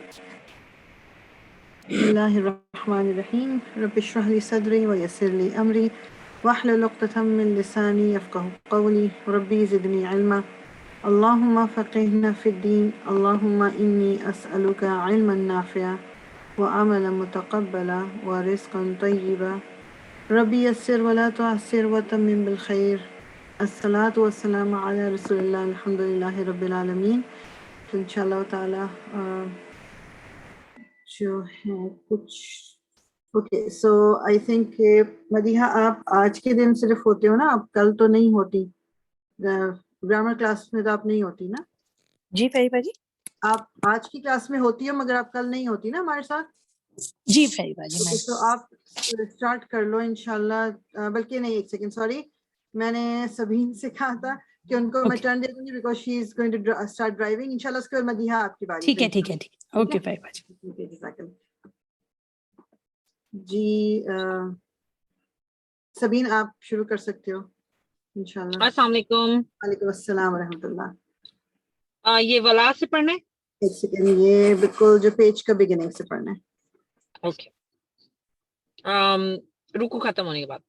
بسم اللہ الرحمن الرحیم رب اشرح لی صدری ویسر لی امری واحلل عقدۃ من لسانی یفقهوا قولی ربی زدنی علما اللہم فقہنا فی الدین اللہم انی اسألک علما نافعا وعملا متقبلا ورزقا طیبا ربی یسر ولا تعسر وتمم بالخیر الصلاۃ والسلام علی رسول اللہ الحمد للہ رب العالمین. تو انشاءاللہ تعالی جو ہے کچھ okay so I think Madiha آپ آج کے دن صرف ہوتے ہو نا، آپ کل تو نہیں ہوتی، گرامر کلاس میں تو آپ نہیں ہوتی نا؟ جی فریبہ جی، آپ آج کی کلاس میں ہوتی ہو مگر آپ کل نہیں ہوتی نا ہمارے ساتھ. جی فریبہ جی. اوکے تو آپ اسٹارٹ کر لو انشاءاللہ، بلکہ نہیں ایک سیکنڈ سوری، میں نے سبین سے کہا تھا کہ ان کو میں ٹرن دے دوں گی because she is going to start driving. انشاءاللہ اس کے بعد مدیحہ آپ کی باری. ٹھیک ہے ٹھیک ہے ٹھیک ہے، اوکے فریبہ جی. ٹھیک ہے جزاک اللہ. جی سبین آپ شروع کر سکتے ہو انشاءاللہ. السلام علیکم. وعلیکم السلام ورحمۃ اللہ. یہ ولا سے پڑھنا ہے؟ ایک سیکنڈ، یہ بالکل جو پیج کا بگننگ سے پڑھنا ہے. اوکے. رکو ختم ہونے کے بعد.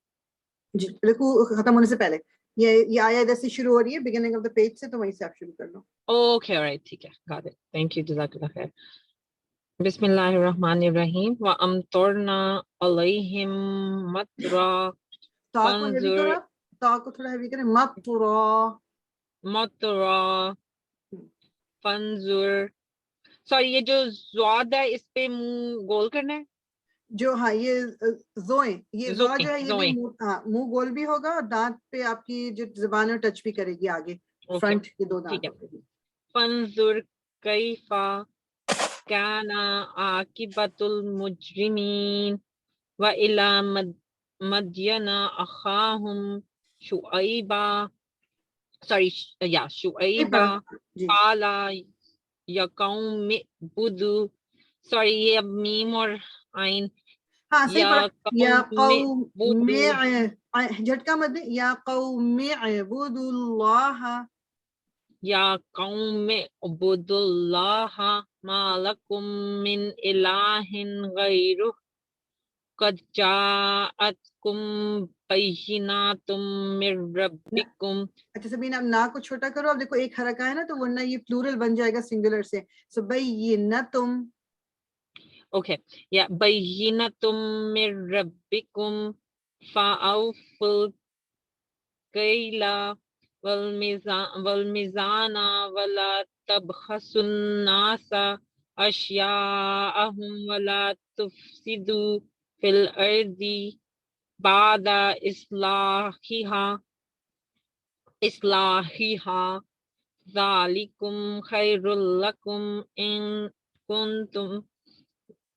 جی رکو ختم ہونے سے پہلے یہ آیا ادھر سے شروع ہو رہی ہے بگننگ آف دا پیج سے، تو وہیں سے آپ شروع کر لو. اوکے آلرائٹ ٹھیک ہے، گاٹ اٹ، تھینک یو، جزاک اللہ خیر. بسم اللہ الرحمن الرحیم. وَأَمْطَرْنَا عَلَيْهِمْ مَطْرًا تا کو ہیوی کرو، آپ تا کو تھوڑا ہیوی کریں. مَطْرًا فَانظُرْ. سوری یہ جو زواد ہے اس پہ منہ گول کرنا ہے. جو ہاں یہ زوئیں، یہ زو جو ہے یہ بھی منہ گول بھی ہوگا اور دانت پہ آپ کی جو زبان ہے ٹچ بھی کرے گی آگے فرنٹ کے دو دانتوں پہ. فَانظُرْ كَيْفَ كَانَ عَاقِبَةُ الْمُجْرِمِينَ وَإِلَى مَدْيَنَ أَخَاهُمْ شُعَيْبًا قَالَ يَا قَوْمِ اعْبُدُوا. سوری یہ اب میم اور عین. ہاں صحیح پڑھا. یا قوم جھٹکا مت دیں. یا قوم اعبدوا اللہ. یا قوم اعبدوا اللہ ما لکم من الہ غیرہ قد جاءتکم بینات من ربکم. اچھا سبین اب نا کو چھوٹا کرو. اب دیکھو ایک حرکہ ہے نا تو ورنہ یہ پلورل بن جائے گا سنگولر سے. سو بینتم. اوکے. یا بینتم من ربکم فاوفوا الکیل والمیزان ولا تبخسوا الناس اشیاءهم ولا تفسدوا فی الارض بعد اصلاحها ذالکم خیر لکم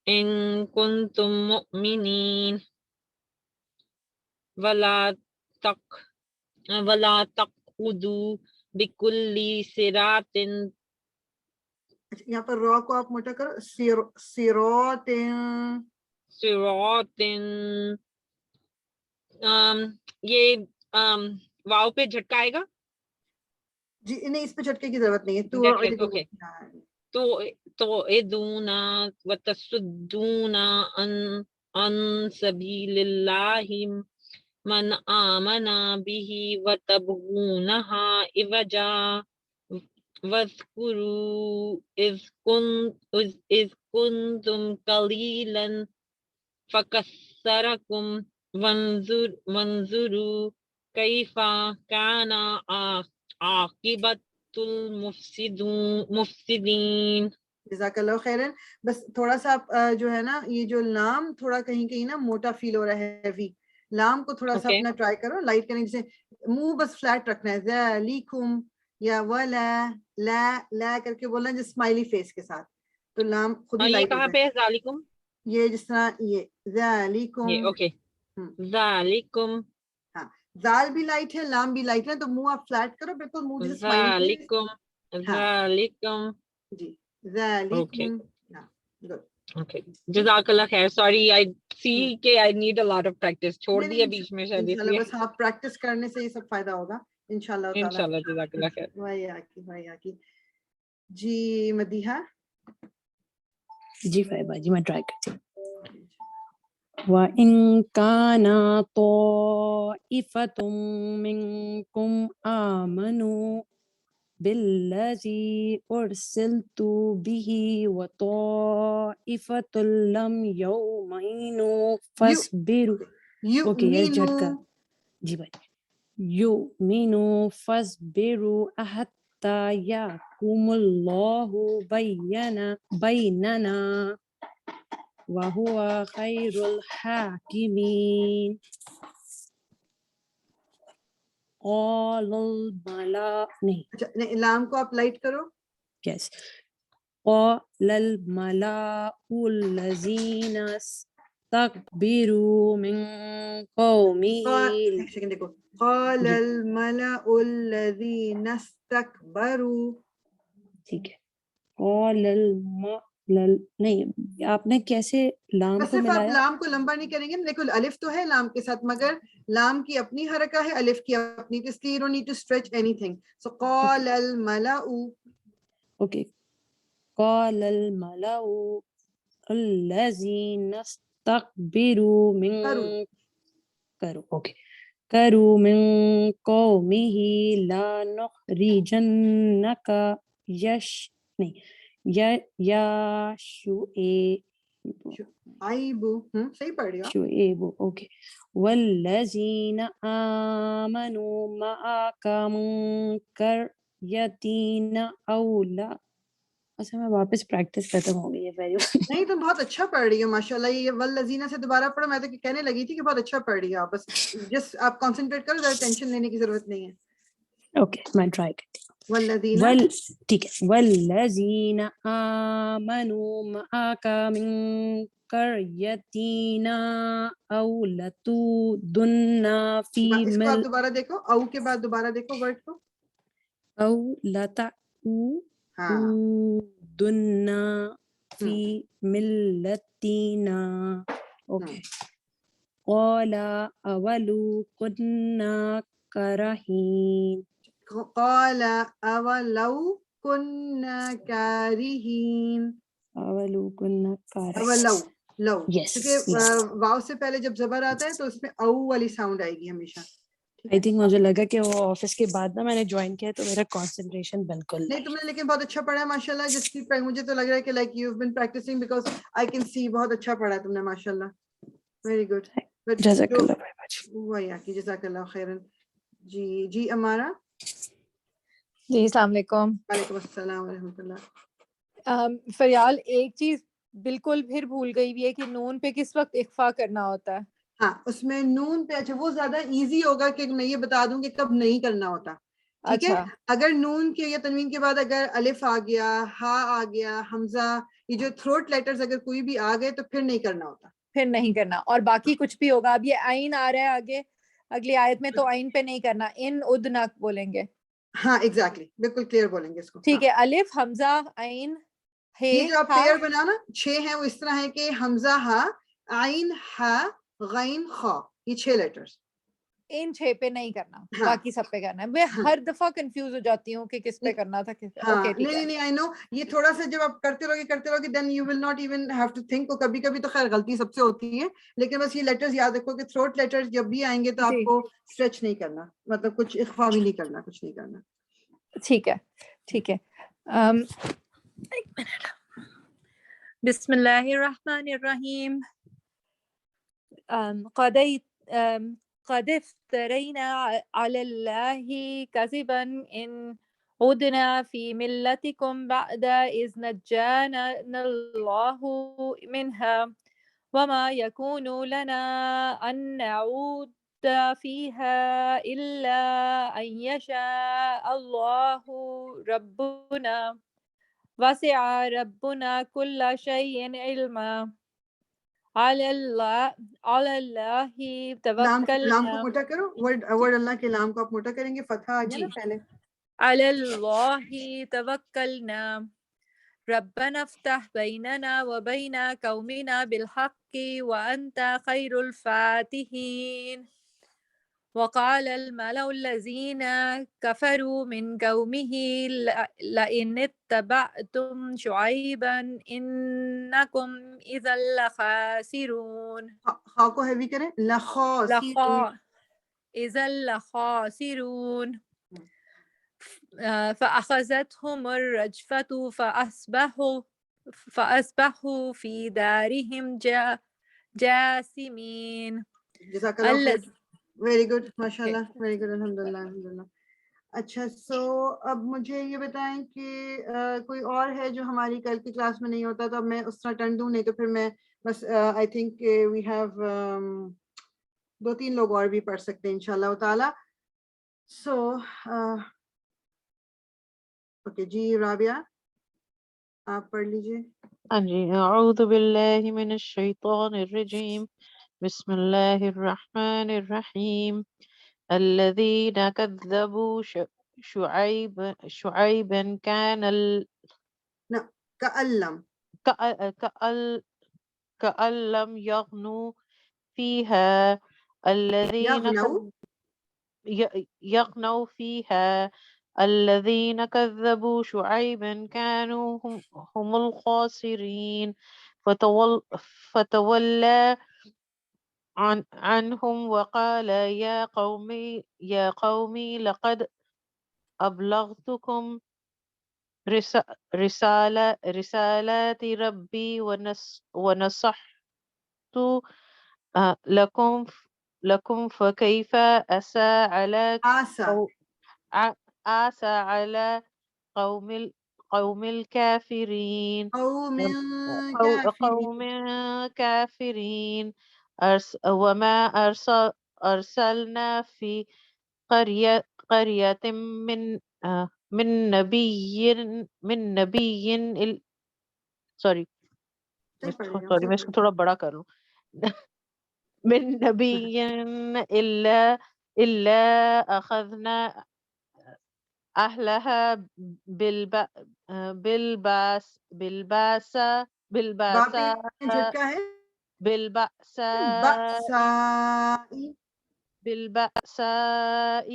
ان کنتم مؤمنین ولا تقعدوا بکل صراط. یہاں پر رو کو آپ موٹا کرو. صراط. یہ واو پہ جھٹکا آئے گا. جی نہیں اس پہ جھٹکے کی ضرورت نہیں ہے. اوکے. تو ادونا وتصدون عن سبیل اللہ من آمن به وتبغونها عوجا واذکروا اذ کنتم قلیلا فکثرکم وانظروا کیف کان عاقبۃ المفسدین. جزاک اللہ خیرن. بس تھوڑا سا آپ جو ہے نا یہ جو لام تھوڑا کہیں کہیں نا موٹا فیل ہو رہا ہے ہیوی. لام کو تھوڑا سا اپنا ٹرائی کرو لائٹ کرنے سے. منہ بس فلیٹ رکھنا ہے. ذالکم یا ولا لا لا کر کے بولنا جو اسمائلی فیس کے ساتھ. تو لام خود ہی لائٹ. یہ کہاں پہ ہے ذالکم؟ یہ جس طرح یہ ذالکم. اوکے ذالکم. ہاں زال بھی لائٹ ہے لام بھی لائٹ ہے تو منہ آپ فلیٹ کرو بالکل منہ جیسے اسمائلی فیس. ذالکم. جی ذالکم. اوکے جزاک اللہ خیر. سوری آئی سی کہ I need a lot of practice. چھوڑ دیا بیچ میں شاید اس لیے. بس آپ پریکٹس کرنے سے یہ سب فائدہ ہوگا انشاءاللہ تعالی. انشاءاللہ جزاک اللہ خیر. وہی آکی. جی مدیحہ. جی فائبہ جی میں ٹرائی کرتی ہوں. وَإِن كَانَ طَائِفَةٌ مِّنكُمْ آمَنُوا بِالَّذِي أُرْسِلْتُ بِهِ وَطَائِفَةٌ لَمْ يُؤْمِنُوا فَاصْبِرُوا. اوکے یس جھٹکا جی بھائی. يُؤْمِنُوا فَاصْبِرُوا حَتَّى يَحْكُمَ اللَّهُ بَيْنَنَا وَهُوَ خَيْرُ الْحَاكِمِينَ. قَالَ الْمَلَأُ نہیں اچھا لام کو آپ لائٹ کرو. yes قَالَ الْمَلَأُ الَّذِينَ اسْتَكْبَرُوا مِنْ قَوْمِهِ. ایک سیکنڈ دیکھو. قال الملأ الذين استكبروا. ٹھیک ہے. قَالَ نہیں آپ نے کیسے لام بس کو صرف آپ ملایا؟ لام کو لمبا نہیں کریں گے. دیکھو الف تو ہے لام کے ساتھ مگر لام کی اپنی حرکہ ہے الف کی اپنی, اس لیے you don't need to stretch anything. So قال الملأ. اوکے. قَالَ الْمَلَأُ الَّذِينَ اسْتَكْبَرُوا مِنْ کرو اوکے کرو من قومه لا نخرجنك نہیں شعیب صحیح پڑھ رہی ہو. شعیب اوکے. والذین آمنوا معك من قريتنا اولا. اچھا میں واپس پریکٹس ختم ہو گئی ہے پہلے. نہیں تم بہت اچھا پڑھ رہی ہو ماشاء اللہ. یہ والذین سے دوبارہ پڑھو. میں تو کہنے لگی تھی کہ بہت اچھا پڑھ رہی ہو آپ. بس جس آپ کانسنٹریٹ کرو, زیادہ ٹینشن لینے کی ضرورت نہیں ہے. اوکے میں ٹرائی کرتی ہوں. والذین ٹھیک ہے. والذین آمنوا معك من قريتنا أولتودن في اس کو آپ دوبارہ دیکھو. او کے بعد دوبارہ دیکھو ورڈ کو. أولتودن في ملتنا. اوکے. قال أولو كنا كارهين. قال اولو كنا كارهين. اولو كنا كارهين. اولو لو Yes, کیونکہ yes. واو سے پہلے جب زبر آتا ہے تو اس میں او والی ساؤنڈ آئے گی ہمیشہ. آئی تھنک مجھے لگا کہ وہ آفس کے بعد نا میں نے جوائن کیا تو میرا کانسنٹریشن بالکل نہیں تم نے لیکن بہت اچھا پڑھا ہے ماشاء اللہ. جس کی مجھے تو لگ رہا ہے کہ like you been practising because I can see بہت اچھا پڑھا ہے تم نے ماشاء اللہ. Very good. جزاک اللہ بھائی باجی. وہی کی جزاک اللہ خیرن. جی جی امارا. جی السلام علیکم. وعلیکم السلام ورحمۃ اللہ. فریال ایک چیز بالکل پھر بھول گئی ہوئی ہے کہ نون پہ کس وقت اخفا کرنا ہوتا ہے. ہاں اس میں نون پہ. اچھا وہ زیادہ ایزی ہوگا کہ میں یہ بتا دوں کہ کب نہیں کرنا ہوتا. ٹھیک ہے. اگر نون کے یا تنوین کے بعد اگر الف آ گیا, ہا آ گیا, حمزہ, یہ جو تھروٹ لیٹرز اگر کوئی بھی آ گئے تو پھر نہیں کرنا ہوتا. پھر نہیں کرنا. اور باقی کچھ بھی ہوگا. اب یہ عین آ رہا ہے آگے اگلی آیت میں تو عین پہ نہیں کرنا. ان ادنا بولیں گے. ہاں ایگزیکٹلی بالکل کلیئر بولیں گے اس کو. ٹھیک ہے. الف حمزہ عین ہے. یہ جو آپ پیئر بنا نا 6 ہیں وہ اس طرح ہے کہ حمزہ ہا, عین ہا, غین خا, یہ 6 لیٹرز. ان 6 پہ نہیں کرنا. باقی سب پہ کرنا ہے. میں ہر دفعہ کنفیوز ہو جاتی ہوں کہ کس پہ کرنا تھا کس پہ. اوکے ٹھیک ہے. نہیں آئی نو. یہ تھوڑا سا جب آپ کرتے رہو گے then you will not even have to think. کبھی کبھی تو خیر غلطی سب سے ہوتی ہے لیکن بس یہ لیٹرز یاد رکھو کہ تھروٹ لیٹرز جب بھی آئیں گے تو آپ کو اسٹریچ نہیں کرنا, مطلب کچھ اخفا بھی نہیں کرنا, کچھ نہیں کرنا. ٹھیک ہے ٹھیک ہے. بسم اللہ الرحمن الرحیم. قد افترينا على الله كذبا إن عدنا في ملتكم بعد إذ نجانا الله منها وما يكون لنا أن نعود فيها إلا أن يشاء الله ربنا وسع ربنا كل شيء علما على الله توکلنا. لام کو موٹا کرو. ورڈ اللہ کے لام کو آپ موٹا کریں گے. فتح آ گیا نا پہلے. على الله توکلنا ربنا افتح بيننا وبين قومنا بالحق وأنت خير الفاتحين. وقال الملأ الذين كفروا من قومه لئن اتبعتم شعيبا إنكم إذا لخاسرون خا کو ہیوی کریں، لخاسرون. إذا لخاسرون فأخذتهم الرجفة فأصبحوا في دارهم جاثمين. جزاک اللہ خیر. ویری گڈ، ماشاء اللہ، ویری گڈ، الحمد للہ الحمد للہ. اچھا، سو اب مجھے یہ بتائیں کہ کوئی اور ہے جو ہماری کل کی کلاس میں نہیں ہوتا، تو اب میں اس طرح ٹرن دوں، نہیں تو پھر میں بس آئی تھنک وی ہیو 2-3 لوگ اور بھی پڑھ سکتے ہیں انشاءاللہ تعالی. سو اوکے جی، رابعہ آپ پڑھ لیجیے. ہاں جی، اعوذ باللہ من الشیطان الرجیم، بسم اللہ الرحمن الرحیم. الذین کذبوا شعیبا کان کألم کأن لم یغنوا فیہا الذین یغنوا فیہا الذین کذبوا شعیبا كانوا هم الخاسرین فتولى عنهم وقال يا قوم لقد أبلغتكم رسالات ربي ونصحت لكم فكيف أسى على قوم الكافرين قوم كافرين وما أرسلنا في قرية من نبي سوری میں اس کو تھوڑا بڑا کر لوں. من نبي إلا أخذنا أهلها بالبأساء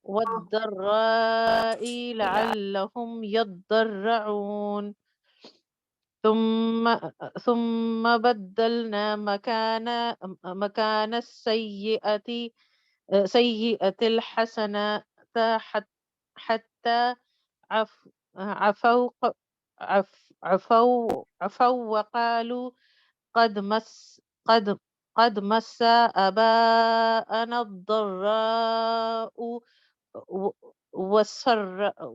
والضراء لعلهم يضرعون ثم بدلنا مكان السيئة الحسنة حتى عفوا وقالوا قد مس آباءنا الضراء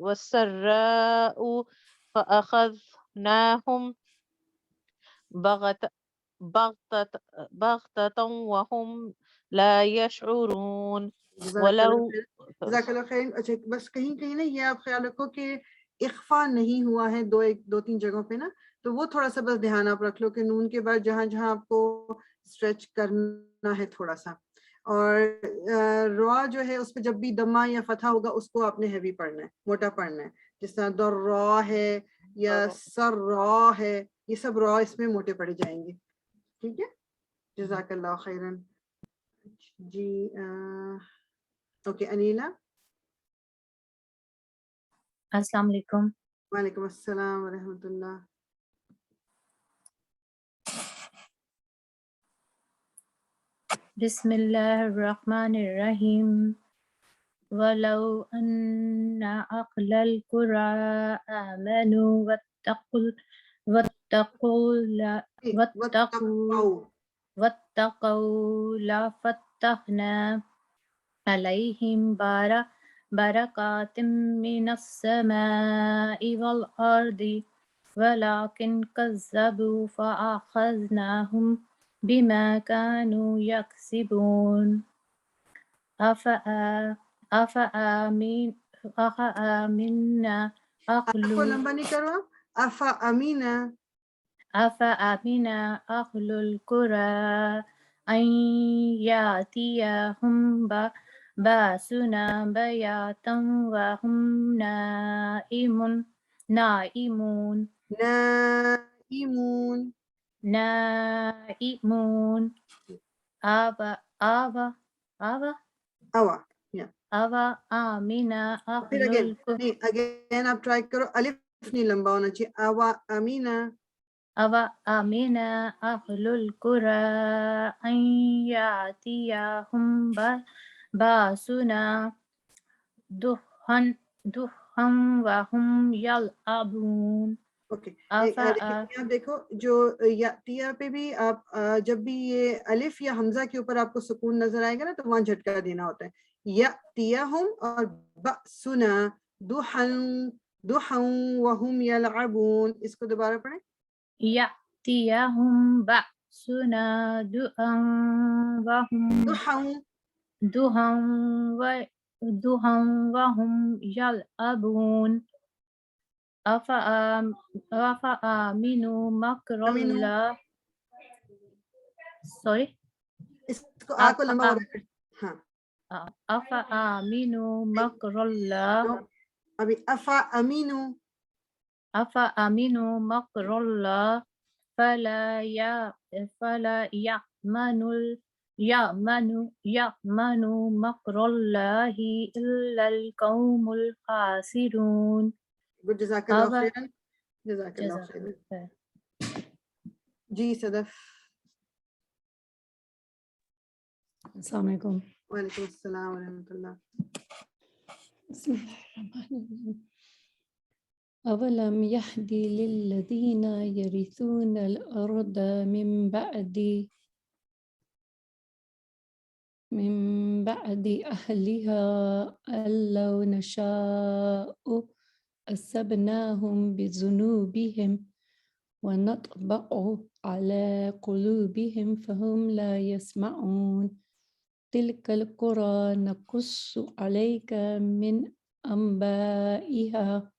والسراء فأخذناهم بغتة وهم لا يشعرون. جزاک اللہ خیر. اچھا، بس کہیں کہیں نا یہ آپ خیال رکھو کہ اخفا نہیں ہوا ہے 2-3 جگہوں پہ نا، تو وہ تھوڑا سا بس دھیان آپ رکھ لو کہ نون کے بعد جہاں جہاں آپ کو اسٹریچ کرنا ہے تھوڑا سا، اور را جو ہے اس پہ جب بھی دمہ یا فتحہ ہوگا اس کو آپ نے ہیوی پڑھنا ہے، موٹا پڑھنا ہے. جس طرح درا ہے یا سر را ہے، یہ سب را اس میں موٹے پڑے جائیں گے. ٹھیک ہے، جزاک اللہ خیرن. جی اوکے، انیلا. السلام علیکم. وعلیکم السلام ورحمۃ اللہ. بسم اللہ الرحمن الرحیم. ولو ان اهل القرى آمنوا واتقوا لفتحنا عليهم بركات من السماء والأرض ولكن كذبوا فأخذناهم بما كانوا يكسبون. أفأمنا آپ کو لمبا نہیں کرو، أفأمن أهل القرى أن يأتيهم بأسنا بياتا وهم نائمون نائمون نائمون نائمون آوا آوا آوا أوا آوا آمنا پھر أهل اگین القرى نہیں اگین آپ ٹرائی کرو الف نہیں لمبا ہونا چاہیے اوا امینا أوا آمنا أهل القرى أن يأتيهم بأسنا ضحى وهم يلعبون اوکے أفأ آپ دیکھو جو یاتیا پہ بھی آپ جب بھی یہ الف یا حمزہ کے اوپر آپ کو سکون نظر آئے گا نا تو وہاں جھٹکا دینا ہوتا ہے یاتیہم اور بأسنا ضحى ضحى وهم يلعبون اس کو دوبارہ پڑھیں يأتيهم بأسنا ضحى وهم ضحى ضحى وهم يلعبون أفأمنوا مكر أمنوا. الله sorry اس کو آ کو لمبا ہو رہا ہے ہاں أفأمنوا مكر الله نو ابھی افا امینو أفأمنوا مكر الله فلا يأمن مكر الله إلا القوم الخاسرون گڈ جزاک اللہ أفا خیرا جزاک اللہ جزاک خیرا خیر. جی صدف السلام علیکم. وعلیکم السلام ورحمۃ اللہ بسم اللہ الرحمن الرحیم. أولم يهد للذين يرثون الأرض من بعد أهلها أن لو نشاء أصبناهم بذنوبهم ونطبع على قلوبهم فهم لا يسمعون تلك القرى نقص عليك من أنبائها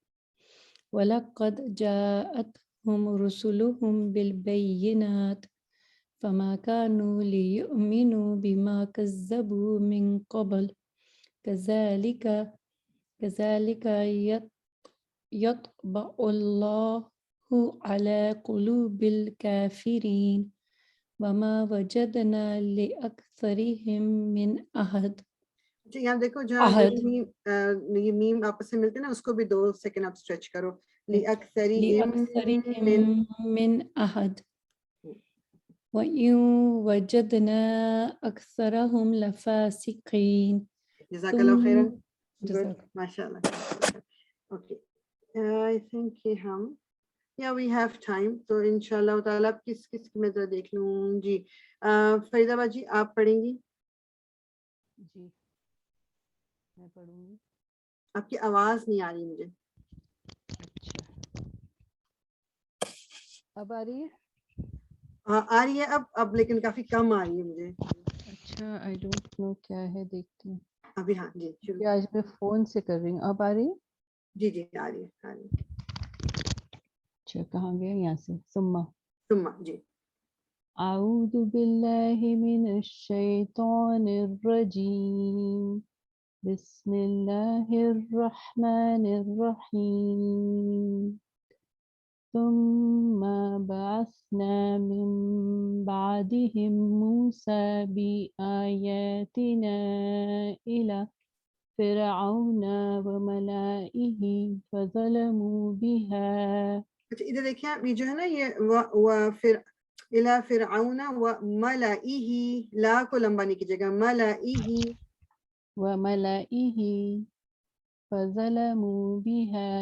وَلَقَدْ جَاءَتْهُمْ رُسُلُهُم بِالْبَيِّنَاتِ فَمَا كَانُوا لِيُؤْمِنُوا بِمَا كَذَّبُوا مِن قَبْلُ كَذَلِكَ يَطْبَعُ اللَّهُ عَلَى قُلُوبِ الْكَافِرِينَ وَمَا وَجَدْنَا لِأَكْثَرِهِم مِّنْ عَهْدٍ. جی یہاں دیکھو جہاں یہ میم آپس سے ملتے ہیں نا اس کو بھی 2 سیکنڈ آپ اسٹریچ کرو لِأَكْثَرِهِم مِّنْ عَهْدٍ وَإِن وَجَدْنَا أَكْثَرَهُمْ لَفَاسِقِينَ. جزاک اللہ خیرا جزاک ماشاء اللہ اوکے آئی تھنک کہ ہم یا وی ہیو ٹائم تو انشاءاللہ تعالیٰ کس کی میں ذرا دیکھ لوں جی فریدہ با جی آپ پڑھیں گی جی میں پڑھوں گی. آپ کی آواز نہیں آ رہی مجھے اچھا اب آ رہی ہے؟ آ رہی ہے اب لیکن کافی کم آ رہی ہے مجھے اچھا آئی ڈونٹ نو کیا ہے دیکھتی ہوں. ابھی ہاں جی شروع کہ آج میں فون سے کر رہی ہوں. اب آ رہی ہے؟ جی جی آ رہی ہے اچھا کہاں گئے یہاں سے ثم ثم جی اعوذ باللہ من الشیطان الرجیم بسم اللہ الرحمن الرحیم ثم بعثنا من بعدهم موسى بآياتنا إلى فرعون وملئه فظلموا بها. اچھا ادھر دیکھیں آپ یہ جو ہے نا یہ الى فرعون وملئه لا کو لمبا نہیں کیجیے گا ملئه وملئه فظلموا بها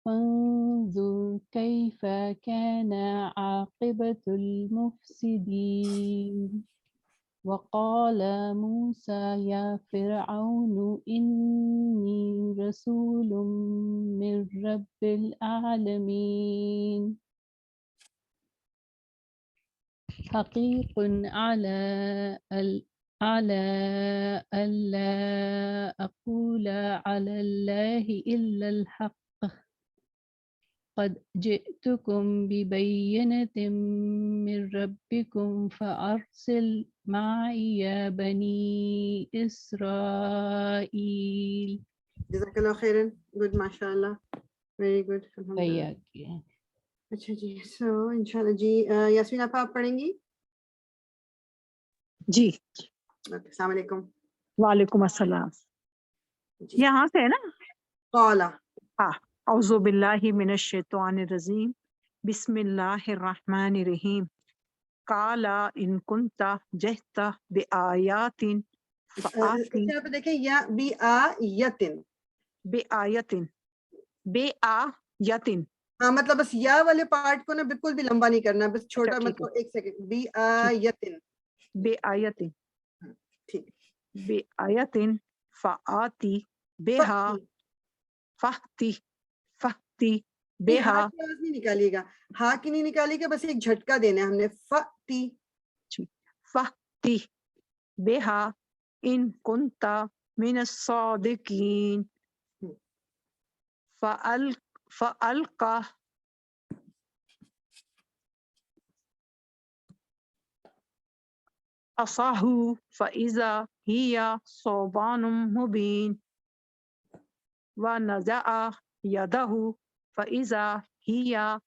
فانظر كيف كان عاقبة المفسدين. وقال موسى يا فرعون إني رسول من رب العالمين حقيق على ألا أقول على الله إلا الحق قد جئتكم ببينة من ربكم فأرسل معي بني إسرائيل. جزاک اللہ خیرا گڈ ماشاء اللہ ویری گڈ صحیح الحمدللہ. آ گیا. اچھا جی سو انشاءاللہ جی یاسمین آپ پڑھیں گی. جی اوکے السلام علیکم. وعلیکم السلام. جی یہاں سے ہے نا. قالا اعوذ باللہ من الشیطان الرجیم بسم اللہ الرحمن الرحیم قالا ان کنت جئت بآیات فآتی یہاں پہ دیکھیں یا بی آ یتن. بآیت بآیت. ہاں مطلب بس یا والے پارٹ کو نا بالکل بھی لمبا نہیں کرنا, بس چھوٹا ٹھیک ہے. مطلب ایک سیکنڈ. بی آ یتن. بآیت ٹھیک. بآیت فآتی بہا فاتی فاتی نہیں ہا بہا. کی آواز نہیں نکالیے گا, ہا کی نہیں نکالیے گا, بس ایک جھٹکا دینا ہے ہم نے. فتی فاتی بہا ان کنت من الصادقین فألقى عصاه فإذا هي ثعبان مبين ونزع يده فإذا هي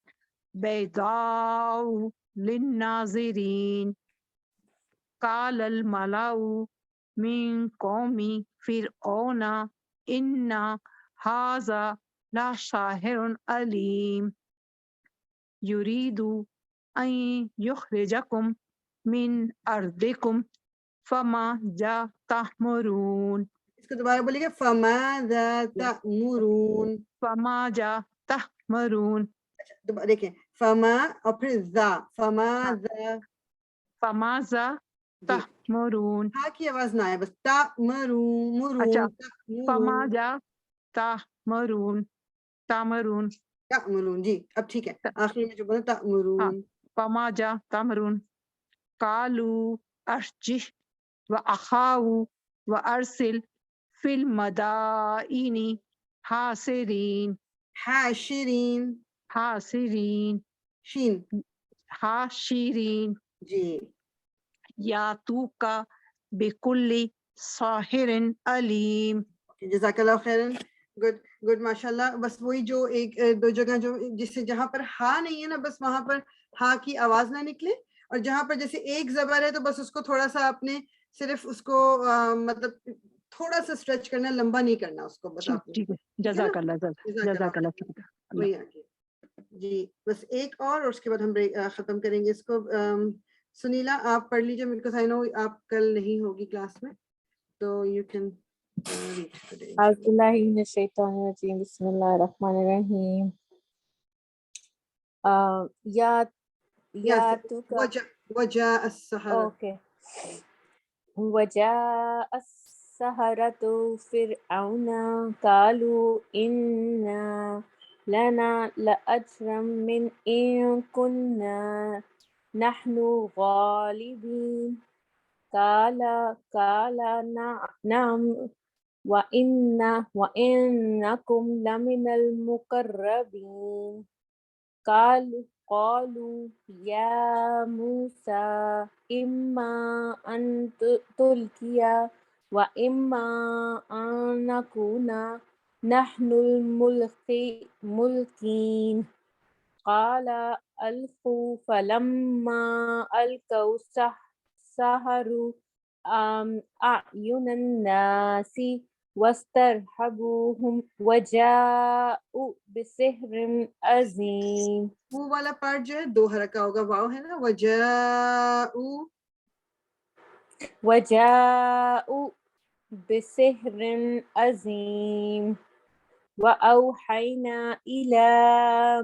بيضاء للناظرين قال الملأ من قوم فرعون إن هذا لساحر عليم يريد أن يخرجكم من أرضكم فماذا تأمرون. اس کو دوبارہ بولیے گا. فماذا تأمرون. فماذا تأمرون. دوبارہ دیکھیں فما اور پھر ذا. فماذا. فماذا جی تأمرون. ہا کی آواز نہ آئے, بس تأمرون اچھا. مرون تأمرون فماذا تأمرون. تأمرون. تأمرون. جی اب ٹھیک ہے, آخر میں جو بولا ہاں. تأمرون. فماذا تأمرون. قالوا أرجه وأخاه وأرسل في المدائن حاشرين حاشرین. حاشرين شین. حاشرين جی يأتوك بكل ساحر عليم. جزاک اللہ خیرن. گڈ گڈ ماشاء اللہ. بس وہی جو ایک دو جگہ جو جس سے جہاں پر ہا نہیں ہے نا, بس وہاں پر ہا کی آواز نہ نکلے, اور جہاں پر جیسے ایک زبر ہے تو بس اس کو تھوڑا سا آپ نے صرف اس کو مطلب تھوڑا سا اسٹریچ کرنا, لمبا نہیں کرنا اس کو, بس آپ نے. ٹھیک ہے. ٹھیک ہے نا, جزاک اللہ. جزاک اللہ. خیرن. اللہ. وہی آگے. جی بس ایک اور اس کے بعد ہم ختم کریں گے اس کو. سنیلا آپ پڑھ لیجیے, میرے کو آئی نو آپ کل نہیں ہوگی کلاس میں, تو یو کین ریڈ ٹوڈے. اعوذ باللہ من الشیطان الرجیم بسم اللہ الرحمن الرحیم. وجاء السحرة. اوکے. وجاء السحرة فرعون قالوا إنا لنا لأجرا من إن كنا نحن غالبين قال نعم وإنكم لمن المقربين قالوا يا موسى إما أن تلقي وإما أن نكون نحن الملقين قال ألقوا فلما ألقوا سحروا أعين الناس واسترهبوهم وجاءوا بسحر عظيم. وہ والا پارٹ جو ہے دو حرکہ ہوگا, واو ہے نا. وجاءوا بسحر عظيم وأوحينا إلى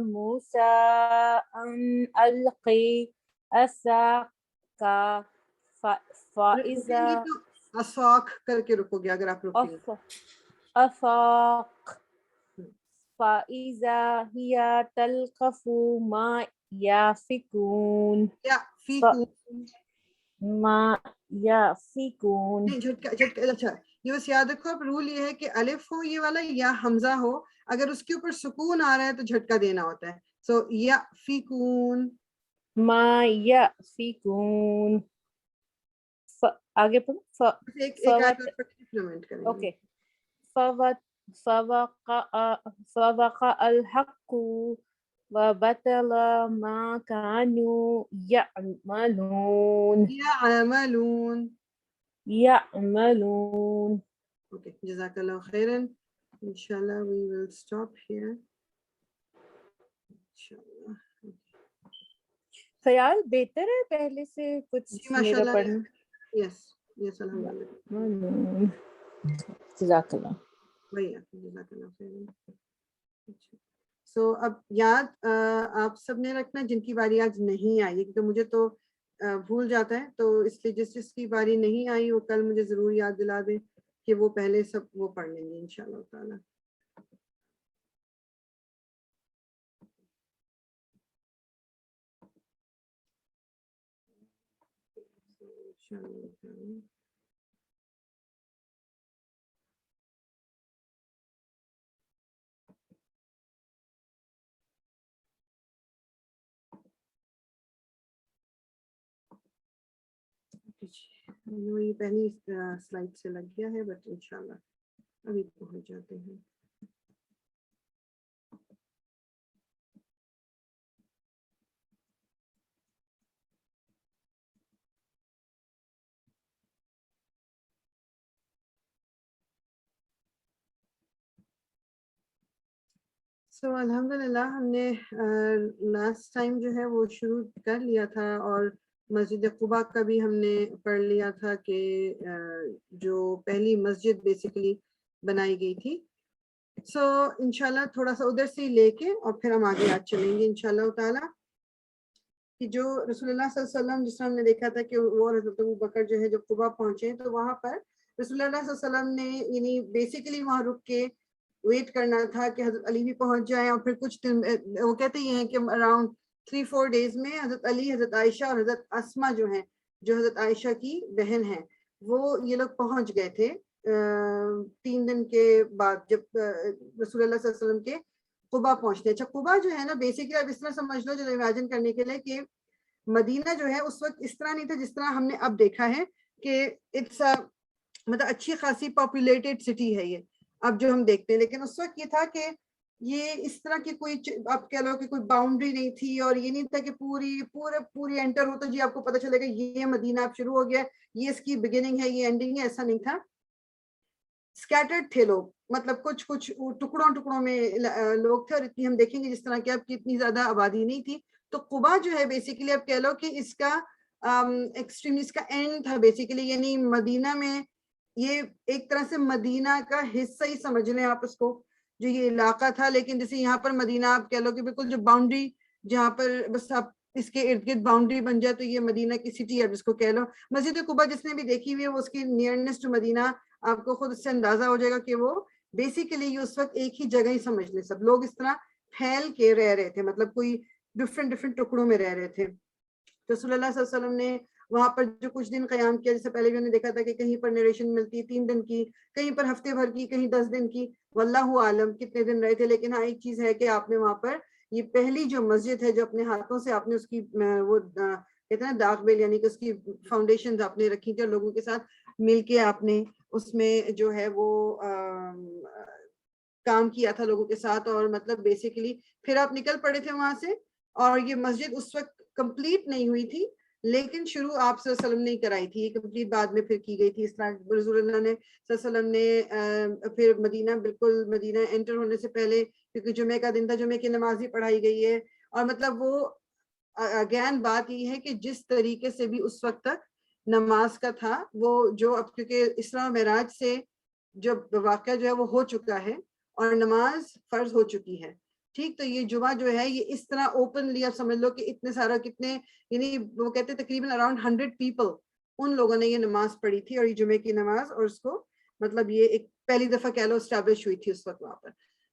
موسى أن ألقي عصاك فإذا اساک کر کے رکو گے اگر آپ رکیں. أفاق فإذا هي تلقف ما يأفكون. جھٹکا. اچھا یہ بس یاد رکھو, اب رول یہ ہے کہ الف ہو یہ والا یا حمزہ ہو, اگر اس کے اوپر سکون آ رہا ہے تو جھٹکا دینا ہوتا ہے. سو یأفکون. ما یأفکون. آگے پڑھو. ایک آیت اور پڑھ کے implement کریں گے. اوکے. فوقع الحق وبطل ما كانوا يعملون. Okay, Jazakallah khairan. Inshallah, we will stop here. Inshallah. خیال بہتر ہے پہلے سے کچھ جی میرا ماشاءاللہ. پڑھنا. Yes, alhamdulillah. جزاک اللہ. جزاک اللہ خیرن. سو اب یاد آپ سب نے رکھنا جن کی باری آج نہیں آئی، کیونکہ مجھے تو بھول جاتا ہے، تو اس لیے جس کی باری نہیں آئی وہ کل مجھے ضرور یاد دلا دے کہ وہ پہلے سب وہ پڑھ لیں گے انشاءاللہ تعالی. یہ پہلی سلائڈ سے لگ گیا ہے، بٹ انشاءاللہ ابھی پہنچ جاتے ہیں. سو الحمدللہ ہم نے لاسٹ ٹائم جو ہے وہ شروع کر لیا تھا، اور مسجد قباء کا بھی ہم نے پڑھ لیا تھا کہ جو پہلی مسجد بیسیکلی بنائی گئی تھی. سو انشاءاللہ تھوڑا سا ادھر سے لے کے اور پھر ہم آگے آج چلیں گے انشاءاللہ تعالیٰ. کہ جو رسول اللہ صلی اللہ علیہ وسلم جس طرح ہم نے دیکھا تھا کہ وہ حضرت ابوبکر جو ہے جب قباء پہنچے تو وہاں پر رسول اللہ صلی اللہ علیہ وسلم نے یعنی بیسیکلی وہاں رک کے ویٹ کرنا تھا کہ حضرت علی بھی پہنچ جائیں، اور پھر کچھ دن وہ کہتے ہی ہیں کہ اراؤنڈ 3-4 days میں حضرت علی، حضرت عائشہ اور حضرت اسما جو ہیں، جو حضرت عائشہ کی بہن ہیں، وہ یہ لوگ پہنچ گئے تھے 3 دن کے بعد جب رسول اللہ صلی اللہ علیہ وسلم کے قباء پہنچتے. اچھا قباء جو ہے نا بیسیکلی آپ اس طرح سمجھ لو، جو امیجن کرنے کے لیے کہ مدینہ جو ہے اس وقت اس طرح نہیں تھا جس طرح ہم نے اب دیکھا ہے کہ اٹس مطلب اچھی خاصی پاپولیٹڈ سٹی ہے یہ اب جو ہم دیکھتے ہیں، لیکن اس وقت یہ تھا کہ یہ اس طرح کی کوئی آپ کہہ لو کہ کوئی باؤنڈری نہیں تھی، اور یہ نہیں تھا کہ پوری انٹر ہو تو جی آپ کو پتہ چلے گا یہ مدینہ اب شروع ہو گیا، یہ اس کی بگننگ ہے، یہ اینڈنگ ہے. ایسا نہیں تھا. اسکیٹرڈ تھے لوگ، مطلب کچھ ٹکڑوں میں لوگ تھے، اور اتنی ہم دیکھیں گے جس طرح کہ اب کی اتنی زیادہ آبادی نہیں تھی. تو قباء جو ہے بیسیکلی اب کہہ لو کہ اس کا ایکسٹریم اس کا اینڈ تھا بیسیکلی، یعنی مدینہ میں یہ ایک طرح سے مدینہ کا حصہ ہی سمجھ لیں آپ اس کو، جو یہ علاقہ تھا. لیکن جیسے یہاں پر مدینہ آپ کہہ لو کہ بالکل جو باؤنڈری جہاں پر بس آپ اس کے ارد گرد باؤنڈری بن جائے تو یہ مدینہ کی سٹی ہے جس کو کہہ لو. مسجد قباء جس نے بھی دیکھی ہوئی ہے وہ اس کی نیئرنیس ٹو مدینہ آپ کو خود اس سے اندازہ ہو جائے گا کہ وہ بیسیکلی اس وقت ایک ہی جگہ ہی سمجھ لیں، سب لوگ اس طرح پھیل کے رہ رہے تھے، مطلب کوئی ڈفرینٹ ٹکڑوں میں رہ رہے تھے. رسول اللہ صلی اللہ علیہ وسلم نے وہاں پر جو کچھ دن قیام کیا، جیسے پہلے بھی ہم نے دیکھا تھا کہ کہیں پر نیریشن ملتی ہے 3 دن کی، کہیں پر ہفتے بھر کی، کہیں 10 دن کی، واللہ عالم کتنے دن رہے تھے. لیکن ہاں ایک چیز ہے کہ آپ نے وہاں پر یہ پہلی جو مسجد ہے جو اپنے ہاتھوں سے آپ نے اس کی وہ کہتے ہیں داغ بیل، یعنی کہ اس کی فاؤنڈیشن آپ نے رکھی تھی، اور لوگوں کے ساتھ مل کے آپ نے اس میں جو ہے وہ کام کیا تھا لوگوں کے ساتھ. اور مطلب بیسیکلی پھر آپ نکل پڑے تھے وہاں سے، اور یہ مسجد اس وقت کمپلیٹ نہیں ہوئی تھی، لیکن شروع آپ صلی اللہ علیہ وسلم نے کرائی تھی، یہ کمپلیٹ بعد میں پھر کی گئی تھی. اس طرح رسول اللہ نے صلی اللہ علیہ وسلم نے پھر مدینہ بالکل مدینہ انٹر ہونے سے پہلے، کیونکہ جمعہ کا دن تھا، جمعہ کی نماز ہی پڑھائی گئی ہے. اور مطلب وہ اگین بات یہ ہے کہ جس طریقے سے بھی اس وقت تک نماز کا تھا وہ جو اب کیونکہ اسراء و معراج سے جب واقعہ جو ہے وہ ہو چکا ہے اور نماز فرض ہو چکی ہے، ٹھیک. تو یہ جمعہ جو ہے یہ اس طرح اوپنلی آپ سمجھ لو کہ اتنے سارا کتنے یعنی وہ کہتے ہیں تقریباً اراؤنڈ 100 پیپل ان لوگوں نے یہ نماز پڑھی تھی، اور یہ جمعے کی نماز، اور اس کو مطلب یہ ایک پہلی دفعہ کہہ لو اسٹیبلش ہوئی تھی اس وقت وہاں پر.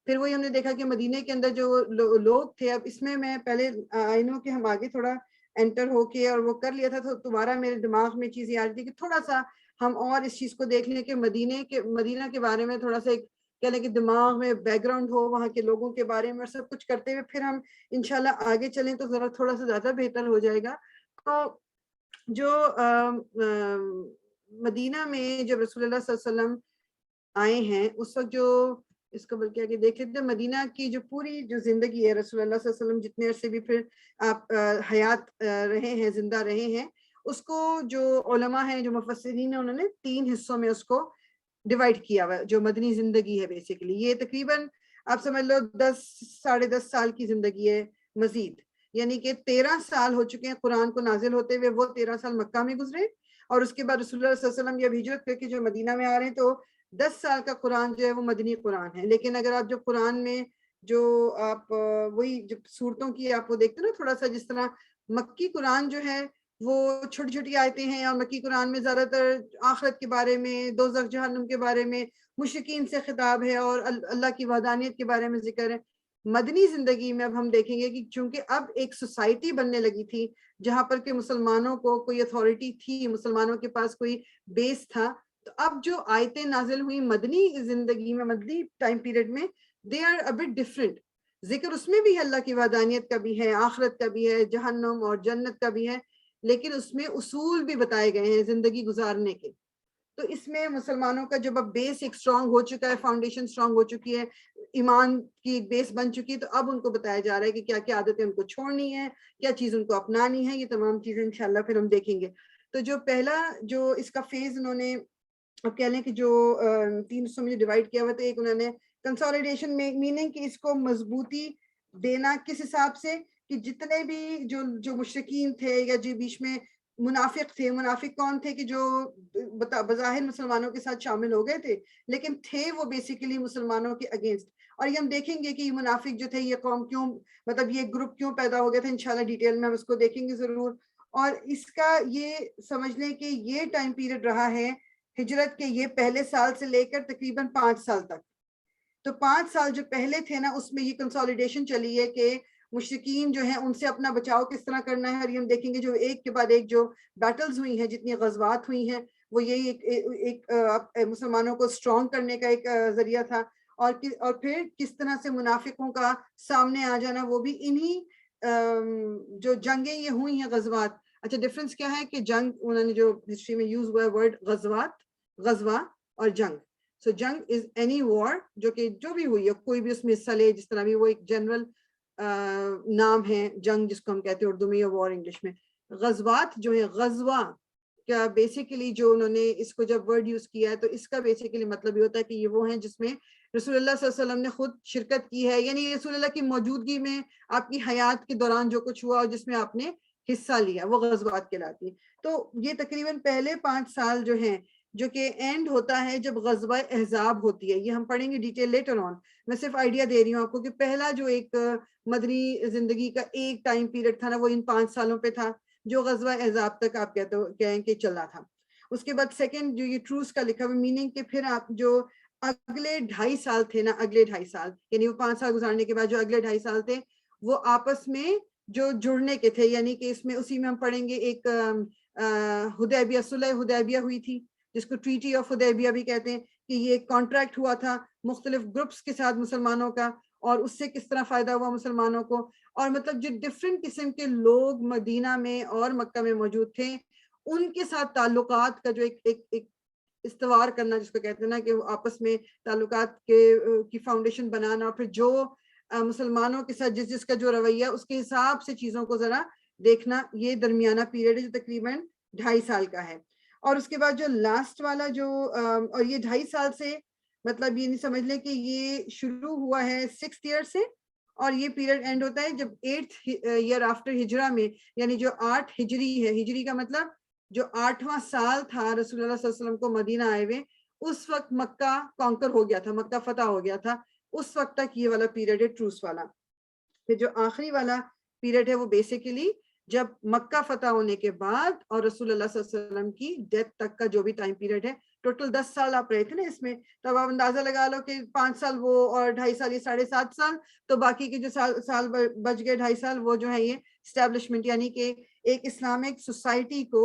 پھر وہی ہم نے دیکھا کہ مدینہ کے اندر جو لوگ تھے، اب اس میں پہلے آئی نو کہ ہم آگے تھوڑا انٹر ہو کے اور وہ کر لیا تھا، تو دوبارہ میرے دماغ میں چیز یہ آ رہی تھی کہ تھوڑا سا ہم اور اس چیز کو دیکھ لیں کہ مدینہ کے بارے میں تھوڑا سا ایک کہہ لیں کہ دماغ میں بیک گراؤنڈ ہو وہاں کے لوگوں کے بارے میں، اور سب کچھ کرتے ہوئے پھر ہم انشاءاللہ آگے چلیں تو ذرا تھوڑا سا زیادہ بہتر ہو جائے گا. تو جو مدینہ میں جب رسول اللہ صلی اللہ علیہ وسلم آئے ہیں اس وقت جو اس کو بلکہ آگے دیکھ لیتے ہیں. مدینہ کی جو پوری جو زندگی ہے رسول اللہ صلی اللہ علیہ وسلم جتنے عرصے بھی پھر آپ حیات رہے ہیں, زندہ رہے ہیں, اس کو جو علماء ہیں, جو مفسرین ہیں, انہوں نے 3 حصوں میں اس کو ڈیوائڈ کیا ہوا, جو مدنی زندگی ہے بیسیکلی. یہ تقریباً آپ سمجھ لو 10-10.5 سال کی زندگی ہے مزید, یعنی کہ 13 سال ہو چکے ہیں قرآن کو نازل ہوتے ہوئے, وہ 13 سال مکہ میں گزرے, اور اس کے بعد رسول اللہ صلی اللہ علیہ وسلم جب ہجرت کر کے جو مدینہ میں آ رہے ہیں تو 10 سال کا قرآن جو ہے وہ مدنی قرآن ہے. لیکن اگر آپ جو قرآن میں جو آپ وہی جب صورتوں کی آپ وہ دیکھتے ہیں نا, تھوڑا سا جس طرح مکی قرآن جو ہے وہ چھوٹی چھوٹی آیتیں ہیں, اور مکی قرآن میں زیادہ تر آخرت کے بارے میں, دوزخ جہنم کے بارے میں, مشرکین سے خطاب ہے, اور اللہ کی وحدانیت کے بارے میں ذکر ہے. مدنی زندگی میں اب ہم دیکھیں گے کہ چونکہ اب ایک سوسائٹی بننے لگی تھی جہاں پر کہ مسلمانوں کو کوئی اتھارٹی تھی, مسلمانوں کے پاس کوئی بیس تھا, تو اب جو آیتیں نازل ہوئی مدنی زندگی میں, مدنی ٹائم پیریڈ میں, they are a bit different. ذکر اس میں بھی ہے اللہ کی وحدانیت کا بھی ہے, آخرت کا بھی ہے, جہنم اور جنت کا بھی ہے, لیکن اس میں اصول بھی بتائے گئے ہیں زندگی گزارنے کے. تو اس میں مسلمانوں کا جب اب بیس ایک سٹرونگ ہو چکا ہے, فاؤنڈیشن سٹرونگ ہو چکی ہے, ایمان کی ایک بیس بن چکی ہے, تو اب ان کو بتایا جا رہا ہے کہ کیا کیا عادتیں ان کو چھوڑنی ہے, کیا چیز ان کو اپنانی ہے. یہ تمام چیزیں انشاءاللہ پھر ہم دیکھیں گے. تو جو پہلا جو اس کا فیز انہوں نے اب کہہ لیں کہ جو 3 حصوں میں ڈیوائڈ کیا ہوا تھا, ایک انہوں نے کنسولیڈیشن میں, میننگ کہ اس کو مضبوطی دینا کس حساب سے کہ جتنے بھی جو مشرکین تھے یا جو بیچ میں منافق تھے, منافق کون تھے کہ جو بظاہر مسلمانوں کے ساتھ شامل ہو گئے تھے لیکن تھے وہ بیسیکلی مسلمانوں کے اگینسٹ. اور یہ ہم دیکھیں گے کہ یہ منافق جو تھے, یہ قوم کیوں, مطلب یہ گروپ کیوں پیدا ہو گیا تھا, انشاءاللہ ڈیٹیل میں ہم اس کو دیکھیں گے ضرور. اور اس کا یہ سمجھ لیں کہ یہ ٹائم پیریڈ رہا ہے ہجرت کے یہ پہلے سال سے لے کر تقریباً 5 سال تک. تو 5 سال جو پہلے تھے نا, اس میں یہ کنسولیڈیشن چلی ہے کہ مشرکین جو ہیں ان سے اپنا بچاؤ کس طرح کرنا ہے. اور یہ ہم دیکھیں گے جو ایک کے بعد ایک جو بیٹلز ہوئی ہیں, جتنی غزوات ہوئی ہیں, وہ یہی ایک مسلمانوں کو اسٹرانگ کرنے کا ایک ذریعہ تھا. اور پھر کس طرح سے منافقوں کا سامنے آ جانا, وہ بھی انہی جو جنگیں یہ ہوئی ہیں غزوات. اچھا ڈفرنس کیا ہے کہ جنگ انہوں نے جو ہسٹری میں یوز ہوا ہے ورڈ غزوات, غزوہ اور جنگ. سو جنگ از اینی وار جو کہ جو بھی ہوئی ہے, کوئی بھی اس میں حصہ لے, جس طرح بھی, وہ ایک جنرل نام ہے جنگ جس کو ہم کہتے ہیں اردو میں یا وار انگلش میں. غزوات جو ہے, غزوہ کیا بیسیکلی جو انہوں نے اس کو جب ورڈ یوز کیا ہے تو اس کا بیسیکلی مطلب یہ ہوتا ہے کہ یہ وہ ہیں جس میں رسول اللہ صلی اللہ علیہ وسلم نے خود شرکت کی ہے, یعنی رسول اللہ کی موجودگی میں آپ کی حیات کے دوران جو کچھ ہوا اور جس میں آپ نے حصہ لیا, وہ غزوات کہلاتی ہیں. تو یہ تقریباً پہلے 5 سال جو ہیں, جو کہ اینڈ ہوتا ہے جب غزوہ احزاب ہوتی ہے. یہ ہم پڑھیں گے ڈیٹیل لیٹر آن, میں صرف آئیڈیا دے رہی ہوں آپ کو کہ پہلا جو ایک مدنی زندگی کا ایک ٹائم پیریڈ تھا نا, وہ ان 5 سالوں پہ تھا جو غزوہ احزاب تک آپ کہیں کہ چلا تھا. اس کے بعد سیکنڈ جو یہ ٹروس کا لکھا ہوا میننگ کہ پھر آپ جو اگلے 2.5 سال تھے نا, اگلے 2.5 سال یعنی وہ 5 سال گزارنے کے بعد جو اگلے 2.5 سال تھے وہ آپس میں جو جڑنے کے تھے, یعنی کہ اس میں اسی میں ہم پڑھیں گے ایک حدیبیہ, صلح حدیبیہ ہوئی تھی جس کو ٹریٹی آف حدیبیہ بھی کہتے ہیں, کہ یہ ایک کانٹریکٹ ہوا تھا مختلف گروپس کے ساتھ مسلمانوں کا, اور اس سے کس طرح فائدہ ہوا مسلمانوں کو. اور مطلب جو ڈفرینٹ قسم کے لوگ مدینہ میں اور مکہ میں موجود تھے, ان کے ساتھ تعلقات کا جو ایک استوار کرنا جس کو کہتے ہیں نا, کہ آپس میں تعلقات کی فاؤنڈیشن بنانا, اور پھر جو مسلمانوں کے ساتھ جس کا جو رویہ اس کے حساب سے چیزوں کو ذرا دیکھنا, یہ درمیانہ پیریڈ ہے جو تقریباً 2.5 سال کا ہے. اور اس کے بعد جو لاسٹ والا جو اور یہ 2.5 سال سے مطلب یہ نہیں سمجھ لیں کہ یہ شروع ہوا ہے 6th ایئر سے, اور یہ پیریڈ اینڈ ہوتا ہے جب 8th ایئر آفٹر ہجرہ میں, یعنی جو 8 ہجری ہے. ہجری کا مطلب جو 8واں سال تھا رسول اللہ صلی اللہ علیہ وسلم کو مدینہ آئے ہوئے, اس وقت مکہ کانکر ہو گیا تھا, مکہ فتح ہو گیا تھا. اس وقت تک یہ والا پیریڈ ہے ٹروس والا. پھر جو آخری والا پیریڈ ہے وہ بیسیکلی جب مکہ فتح ہونے کے بعد اور رسول اللہ صلی اللہ علیہ وسلم کی ڈیتھ تک کا جو بھی ٹائم پیریڈ ہے. ٹوٹل 10 سال آپ رہے تھے نا اس میں, تب آپ اندازہ لگا لو کہ 5 سال وہ اور 2.5 سال یہ 7.5 سال, تو باقی کے جو سال بچ گئے 2.5 سال وہ جو ہے یہ اسٹیبلشمنٹ, یعنی کہ ایک اسلامک سوسائٹی کو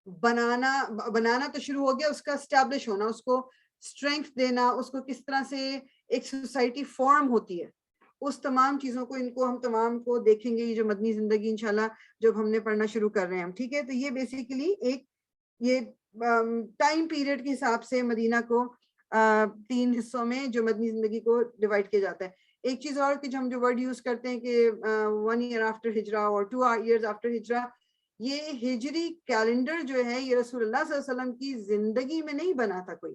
بنانا تو شروع ہو گیا, اس کا اسٹیبلش ہونا, اس کو اسٹرینتھ دینا, اس کو کس طرح سے ایک سوسائٹی فارم ہوتی ہے, اس تمام چیزوں کو ان کو ہم تمام کو دیکھیں گے. یہ جو مدنی زندگی انشاءاللہ جب ہم نے پڑھنا شروع کر رہے ہیں ہم, ٹھیک ہے. تو یہ بیسیکلی ایک یہ ٹائم پیریڈ کے حساب سے مدینہ کو تین حصوں میں جو مدنی زندگی کو ڈیوائڈ کیا جاتا ہے. ایک چیز اور کہ جو ہم جو ورڈ یوز کرتے ہیں کہ 1 year after ہجرہ اور 2 years after ہجرہ, یہ ہجری کیلنڈر جو ہے یہ رسول اللہ صلی اللہ علیہ وسلم کی زندگی میں نہیں بنا تھا کوئی.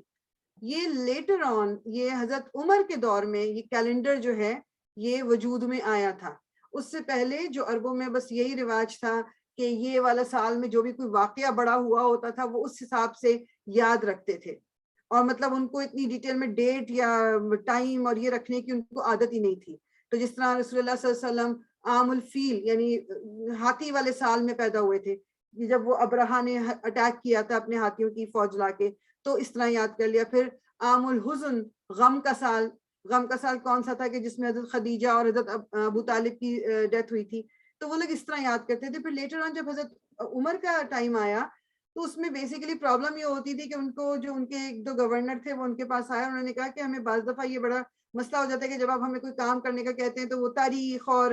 یہ لیٹر آن, یہ حضرت عمر کے دور میں یہ کیلنڈر جو ہے یہ وجود میں آیا تھا. اس سے پہلے جو عربوں میں بس یہی رواج تھا کہ یہ والا سال میں جو بھی کوئی واقعہ بڑا ہوا ہوتا تھا وہ اس حساب سے یاد رکھتے تھے, اور مطلب ان کو اتنی ڈیٹیل میں ڈیٹ یا ٹائم اور یہ رکھنے کی ان کو عادت ہی نہیں تھی. تو جس طرح رسول اللہ صلی اللہ علیہ وسلم عام الفیل یعنی ہاتھی والے سال میں پیدا ہوئے تھے, جب وہ ابرہا نے اٹیک کیا تھا اپنے ہاتھیوں کی فوج لا کے, تو اس طرح یاد کر لیا. پھر عام الحزن, غم کا سال. غم کا سال کون سا تھا کہ جس میں حضرت خدیجہ اور حضرت ابو طالب کی ڈیتھ ہوئی تھی, تو وہ لوگ اس طرح یاد کرتے تھے. پھر لیٹر آن جب حضرت عمر کا ٹائم آیا تو اس میں بیسیکلی پرابلم یہ ہوتی تھی کہ ان کو جو ان کے ایک دو گورنر تھے وہ ان کے پاس آیا, انہوں نے کہا کہ ہمیں بعض دفعہ یہ بڑا مسئلہ ہو جاتا ہے کہ جب آپ ہمیں کوئی کام کرنے کا کہتے ہیں تو وہ تاریخ اور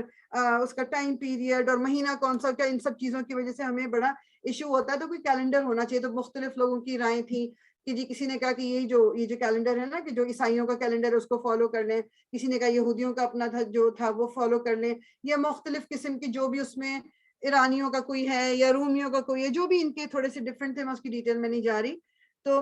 اس کا ٹائم پیریڈ اور مہینہ کون سا کیا, ان سب چیزوں کی وجہ سے ہمیں بڑا ایشو ہوتا ہے, تو کوئی کیلنڈر ہونا چاہیے. تو مختلف لوگوں کی رائے تھیں کہ جی کسی نے کہا کہ یہ جو کیلنڈر ہے نا کہ جو عیسائیوں کا کیلنڈر ہے اس کو فالو کر لیں, کسی نے کہا یہودیوں کا اپنا تھا جو تھا وہ فالو کر لیں, یا مختلف قسم کی جو بھی اس میں ایرانیوں کا کوئی ہے یا رومیوں کا کوئی ہے, جو بھی ان کے تھوڑے سے ڈفرینٹ تھے, میں اس کی ڈیٹیل میں نہیں جا رہی, تو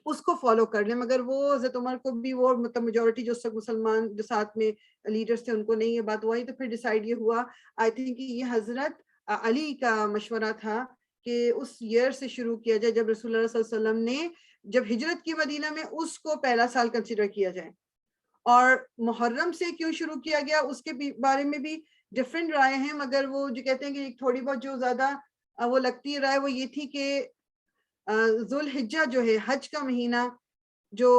اس کو فالو کر لیں. مگر وہ حضرت عمر کو بھی وہ مطلب میجورٹی جو مسلمان جو ساتھ میں لیڈرز تھے ان کو نہیں یہ بات ہوا. تو پھر ڈیسائیڈ یہ ہوا, آئی تھنک یہ حضرت علی کا مشورہ تھا کہ اس ایئر سے شروع کیا جائے جب رسول اللہ صلی اللہ علیہ وسلم نے جب ہجرت کی مدینہ میں, اس کو پہلا سال کنسیڈر کیا جائے. اور محرم سے کیوں شروع کیا گیا اس کے بارے میں بھی ڈفرینٹ رائے ہیں, مگر وہ جو کہتے ہیں کہ تھوڑی بہت جو زیادہ وہ لگتی ہے رائے وہ یہ تھی کہ ذوالحجہ جو ہے حج کا مہینہ, جو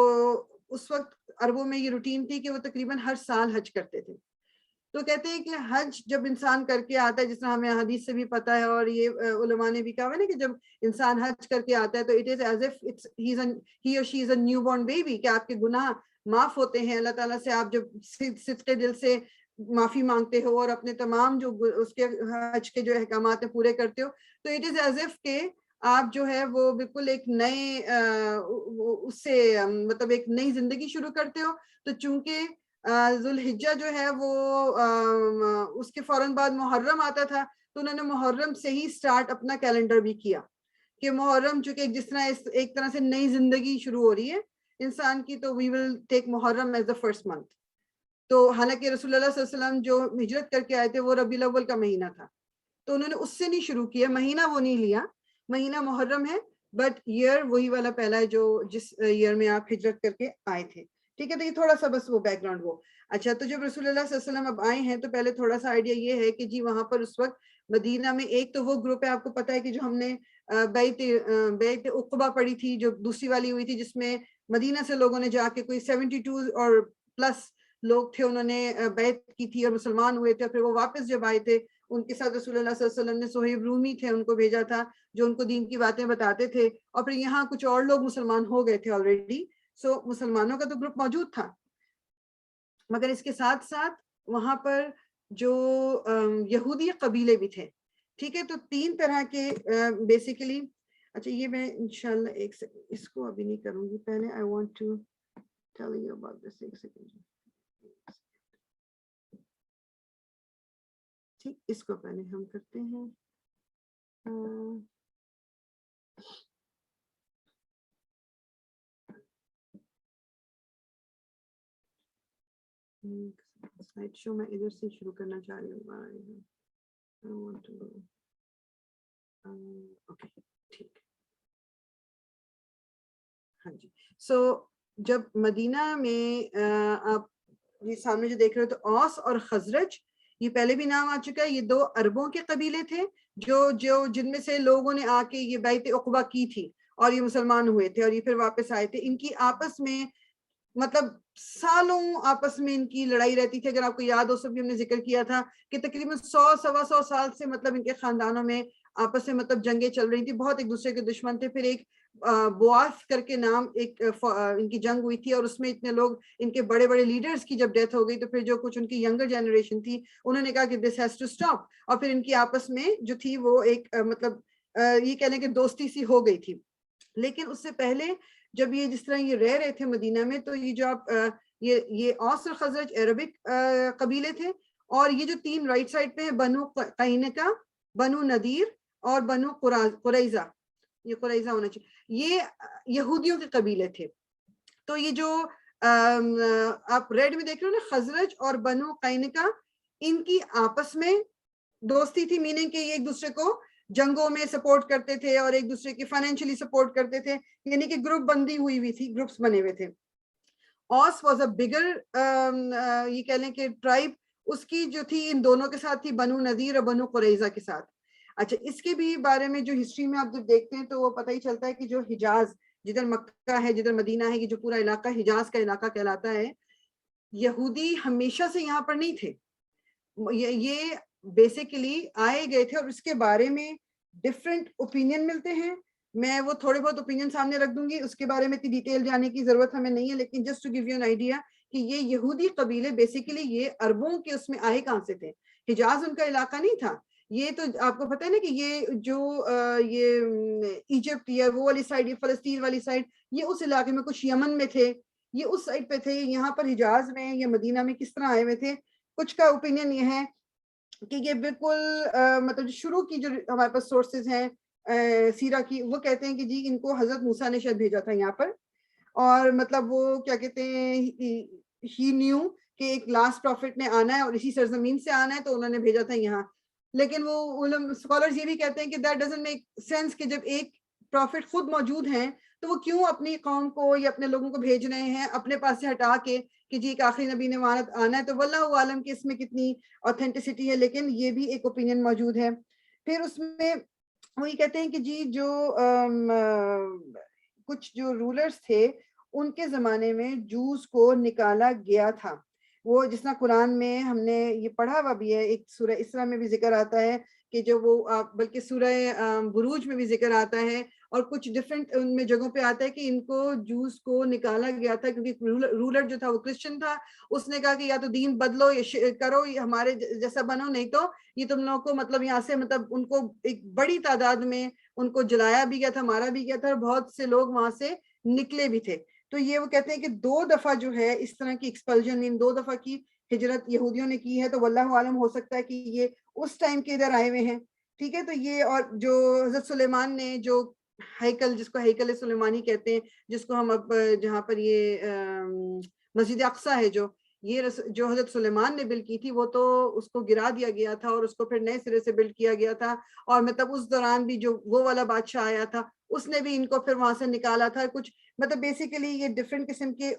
اس وقت عربوں میں یہ روٹین تھی کہ وہ تقریباً ہر سال حج کرتے تھے. تو کہتے ہیں کہ حج جب انسان کر کے آتا ہے, جس طرح ہمیں حدیث سے بھی پتا ہے اور یہ علماء نے بھی کہا ہے نا کہ جب انسان حج کر کے آتا ہے تو it is as if he اور شی از اے نیو بورن بیبی, کہ آپ کے گناہ معاف ہوتے ہیں اللہ تعالیٰ سے. آپ جب صدق دل سے معافی مانگتے ہو اور اپنے تمام جو اس کے حج کے جو احکامات ہیں پورے کرتے ہو, تو اٹ از ایز اف کہ آپ جو ہے وہ بالکل ایک نئے اس سے مطلب ایک نئی زندگی شروع کرتے ہو. تو چونکہ ذوالحجہ جو ہے وہ اس کے فوراً بعد محرم آتا تھا, تو انہوں نے محرم سے ہی سٹارٹ اپنا کیلنڈر بھی کیا کہ محرم چونکہ جس طرح ایک طرح سے نئی زندگی شروع ہو رہی ہے انسان کی, تو وی ول ٹیک محرم ایز دا فرسٹ منتھ. تو حالانکہ رسول اللہ صلی اللہ علیہ وسلم جو ہجرت کر کے آئے تھے وہ ربیع الاول کا مہینہ تھا, تو انہوں نے اس سے نہیں شروع کیا, مہینہ وہ نہیں لیا, مہینہ محرم ہے, بٹ ایئر وہی والا پہلا ہے جو جس ایئر میں آپ ہجرت کر کے آئے تھے. ٹھیک ہے, تو یہ تھوڑا سا بس وہ بیک گراؤنڈ وہ. اچھا, تو جب رسول اللہ صلی اللہ علیہ وسلم اب آئے ہیں تو پہلے تھوڑا سا آئیڈیا یہ ہے کہ جی وہاں پر اس وقت مدینہ میں ایک تو وہ گروپ ہے, آپ کو پتا ہے کہ جو ہم نے بیعت عقبہ پڑھی تھی جو دوسری والی ہوئی تھی, جس میں مدینہ سے لوگوں نے جا کے کوئی 72 اور پلس لوگ تھے, انہوں نے بیعت کی تھی اور مسلمان ہوئے تھے. پھر وہ واپس جب آئے تھے ان کے ساتھ رسول اللہ صلی اللہ علیہ وسلم نے صہیب رومی تھے ان کو بھیجا تھا جو ان کو دین کی باتیں بتاتے تھے, اور پھر یہاں کچھ اور لوگ مسلمان ہو گئے تھے آلریڈی. سو مسلمانوں کا تو گروپ موجود تھا, مگر اس کے ساتھ ساتھ وہاں پر جو یہودی قبیلے بھی تھے. ٹھیک ہے, تو 3 طرح کے بیسیکلی. اچھا, یہ میں انشاءاللہ ایک سیکنڈ اس کو ابھی نہیں کروں گی, پہلے I want to tell you about this. ایک سیکنڈ, ٹھیک, اس کو پہلے ہم کرتے ہیں. سلائڈ شو میں ادھر سے شروع کرنا چاہ رہی ہوں. اوکے, ٹھیک. ہاں جی, سو جب مدینہ میں آپ یہ سامنے جو دیکھ رہے ہو تو اوس اور خزرج, یہ پہلے بھی نام آ چکا ہے, یہ 2 عربوں کے قبیلے تھے جو جن میں سے لوگوں نے آ کے یہ بیعت عقبہ کی تھی اور یہ مسلمان ہوئے تھے اور یہ پھر واپس آئے تھے. ان کی آپس میں مطلب سالوں آپس میں ان کی لڑائی رہتی تھی. اگر آپ کو یاد ہو, سب بھی ہم نے ذکر کیا تھا کہ تقریباً 100-125 سال سے مطلب ان کے خاندانوں میں آپس میں مطلب جنگیں چل رہی تھی, بہت ایک دوسرے کے دشمن تھے. پھر ایک بواس کر کے نام ایک ان کی جنگ ہوئی تھی, اور اس میں اتنے لوگ ان کے بڑے بڑے لیڈرز کی جب ڈیتھ ہو گئی تو پھر جو کچھ ان کی ینگر جنریشن تھی انہوں نے کہا کہ دس ہیز ٹو اسٹاپ, اور پھر ان کی آپس میں جو تھی وہ ایک مطلب یہ کہنے کہ دوستی سی ہو گئی تھی. لیکن اس سے پہلے جب یہ جس طرح یہ رہ رہے تھے مدینہ میں، تو یہ جو آپ یہ اوس اور خزرج عربک قبیلے تھے، اور یہ جو تین رائٹ سائڈ پہ ہیں بنو قینقاع، بنو نذیر اور بنو قریظہ، یہ قریظہ ہونا چاہیے، یہ یہودیوں کے قبیلے تھے. تو یہ جو آپ ریڈ میں دیکھ رہے ہو نا، خزرج اور بنو قینقاع، ان کی آپس میں دوستی تھی، میننگ کہ یہ ایک دوسرے کو جنگوں میں سپورٹ کرتے تھے اور ایک دوسرے کی فائنینشلی سپورٹ کرتے تھے، یعنی کہ گروپ بندی ہوئی تھی، گروپس بنے ہوئے تھے. اوس واز اے بگر یہ کہہ لیں کہ ٹرائب، اس کی جو تھی ان دونوں کے ساتھ تھی، بنو نذیر اور بنو قریظہ کے ساتھ. اچھا، اس کے بھی بارے میں جو ہسٹری میں آپ جب دیکھتے ہیں تو وہ پتہ ہی چلتا ہے کہ جو حجاز، جدھر مکہ ہے، جدھر مدینہ ہے، یہ جو پورا علاقہ حجاز کا علاقہ کہلاتا ہے، یہودی ہمیشہ سے یہاں پر نہیں تھے. یہ بیسیکلی آئے گئے تھے، اور اس کے بارے میں ڈفرینٹ اوپینین ملتے ہیں. میں وہ تھوڑے بہت اوپینین سامنے رکھ دوں گی، اس کے بارے میں اتنی ڈیٹیل جانے کی ضرورت ہمیں نہیں ہے، لیکن just to give you an idea کہ یہ یہودی قبیلے بیسیکلی یہ عربوں کے اس میں آئے کہاں سے تھے. حجاز ان کا علاقہ نہیں تھا. یہ تو آپ کو پتہ ہے نا کہ یہ جو یہ ایجپٹ یا وہ والی سائڈ، یہ فلسطین والی سائڈ، یہ اس علاقے میں، کچھ یمن میں تھے، یہ اس سائڈ پہ تھے. یہاں پر حجاز میں یا مدینہ میں کس طرح آئے ہوئے تھے؟ کچھ کا اوپینین یہ ہے کہ یہ بالکل مطلب شروع کی جو ہمارے پاس سورسز ہیں سیرہ کی، وہ کہتے ہیں کہ جی ان کو حضرت موسیٰ نے شاید بھیجا تھا یہاں پر، اور مطلب وہ کیا کہتے ہیں، ہی نیو کہ ایک لاسٹ پروفٹ نے آنا ہے اور اسی سرزمین سے آنا ہے، تو انہوں نے بھیجا تھا یہاں. لیکن وہ اسکالرز یہ بھی کہتے ہیں کہ دیٹ ڈزنٹ میک سینس کہ جب ایک پروفٹ خود موجود ہیں تو وہ کیوں اپنی قوم کو یا اپنے لوگوں کو بھیج رہے ہیں اپنے پاس سے ہٹا کے کہ جی ایک آخری نبی نے آنا ہے. تو واللہ عالم کہ اس میں کتنی اوتھینٹسٹی ہے، لیکن یہ بھی ایک اوپینین موجود ہے. پھر اس میں وہ یہ کہتے ہیں کہ جی جو کچھ جو رولرز تھے ان کے زمانے میں جوز کو نکالا گیا تھا. وہ جس طرح قرآن میں ہم نے یہ پڑھا ہوا بھی ہے، ایک سورہ اسراء میں بھی ذکر آتا ہے کہ جو وہ بلکہ سورہ بروج میں بھی ذکر آتا ہے، اور کچھ ڈفرینٹ ان میں جگہوں پہ آتا ہے کہ ان کو جوز کو نکالا گیا تھا کیونکہ رولر جو تھا وہ کرسچن تھا. اس نے کہا کہ یا تو دین بدلو یا کرو، ہمارے جیسا بنو، نہیں تو یہ تم لوگوں کو مطلب یہاں سے مطلب ان کو ایک بڑی تعداد میں ان کو جلایا بھی گیا تھا، مارا بھی گیا تھا، اور بہت سے لوگ وہاں سے نکلے بھی تھے. تو یہ وہ کہتے ہیں کہ 2 دفعہ جو ہے اس طرح کی ایکسپلجن، ان 2 دفعہ کی ہجرت یہودیوں نے کی ہے. تو واللہ عالم ہو سکتا ہے کہ یہ اس ٹائم کے ادھر آئے ہوئے ہیں. ٹھیک ہے، تو یہ اور جو حضرت سلیمان نے جو ہیکل، جس کو ہیکل سلیمانی کہتے ہیں، جس کو ہم اب جہاں پر یہ مسجد اقصیٰ ہے، جو حضرت سلیمان نے بلڈ کی تھی، وہ تو اس کو گرا دیا گیا تھا اور اس کو پھر نئے سرے سے بلڈ کیا گیا تھا. اور مطلب اس دوران بھی جو وہ والا بادشاہ آیا تھا اس نے بھی ان کو پھر وہاں سے نکالا تھا. کچھ مطلب بیسیکلی یہ ڈفرینٹ قسم کے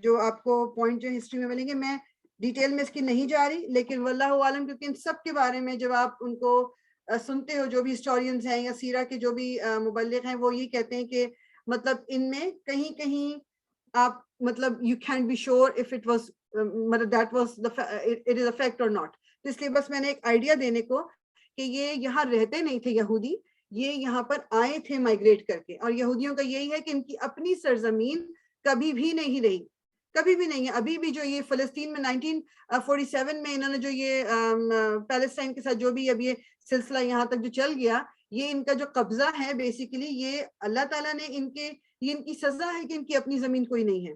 جو آپ کو پوائنٹ جو ہسٹری میں ملیں گے. میں ڈیٹیل میں اس کی نہیں جا رہی، لیکن واللہ عالم، کیونکہ ان سب کے بارے میں جب آپ ان کو سنتے ہو، جو بھی ہسٹورینز ہیں یا سیرہ کے جو بھی مبلغ ہیں، وہ یہ کہتے ہیں کہ مطلب ان میں کہیں کہیں آپ مطلب you can be sure if it was مطلب that was it is a fact or not. تو اس لیے بس میں نے ایک آئیڈیا دینے کو کہ یہ یہاں رہتے نہیں تھے یہودی، یہ یہاں پر آئے تھے مائگریٹ کر کے. اور یہودیوں کا یہی ہے کہ ان کی اپنی سرزمین کبھی بھی نہیں رہی، کبھی بھی نہیں ہے. ابھی بھی جو یہ فلسطین میں 1947 میں انہوں نے جو یہ پیلسٹائن کے ساتھ جو بھی اب یہ سلسلہ یہاں تک جو چل گیا، یہ ان کا جو قبضہ ہے بیسیکلی یہ اللہ تعالیٰ نے یہ ان کی سزا ہے کہ ان کی اپنی زمین کوئی نہیں ہے.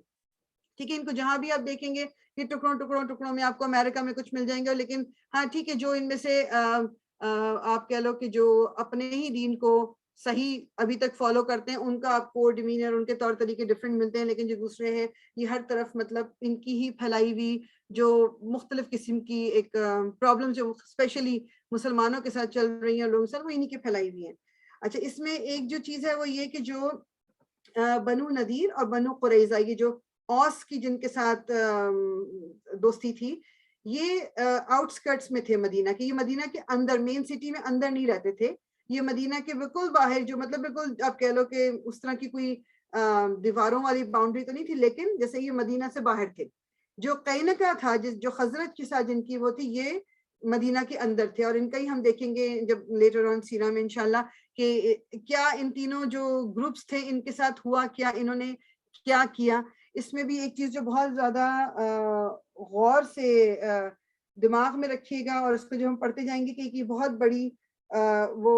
ٹھیک ہے، ان کو جہاں بھی آپ دیکھیں گے کہ ٹکڑوں میں آپ کو امریکہ میں کچھ مل جائیں گے، لیکن ہاں ٹھیک ہے، جو ان میں سے آپ کہہ لو کہ جو اپنے ہی دین کو صحیح ابھی تک فالو کرتے ہیں، ان کا آپ کو ڈیمینر، ان کے طور طریقے ڈفرینٹ ملتے ہیں. لیکن جو دوسرے ہیں یہ ہر طرف مطلب ان کی ہی پھیلائی ہوئی جو مختلف قسم کی ایک پرابلم جو اسپیشلی مسلمانوں کے ساتھ چل رہی ہیں لوگوں کے ساتھ، وہ انہی کی پھیلائی ہوئی ہیں. اچھا، اس میں ایک جو چیز ہے وہ یہ کہ جو بنو نذیر اور بنو قریظہ، یہ جو اوس کی جن کے ساتھ دوستی تھی، یہ آؤٹ اسکرٹس میں تھے مدینہ کے. یہ مدینہ کے اندر مین سٹی میں اندر نہیں رہتے تھے، یہ مدینہ کے بالکل باہر، جو مطلب بالکل آپ کہہ لو کہ اس طرح کی کوئی دیواروں والی باؤنڈری تو نہیں تھی، لیکن جیسے یہ مدینہ سے باہر تھے. جو قینقاع تھا، جو خزرج کے ساتھ جن کی وہ تھی، یہ مدینہ کے اندر تھے. اور ان کا ہی ہم دیکھیں گے جب لیٹر آن سیرہ میں انشاءاللہ کہ کیا ان تینوں جو گروپس تھے ان کے ساتھ ہوا کیا، انہوں نے کیا کیا. اس میں بھی ایک چیز جو بہت زیادہ غور سے دماغ میں رکھیے گا اور اس کو جو ہم پڑھتے جائیں گے کہ یہ بہت بڑی وہ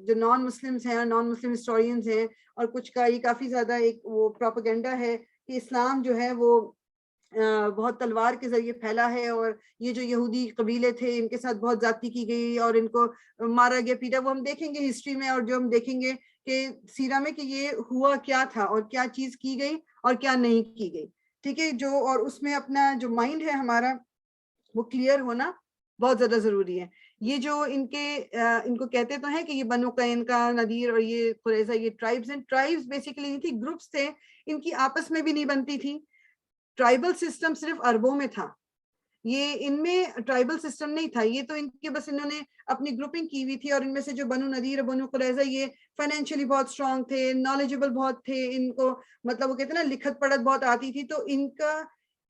جو نان مسلمس ہیں اور نان مسلم ہسٹورینز ہیں اور کچھ کا یہ کافی زیادہ ایک وہ پروپیگنڈا ہے کہ اسلام جو ہے وہ بہت تلوار کے ذریعے پھیلا ہے اور یہ جو یہودی قبیلے تھے ان کے ساتھ بہت زیادتی کی گئی اور ان کو مارا گیا پیٹا. وہ ہم دیکھیں گے ہسٹری میں اور جو ہم دیکھیں گے کہ سیرہ میں کہ یہ ہوا کیا تھا اور کیا چیز کی گئی اور کیا نہیں کی گئی. ٹھیک ہے, جو اور اس میں اپنا جو مائنڈ ہے ہمارا وہ کلیئر ہونا بہت زیادہ ضروری ہے. یہ جو ان کو کہتے تو ہیں کہ یہ بنو قینقاع, نذیر اور یہ قریظہ یہ ٹرائبز ہیں. ٹرائبز بیسیکلی نہیں تھی, گروپس تھے, ان کی آپس میں بھی نہیں بنتی تھی. ٹرائبل سسٹم صرف عربوں میں تھا, یہ ان میں ٹرائبل سسٹم نہیں تھا. یہ تو ان کے بس انہوں نے اپنی گروپنگ کی ہوئی تھی اور ان میں سے جو بنو نذیر بنو قریظہ یہ فائنینشلی بہت اسٹرانگ تھے, نالجبل بہت تھے, ان کو مطلب وہ کہتے ہیں نا لکھت پڑھت بہت آتی تھی. تو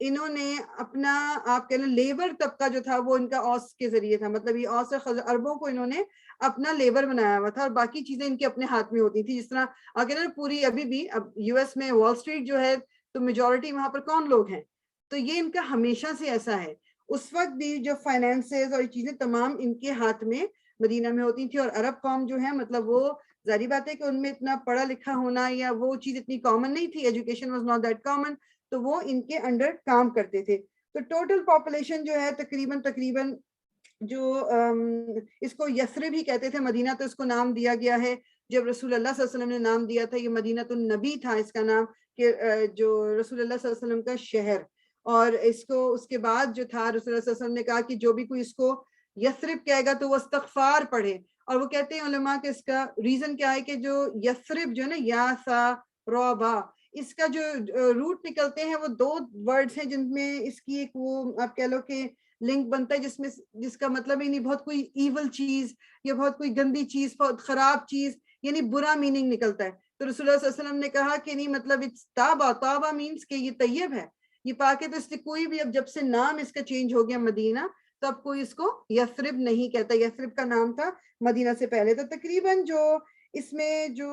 انہوں نے اپنا آپ کہہ لیں لیبر طبقہ جو تھا وہ ان کا اوس کے ذریعے تھا. مطلب یہ اوس اور عربوں کو انہوں نے اپنا لیبر بنایا ہوا تھا اور باقی چیزیں ان کے اپنے ہاتھ میں ہوتی تھی. جس طرح اگر پوری ابھی بھی اب یو ایس میں وال اسٹریٹ جو ہے تو میجورٹی وہاں پر کون لوگ ہیں, تو یہ ان کا ہمیشہ سے ایسا ہے. اس وقت بھی جو فائنینسز اور چیزیں تمام ان کے ہاتھ میں مدینہ میں ہوتی تھی. اور عرب قوم جو ہے مطلب وہ ظاہری بات ہے کہ ان میں اتنا پڑھا لکھا ہونا یا وہ چیز اتنی کامن نہیں تھی, education was not that common, تو وہ ان کے انڈر کام کرتے تھے. تو ٹوٹل پاپولیشن جو ہے تقریباً جو اس کو یثرب ہی کہتے تھے مدینہ, تو اس کو نام دیا گیا ہے جب رسول اللہ صلی اللہ علیہ وسلم نے نام دیا تھا, یہ مدینہ النبی تھا اس کا نام, کہ جو رسول اللہ صلی اللہ علیہ وسلم کا شہر. اور اس کو اس کے بعد جو تھا رسول اللہ صلی اللہ علیہ وسلم نے کہا کہ جو بھی کوئی اس کو یثرب کہے گا تو وہ استغفار پڑھے. اور وہ کہتے ہیں علماء کہ اس کا ریزن کیا ہے کہ جو یثرب جو ہے نا یا سا روبا, اس کا جو روٹ نکلتے ہیں وہ دو ورڈز ہیں جن میں اس کی ایک وہ آپ کہہ لو کہ لنک بنتا ہے جس کا مطلب ہی نہیں بہت کوئی ایول چیز یا بہت کوئی گندی چیز, بہت خراب چیز, یعنی برا میننگ نکلتا ہے. تو رسول اللہ صلی اللہ علیہ وسلم نے کہا کہ نہیں مطلب تابا مینس کہ یہ طیب ہے, یہ پاک ہے. تو اس لیے کوئی بھی اب جب سے نام اس کا چینج ہو گیا مدینہ, تو اب کوئی اس کو یثرب نہیں کہتا. یثرب کا نام تھا مدینہ سے پہلے. تو تقریباً جو اس میں جو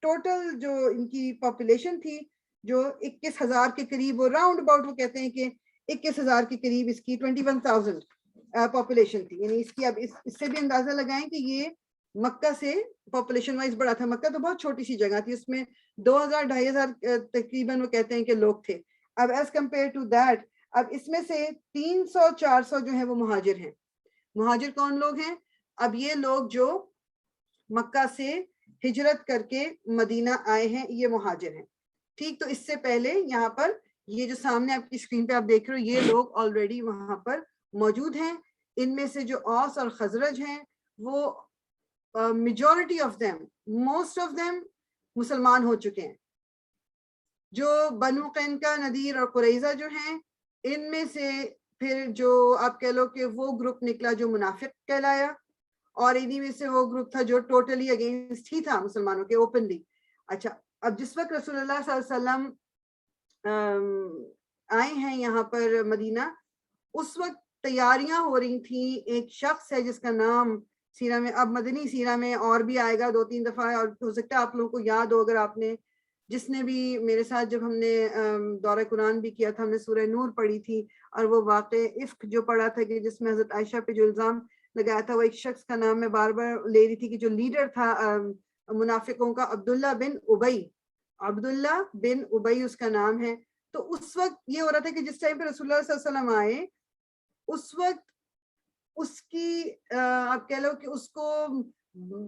ٹوٹل جو ان کی پاپولیشن تھی جو 21,000 کے قریب, وہ راؤنڈ اباؤٹ وہ کہتے ہیں کہ 21,000 کے قریب اس کی 21,000 پاپولیشن تھی. یعنی اس کی اب اس سے بھی اندازہ لگائیں کہ یہ مکہ سے پاپولیشن وائز بڑا تھا. مکہ تو بہت چھوٹی سی جگہ تھی, اس میں 2,000-2,500 تقریباً وہ کہتے ہیں کہ لوگ تھے. اب ایز کمپیئر ٹو دیٹ, اب اس میں سے 300-400 جو ہیں وہ مہاجر ہیں. مہاجر کون لوگ ہیں؟ اب یہ لوگ جو مکہ سے ہجرت کر کے مدینہ آئے ہیں یہ مہاجر ہیں. ٹھیک, تو اس سے پہلے یہاں پر یہ جو سامنے آپ کی اسکرین پہ آپ دیکھ رہے ہو یہ لوگ آلریڈی وہاں پر موجود ہیں. ان میں سے جو اوس اور خزرج ہیں وہ majority of them, most of them مسلمان ہو چکے ہیں. جو بنو قینقاع, نذیر اور قریظہ جو ہیں ان میں سے پھر جو آپ کہہ لو کہ وہ گروپ نکلا جو منافق کہلایا, اور انہی میں سے وہ گروپ تھا جو ٹوٹلی اگینسٹ ہی تھا مسلمانوں کے اوپنلی. اچھا, اب جس وقت رسول اللہ صلی اللہ علیہ وسلم آئے ہیں یہاں پر مدینہ, اس وقت تیاریاں ہو رہی تھیں. ایک شخص ہے جس کا نام سیرہ میں, اب مدنی سیرہ میں اور بھی آئے گا 2-3 دفعہ, اور ہو سکتا ہے آپ لوگوں کو یاد ہو اگر آپ نے, جس نے بھی میرے ساتھ جب ہم نے دورہ قرآن بھی کیا تھا, ہم نے سورہ نور پڑھی تھی اور وہ واقع افک جو پڑھا تھا کہ جس میں حضرت عائشہ پہ جو الزام لگایا تھا, وہ ایک شخص کا نام میں بار بار لے رہی تھی کہ جو لیڈر تھا منافقوں کا, عبداللہ بن ابئی اس کا نام ہے. تو اس وقت یہ ہو رہا تھا کہ جس ٹائم پہ رسول اللہ صلی اللہ علیہ وسلم آئے اس وقت اس کی آپ کہہ لو کہ اس کو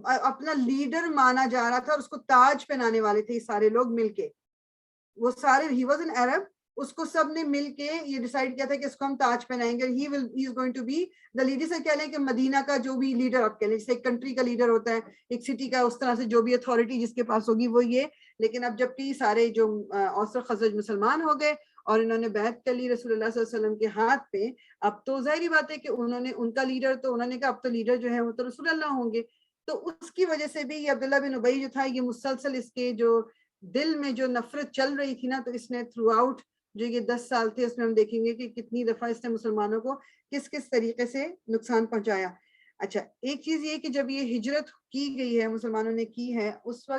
اپنا لیڈر مانا جا رہا تھا, اور اس کو تاج پہنانے والے تھے سارے لوگ مل کے. وہ سارے, ہی واز این عرب, اس کو سب نے مل کے یہ ڈیسائیڈ کیا تھا کہ اس کو ہم تاج پہنائیں گے. He is going to be the leader. سے کہہ لیں کہ مدینہ کا جو بھی لیڈر آپ کہہ لیں, جیسے ایک کنٹری کا لیڈر ہوتا ہے, ایک سٹی کا, اس طرح سے جو بھی اتھارٹی جس کے پاس ہوگی وہ یہ. لیکن اب جبکہ سارے جو اوس اور خزرج مسلمان ہو گئے اور انہوں نے بیعت کر لی رسول اللہ صلی اللہ علیہ وسلم کے ہاتھ پہ, اب تو ظاہری بات ہے کہ انہوں نے ان کا لیڈر, تو انہوں نے کہا اب تو لیڈر جو ہے وہ تو رسول اللہ ہوں گے. تو اس کی وجہ سے بھی یہ عبداللہ بن ابئی جو تھا, یہ مسلسل اس کے جو دل میں جو نفرت چل رہی تھی نا, تو اس نے تھرو آؤٹ جو یہ 10 سال تھے اس میں ہم دیکھیں گے کہ کتنی دفعہ اس نے مسلمانوں کو کس کس طریقے سے نقصان پہنچایا. اچھا, ایک چیز یہ کہ جب یہ ہجرت کی گئی ہے, مسلمانوں نے کی ہے, اس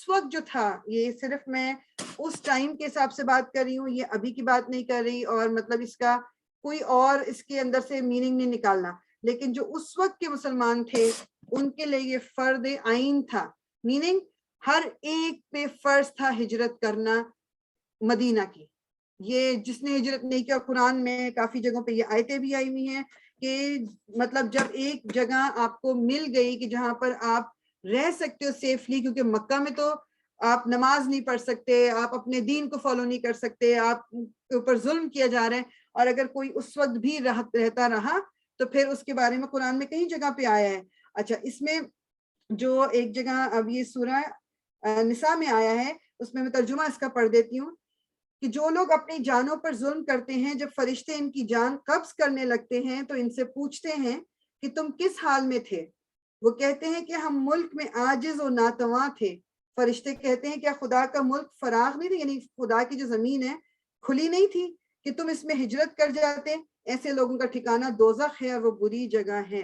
وقت جو تھا, یہ صرف میں اس ٹائم کے حساب سے بات کر رہی ہوں, یہ ابھی کی بات نہیں کر رہی, اور مطلب اس کا کوئی اور اس کے اندر سے میننگ نہیں نکالنا. لیکن جو اس وقت کے مسلمان تھے ان کے لیے یہ فرض عین تھا، میننگ ہر ایک پہ فرض تھا ہجرت کرنا مدینہ کی. یہ جس نے ہجرت نہیں کیا، قرآن میں کافی جگہوں پہ یہ آیتیں بھی آئی ہوئی ہیں کہ مطلب جب ایک جگہ آپ کو مل گئی کہ جہاں پر آپ رہ سکتے ہو سیفلی، کیونکہ مکہ میں تو آپ نماز نہیں پڑھ سکتے، آپ اپنے دین کو فالو نہیں کر سکتے، آپ کے اوپر ظلم کیا جا رہا ہے، اور اگر کوئی اس وقت بھی رہتا رہا تو پھر اس کے بارے میں قرآن میں کئی جگہ پہ آیا ہے. اچھا، اس میں جو ایک جگہ اب یہ سورہ نساء میں آیا ہے، اس میں ترجمہ اس کا پڑھ دیتی ہوں کہ جو لوگ اپنی جانوں پر ظلم کرتے ہیں، جب فرشتے ان کی جان قبض کرنے لگتے ہیں تو ان سے پوچھتے ہیں کہ تم کس حال میں تھے؟ وہ کہتے ہیں کہ ہم ملک میں عاجز و ناتواں تھے. فرشتے کہتے ہیں کیا خدا کا ملک فراغ نہیں تھا، یعنی خدا کی جو زمین ہے کھلی نہیں تھی کہ تم اس میں ہجرت کر جاتے؟ ایسے لوگوں کا ٹھکانہ دوزخ ہے، وہ بری جگہ ہے.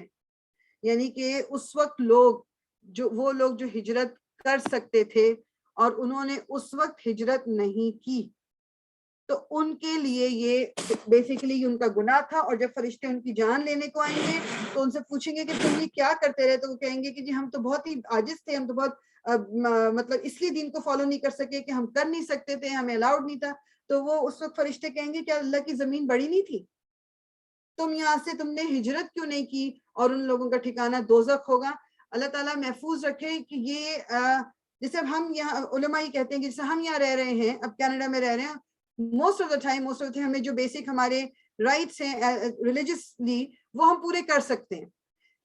یعنی کہ اس وقت وہ لوگ جو ہجرت کر سکتے تھے اور انہوں نے اس وقت ہجرت نہیں کی، تو ان کے لیے یہ بیسیکلی ان کا گناہ تھا. اور جب فرشتے ان کی جان لینے کو آئیں گے تو ان سے پوچھیں گے کہ تم یہ کیا کرتے رہے، تو وہ کہیں گے کہ جی ہم تو بہت ہی عاجز تھے، ہم تو بہت مطلب اس لیے دین کو فالو نہیں کر سکے کہ ہم کر نہیں سکتے تھے، ہمیں الاؤڈ نہیں تھا. تو وہ اس وقت فرشتے کہیں گے کہ اللہ کی زمین بڑی نہیں تھی؟ تم یہاں سے تم نے ہجرت کیوں نہیں کی؟ اور ان لوگوں کا ٹھکانہ دوزخ ہوگا. اللہ تعالیٰ محفوظ رکھے کہ یہ جیسے اب ہم یہاں علماء ہی کہتے ہیں کہ جیسے ہم یہاں رہ رہے ہیں، اب کینیڈا میں رہ رہے ہیں، موسٹ آف دا ٹائم ہمیں جو بیسک ہمارے رائٹس ہیں ریلیجسلی وہ ہم پورے کر سکتے ہیں.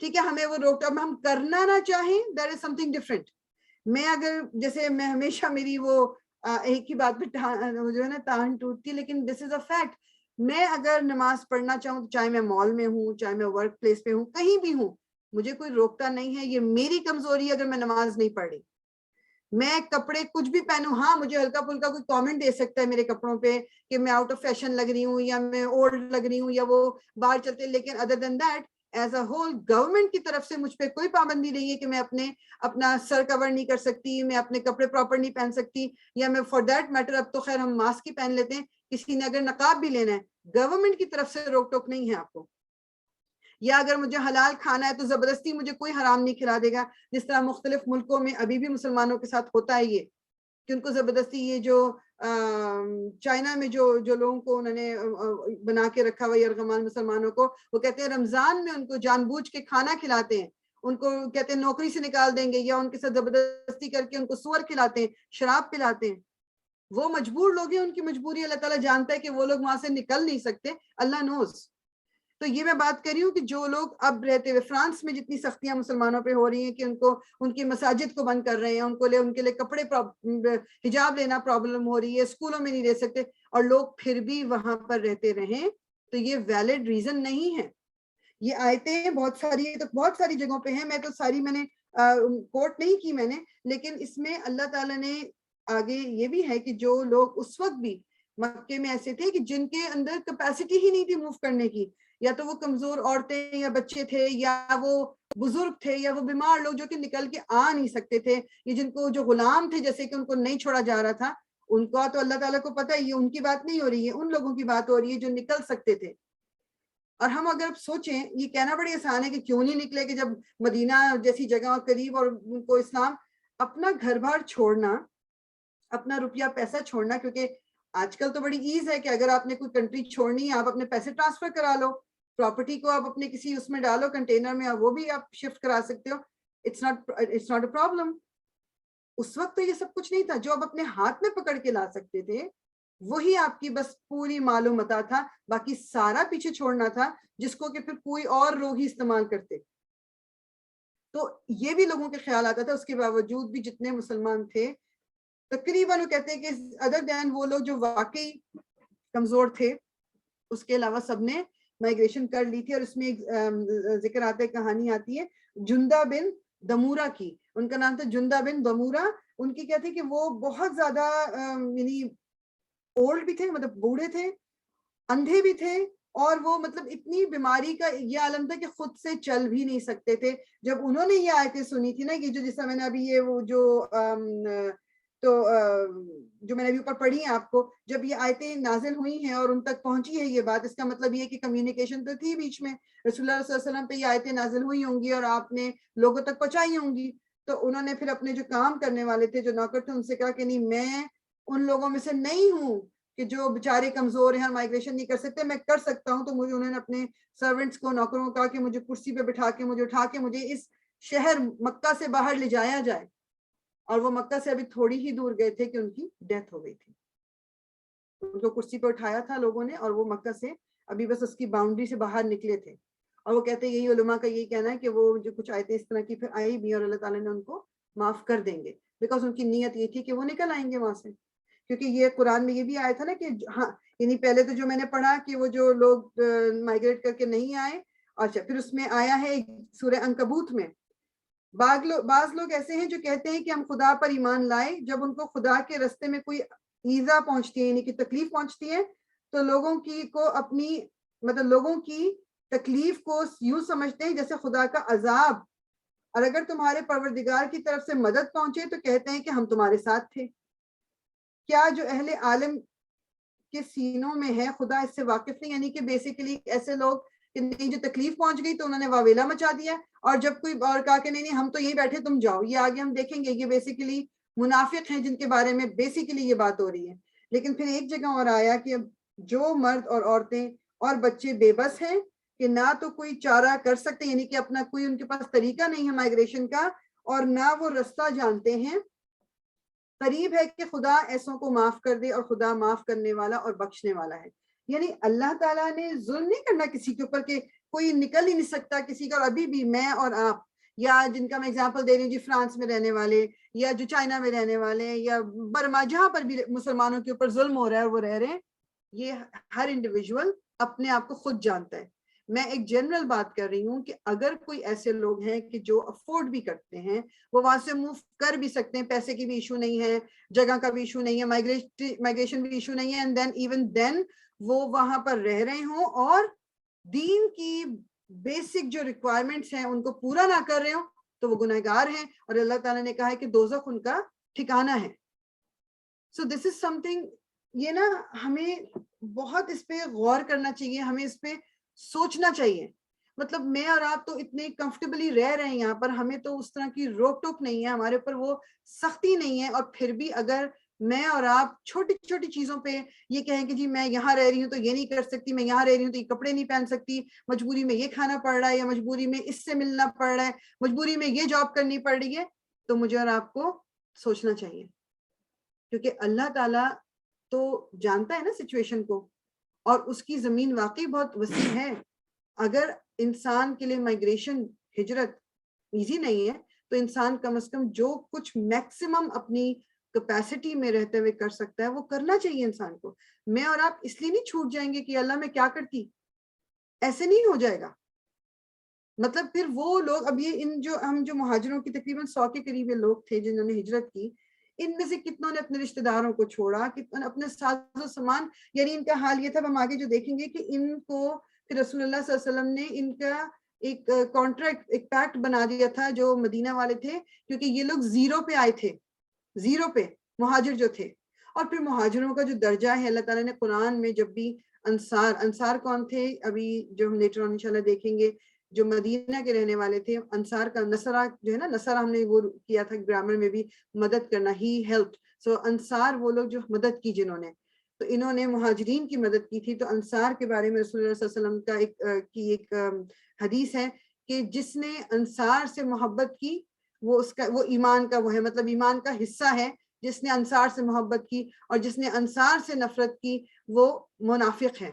ٹھیک ہے، ہمیں وہ روک اب ہم کرنا نہ چاہیں، that is some thing different. میں اگر جیسے میں ہمیشہ میری وہ ایک ہی بات پہ جو ہے نا تان ٹوٹتی، لیکن دس از اے فیکٹ. میں اگر نماز پڑھنا چاہوں، چاہے میں مال میں ہوں، چاہے میں ورک پلیس پہ ہوں، کہیں بھی ہوں، مجھے کوئی روکتا نہیں ہے. یہ میری کمزوری ہے اگر میں نماز نہیں پڑھ رہی. میں کپڑے کچھ بھی پہنوں، ہاں مجھے ہلکا پھلکا کوئی کامنٹ دے سکتا ہے میرے کپڑوں پہ کہ میں آؤٹ آف فیشن لگ رہی ہوں یا میں اولڈ لگ رہی ہوں یا وہ باہر چلتے، لیکن other than that is a whole government کی طرف سے مجھ پہ کوئی پابندی نہیں ہے کہ میں اپنا سر کور نہیں کر سکتی، میں اپنے کپڑے پراپر نہیں پہن سکتی، یا میں فار دیٹ میٹر اب تو خیر ہم ماسک ہی پہن لیتے ہیں، کسی نے اگر نقاب بھی لینا ہے گورنمنٹ کی طرف سے روک ٹوک نہیں ہے آپ کو. یا اگر مجھے حلال کھانا ہے تو زبردستی مجھے کوئی حرام نہیں کھلا دے گا، جس طرح مختلف ملکوں میں ابھی بھی مسلمانوں کے ساتھ ہوتا ہے یہ کہ ان کو زبردستی یہ جو چائنا میں جو لوگوں کو انہوں نے بنا کے رکھا ہوا یرغمال مسلمانوں کو، وہ کہتے ہیں رمضان میں ان کو جان بوجھ کے کھانا کھلاتے ہیں، ان کو کہتے ہیں نوکری سے نکال دیں گے، یا ان کے ساتھ زبردستی کر کے ان کو سور کھلاتے ہیں، شراب پلاتے ہیں. وہ مجبور لوگ ہیں، ان کی مجبوری اللہ تعالیٰ جانتا ہے کہ وہ لوگ وہاں سے نکل نہیں سکتے، اللہ نوز. تو یہ میں بات کر رہی ہوں کہ جو لوگ اب رہتے ہوئے فرانس میں جتنی سختیاں مسلمانوں پہ ہو رہی ہیں کہ ان کی مساجد کو بند کر رہے ہیں، ان کے لیے کپڑے حجاب لینا پرابلم ہو رہی ہے، اسکولوں میں نہیں رہ سکتے، اور لوگ پھر بھی وہاں پر رہتے رہیں، تو یہ ویلڈ ریزن نہیں ہے. یہ آیتیں بہت ساری جگہوں پہ ہیں، میں تو ساری میں نے کوٹ نہیں کی میں نے، لیکن اس میں اللہ تعالیٰ نے آگے یہ بھی ہے کہ جو لوگ اس وقت بھی مکے میں ایسے تھے کہ جن کے اندر کیپیسٹی ہی نہیں تھی موو کرنے کی، یا تو وہ کمزور عورتیں یا بچے تھے، یا وہ بزرگ تھے، یا وہ بیمار لوگ جو کہ نکل کے آ نہیں سکتے تھے، یہ جن کو جو غلام تھے جیسے کہ ان کو نہیں چھوڑا جا رہا تھا، ان کا تو اللہ تعالیٰ کو پتہ ہے یہ ان کی بات نہیں ہو رہی ہے، ان لوگوں کی بات ہو رہی ہے جو نکل سکتے تھے. اور ہم اگر سوچیں، یہ کہنا بڑی آسان ہے کہ کیوں نہیں نکلے، کہ جب مدینہ جیسی جگہ قریب اور ان کو اسلام، اپنا گھر بار چھوڑنا، اپنا روپیہ پیسہ چھوڑنا، کیونکہ آج کل تو بڑی ایز ہے کہ اگر آپ نے کوئی کنٹری چھوڑنی ہے آپ اپنے پیسے ٹرانسفر کرا لو، پراپرٹی کو آپ اپنے کسی اس میں ڈالو کنٹینر میں، وہ بھی آپ شفٹ کرا سکتے ہو، اٹس ناٹ اے پرابلم. اس وقت تو یہ سب کچھ نہیں تھا، جو آپ اپنے ہاتھ میں پکڑ کے لا سکتے تھے وہی آپ کی بس پوری معلومات تھا، باقی سارا پیچھے چھوڑنا تھا جس کو کہ پھر کوئی اور لوگ ہی استعمال کرتے. تو یہ بھی لوگوں کے خیال آتا تھا. اس کے باوجود بھی جتنے مسلمان تھے تقریباً وہ کہتے ہیں کہ ادر دین وہ لوگ جو واقعی کمزور تھے، اس کے علاوہ سب نے مائگریشن کر لی تھی. اور اس میں ایک ذکر آتا ہے، کہانی آتی ہے جندہ بن دمورہ کی. ان کا نام تھا جندہ بن دمورہ. ان کی کہتے ہیں کہ وہ بہت زیادہ یعنی اولڈ بھی تھے، مطلب بوڑھے تھے، اندھے بھی تھے، اور وہ مطلب اتنی بیماری کا یہ عالم تھا کہ خود سے چل بھی نہیں سکتے تھے. جب انہوں نے یہ آیتیں سنی تھی نا، کہ جو جیسا میں نے ابھی یہ وہ جو تو جو میں نے ابھی اوپر پڑھی ہیں آپ کو، جب یہ آیتیں نازل ہوئی ہیں اور ان تک پہنچی ہے یہ بات، اس کا مطلب یہ کہ کمیونیکیشن تو تھی بیچ میں، رسول اللہ صلی اللہ علیہ وسلم پہ یہ آیتیں نازل ہوئی ہوں گی اور آپ نے لوگوں تک پہنچائی ہوں گی. تو انہوں نے پھر اپنے جو کام کرنے والے تھے، جو نوکر تھے، ان سے کہا کہ نہیں، میں ان لوگوں میں سے نہیں ہوں کہ جو بیچارے کمزور ہیں، مائگریشن نہیں کر سکتے، میں کر سکتا ہوں. تو مجھے انہوں نے اپنے سرونٹس کو، نوکروں کو کہا کہ مجھے کرسی پہ بٹھا کے، مجھے اٹھا کے مجھے اس شہر مکہ سے باہر لے جایا جائے. اور وہ مکہ سے ابھی تھوڑی ہی دور گئے تھے کہ ان کی ڈیتھ ہو گئی تھی. ان کو کرسی پہ اٹھایا تھا لوگوں نے، اور وہ مکہ سے ابھی بس اس کی باؤنڈری سے باہر نکلے تھے. اور وہ کہتے ہیں، یہی علماء کا یہی کہنا ہے کہ وہ جو کچھ آیتیں اس طرح کی پھر آئی بھی، اور اللہ تعالیٰ نے ان کو معاف کر دیں گے، بیکاز ان کی نیت یہ تھی کہ وہ نکل آئیں گے وہاں سے. کیونکہ یہ قرآن میں یہ بھی آیا تھا نا کہ ہاں، یعنی پہلے تو جو میں نے پڑھا کہ وہ جو لوگ مائگریٹ کر کے نہیں آئے، اچھا پھر اس میں آیا ہے سورہ عنکبوت میں، بعض لوگ ایسے ہیں جو کہتے ہیں کہ ہم خدا پر ایمان لائے، جب ان کو خدا کے رستے میں کوئی ایذا پہنچتی ہے، یعنی کہ تکلیف پہنچتی ہے، تو لوگوں کی کو اپنی مطلب لوگوں کی تکلیف کو یوں سمجھتے ہیں جیسے خدا کا عذاب، اور اگر تمہارے پروردگار کی طرف سے مدد پہنچے تو کہتے ہیں کہ ہم تمہارے ساتھ تھے. کیا جو اہل عالم کے سینوں میں ہے خدا اس سے واقف نہیں؟ یعنی کہ بیسیکلی ایسے لوگ کہ نہیں، جو تکلیف پہنچ گئی تو انہوں نے واویلا مچا دیا، اور جب کوئی اور کہا کہ نہیں ہم تو یہیں بیٹھے، تم جاؤ. یہ آگے ہم دیکھیں گے، یہ بیسیکلی منافق ہیں جن کے بارے میں بیسیکلی یہ بات ہو رہی ہے. لیکن پھر ایک جگہ اور آیا کہ جو مرد اور عورتیں اور بچے بے بس ہیں کہ نہ تو کوئی چارہ کر سکتے، یعنی کہ اپنا کوئی ان کے پاس طریقہ نہیں ہے مائگریشن کا، اور نہ وہ رستہ جانتے ہیں. قریب ہے کہ خدا ایسوں کو معاف کر دے، اور خدا معاف کرنے والا اور بخشنے والا ہے. یعنی اللہ تعالیٰ نے ظلم نہیں کرنا کسی کے اوپر کہ کوئی نکل ہی نہیں سکتا کسی کا. اور ابھی بھی میں اور آپ، یا جن کا میں اگزامپل دے رہی ہوں جی، فرانس میں رہنے والے، یا جو چائنا میں رہنے والے، یا برما، جہاں پر بھی مسلمانوں کے اوپر ظلم ہو رہا ہے اور وہ رہ رہے ہیں، یہ ہر انڈیویجول اپنے آپ کو خود جانتا ہے. میں ایک جنرل بات کر رہی ہوں کہ اگر کوئی ایسے لوگ ہیں کہ جو افورڈ بھی کرتے ہیں، وہ وہاں سے موو کر بھی سکتے ہیں، پیسے کی بھی ایشو نہیں ہے، جگہ کا بھی ایشو نہیں ہے، مائگریشن بھی ایشو نہیں ہے، اینڈ دین ایون دین وہ وہاں پر رہ رہے ہوں اور دین کی بیسک جو ریکوائرمنٹس ہیں ان کو پورا نہ کر رہے ہوں، تو وہ گنہگار ہیں، اور اللہ تعالیٰ نے کہا ہے کہ دوزخ ان کا ٹھکانہ ہے. سو دس از سم تھنگ، یہ نا ہمیں بہت اس پہ غور کرنا چاہیے، ہمیں اس پہ سوچنا چاہیے. مطلب میں اور آپ تو اتنے کمفرٹیبلی رہ رہے ہیں یہاں پر، ہمیں تو اس طرح کی روک ٹوک نہیں ہے، ہمارے اوپر وہ سختی نہیں ہے. اور پھر بھی اگر میں اور آپ چھوٹی چھوٹی چیزوں پہ یہ کہیں کہ جی میں یہاں رہ رہی ہوں تو یہ نہیں کر سکتی، میں یہاں رہ رہی ہوں تو یہ کپڑے نہیں پہن سکتی، مجبوری میں یہ کھانا پڑ رہا ہے، یا مجبوری میں اس سے ملنا پڑ رہا ہے، مجبوری میں یہ جاب کرنی پڑ رہی ہے، تو مجھے اور آپ کو سوچنا چاہیے. کیونکہ اللہ تعالیٰ تو جانتا ہے نا سچویشن کو، اور اس کی زمین واقعی بہت وسیع ہے. اگر انسان کے لیے مائگریشن، ہجرت ایزی نہیں ہے، تو انسان کم از کم جو کچھ میکسیمم اپنی کیپیسٹی میں رہتے ہوئے کر سکتا ہے وہ کرنا چاہیے انسان کو. میں اور آپ اس لیے نہیں چھوٹ جائیں گے کہ اللہ میں کیا کرتی، ایسے نہیں ہو جائے گا. مطلب پھر وہ لوگ، اب یہ ہم جو مہاجروں کی تقریباً 100 کے قریب لوگ تھے جنہوں نے ہجرت کی، ان میں سے کتنوں نے اپنے رشتہ داروں کو چھوڑا، کتنوں نے اپنے ساز و سامان، یعنی ان کا حال یہ تھا. ہم آگے جو دیکھیں گے کہ ان کو پھر رسول اللہ صلی اللہ علیہ وسلم نے ان کا ایک کانٹریکٹ، ایک پیکٹ بنا دیا تھا جو مدینہ والے تھے، کیونکہ یہ لوگ زیرو پہ آئے تھے، زیرو پہ مہاجر جو تھے. اور پھر مہاجروں کا جو درجہ ہے، اللہ تعالیٰ نے قرآن میں جب بھی انصار کون تھے، ابھی جو ہم لیٹر آن انشاءاللہ دیکھیں گے، جو مدینہ کے رہنے والے تھے، انصار کا نصرہ جو ہے نا، نصرہ ہم نے وہ کیا تھا گرامر میں بھی، مدد کرنا، ہی ہیلپ. سو انصار وہ لوگ جو مدد کی جنہوں نے، تو انہوں نے مہاجرین کی مدد کی تھی. تو انصار کے بارے میں رسول اللہ صلی اللہ علیہ وسلم کا ایک حدیث ہے کہ جس نے انصار سے محبت کی وہ ایمان کا وہ ہے، مطلب ایمان کا حصہ ہے. جس نے انصار سے محبت کی اور جس نے انصار سے نفرت کی وہ منافق ہے.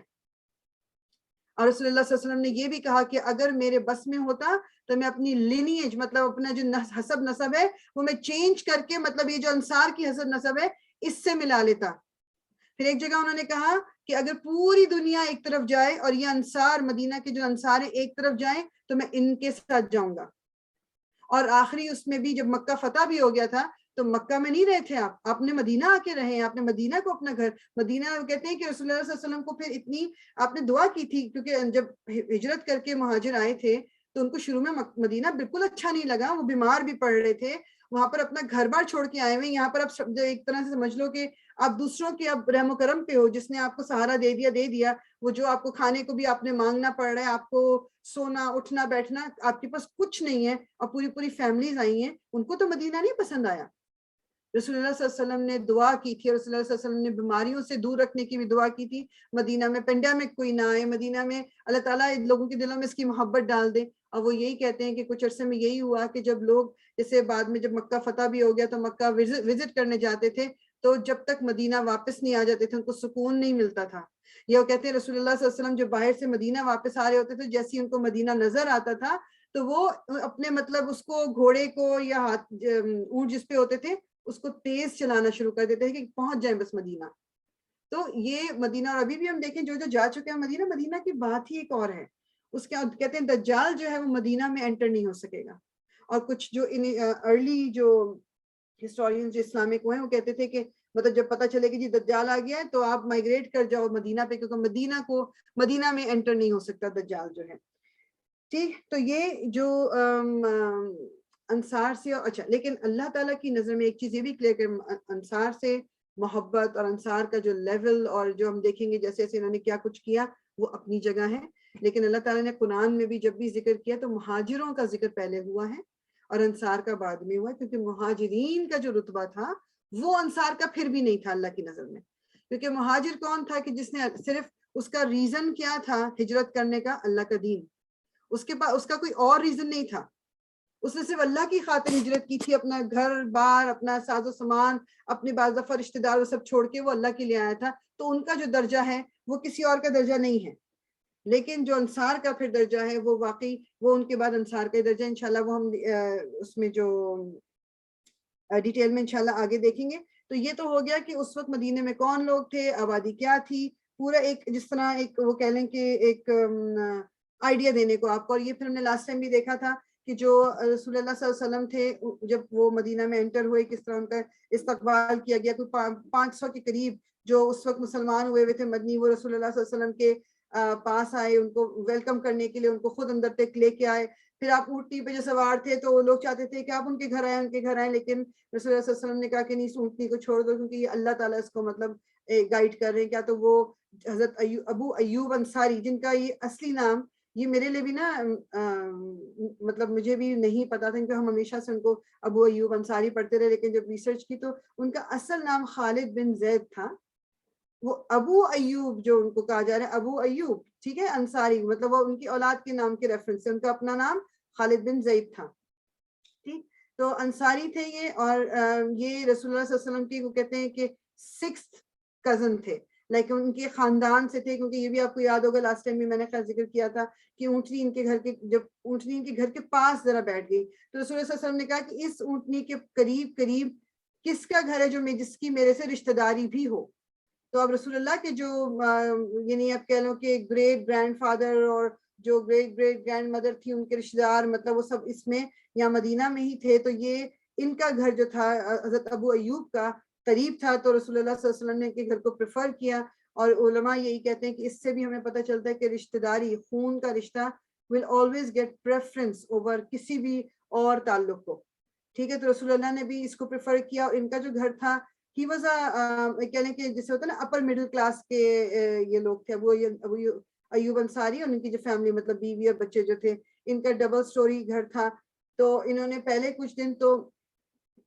اور رسول اللہ صلی اللہ علیہ وسلم نے یہ بھی کہا کہ اگر میرے بس میں ہوتا تو میں اپنی لینیج، مطلب اپنا جو حسب نسب ہے وہ میں چینج کر کے، مطلب یہ جو انصار کی حسب نسب ہے اس سے ملا لیتا. پھر ایک جگہ انہوں نے کہا کہ اگر پوری دنیا ایک طرف جائے اور یہ انصار، مدینہ کے جو انصار ہیں ایک طرف جائیں تو میں ان کے ساتھ جاؤں گا. اور آخری اس میں بھی جب مکہ فتح بھی ہو گیا تھا تو مکہ میں نہیں رہے تھے آپ نے مدینہ آ کے رہے ہیں، آپ نے مدینہ کو اپنا گھر، مدینہ کہتے ہیں کہ رسول اللہ صلی اللہ علیہ وسلم کو پھر اتنی آپ نے دعا کی تھی، کیونکہ جب ہجرت کر کے مہاجر آئے تھے تو ان کو شروع میں مدینہ بالکل اچھا نہیں لگا، وہ بیمار بھی پڑ رہے تھے وہاں پر اپنا گھر بار چھوڑ کے آئے ہوئے ہیں، یہاں پر آپ ایک طرح سے سمجھ لو کہ آپ دوسروں کے اب رحم و کرم پہ ہو، جس نے آپ کو سہارا دے دیا، وہ جو آپ کو کھانے کو بھی آپ نے مانگنا پڑ رہا ہے، آپ کو سونا اٹھنا بیٹھنا آپ کے پاس کچھ نہیں ہے، اور پوری فیملیز آئی ہیں، ان کو تو مدینہ نہیں پسند آیا. رسول اللہ صلی اللہ علیہ وسلم نے دعا کی تھی، رسول اللہ صلی اللہ علیہ وسلم نے بیماریوں سے دور رکھنے کی بھی دعا کی تھی، مدینہ میں پینڈیمک کوئی نہ آئے، مدینہ میں اللہ تعالیٰ لوگوں کے دلوں میں اس کی محبت ڈال دے. اور وہ یہی کہتے ہیں کہ کچھ عرصے میں یہی ہوا کہ جب لوگ جیسے بعد میں جب مکہ فتح بھی ہو گیا تو مکہ وزٹ کرنے جاتے تھے، تو جب تک مدینہ واپس نہیں آ جاتے تھے ان کو سکون نہیں ملتا تھا. یہ وہ کہتے ہیں رسول اللہ صلی اللہ علیہ وسلم جو باہر سے مدینہ واپس آ رہے ہوتے تھے، جیسے ان کو مدینہ نظر آتا تھا تو وہ اپنے مطلب اس کو گھوڑے کو یا اونٹ جس پہ ہوتے تھے اس کو تیز چلانا شروع کر دیتے ہیں کہ پہنچ جائیں بس مدینہ. تو یہ مدینہ، اور ابھی بھی ہم دیکھیں جو جا چکے ہیں مدینہ کی بات ہی ایک اور ہے. اس کے کہتے ہیں دجال جو ہے وہ مدینہ میں انٹر نہیں ہو سکے گا. اور کچھ جو ارلی جو ہسٹورینز جو اسلامک ہوئے ہیں وہ کہتے تھے کہ مطلب جب پتہ چلے کہ جی دجال آ گیا ہے تو آپ مائگریٹ کر جاؤ مدینہ پہ، کیونکہ مدینہ میں انٹر نہیں ہو سکتا دجال جو ہے. ٹھیک، تو یہ جو انصار سے، اچھا لیکن اللہ تعالیٰ کی نظر میں ایک چیز یہ بھی کلیئر کہ انصار سے محبت اور انصار کا جو لیول، اور جو ہم دیکھیں گے جیسے انہوں نے کیا کچھ کیا وہ اپنی جگہ ہے، لیکن اللہ تعالیٰ نے قرآن میں بھی جب بھی ذکر کیا تو مہاجروں کا ذکر پہلے ہوا ہے اور انصار کا بعد میں ہوا ہے، کیونکہ مہاجرین کا جو رتبہ تھا وہ انصار کا پھر بھی نہیں تھا اللہ کی نظر میں. کیونکہ مہاجر کون تھا کہ جس نے صرف اس کا ریزن کیا تھا ہجرت کرنے کا، اللہ کا دین، اس کے پاس اس کا کوئی اور ریزن نہیں تھا، اس نے صرف اللہ کی خاطر ہجرت کی تھی، اپنا گھر بار، اپنا ساز و سامان، اپنے بعض دفعہ رشتہ دار وہ سب چھوڑ کے وہ اللہ کے لیے آیا تھا. تو ان کا جو درجہ ہے وہ کسی اور کا درجہ نہیں ہے. لیکن جو انصار کا پھر درجہ ہے وہ واقعی وہ ان کے بعد انصار کا درجہ، انشاءاللہ وہ ہم اس میں جو ڈیٹیل میں انشاءاللہ آگے دیکھیں گے. تو یہ تو ہو گیا کہ اس وقت مدینے میں کون لوگ تھے، آبادی کیا تھی، پورا ایک جس طرح ایک وہ کہہ لیں کہ ایک آئیڈیا دینے کو آپ کو. اور یہ پھر ہم نے لاسٹ ٹائم بھی دیکھا تھا کہ جو رسول اللہ صلی اللہ علیہ وسلم تھے جب وہ مدینہ میں انٹر ہوئے کس طرح ان کا استقبال کیا گیا. کوئی 500 کے قریب جو اس وقت مسلمان ہوئے تھے مدنی، وہ رسول اللہ صلی اللہ علیہ وسلم کے پاس آئے، ان کو ویلکم کرنے کے لیے ان کو خود اندر تک لے کے آئے. پھر آپ اونٹنی پہ جو سوار تھے تو وہ لوگ چاہتے تھے کہ آپ ان کے گھر آئیں، لیکن رسول اللہ صلی اللہ علیہ وسلم نے کہا کہ نہیں، اس اونٹنی کو چھوڑ دو، کیونکہ یہ اللہ تعالیٰ اس کو مطلب گائیڈ کر رہے ہیں. کیا تو وہ حضرت ابو ایوب انصاری، جن کا یہ اصلی نام، یہ میرے لیے بھی نا مطلب مجھے بھی نہیں پتا تھا، کیونکہ ہم ہمیشہ سے ان کو ابو ایوب انصاری پڑھتے رہے، لیکن جب ریسرچ کی تو ان کا اصل نام خالد بن زید تھا. وہ ابو ایوب جو ان کو کہا جا رہا ہے ابو ایوب، ٹھیک ہے، انصاری، مطلب وہ ان کی اولاد کے نام کے ریفرنس سے ان کا اپنا نام خالد بن زید تھا. ٹھیک، تو انصاری تھے یہ، اور یہ رسول اللہ صلی اللہ علیہ وسلم کی وہ کہتے ہیں کہ 6th کزن تھے، لیکن ان کے خاندان سے تھے. کیونکہ یہ بھی آپ کو یاد ہوگا لاسٹ ٹائم بھی میں نے خیر ذکر کیا تھا کہ اونٹنی ان کے گھر کے، جب اونٹنی ان کے گھر کے پاس ذرا بیٹھ گئی تو رسول اللہ صلی اللہ علیہ وسلم نے کہا کہ اس اونٹنی کے قریب کس کا گھر ہے جو جس کی میرے سے رشتہ داری بھی ہو. تو اب رسول اللہ کے جو یعنی آپ کہہ لو کہ گریٹ گرینڈ فادر اور جو گریٹ گرینڈ مدر تھی ان کے رشتہ دار، مطلب وہ سب اس میں یا مدینہ میں ہی تھے. تو یہ ان کا گھر جو تھا حضرت ابو ایوب کا قریب تھا، تو رسول اللہ صلی اللہ علیہ وسلم نے ان کے گھر کو پریفر کیا. اور علماء یہی کہتے ہیں کہ اس سے بھی ہمیں پتہ چلتا ہے کہ رشتہ داری، خون کا رشتہ will always get preference over کسی بھی اور تعلق کو. ٹھیک ہے، تو رسول اللہ نے بھی اس کو پریفر کیا. اور ان کا جو گھر تھا ہی واز کہہ لیں کہ جسے ہوتا ہے نا اپر مڈل کلاس کے یہ لوگ تھے، ابو ایوب انصاری، اور ان کی جو فیملی مطلب بیوی اور بچے جو تھے، ان کا ڈبل سٹوری گھر تھا. تو انہوں نے پہلے کچھ دن تو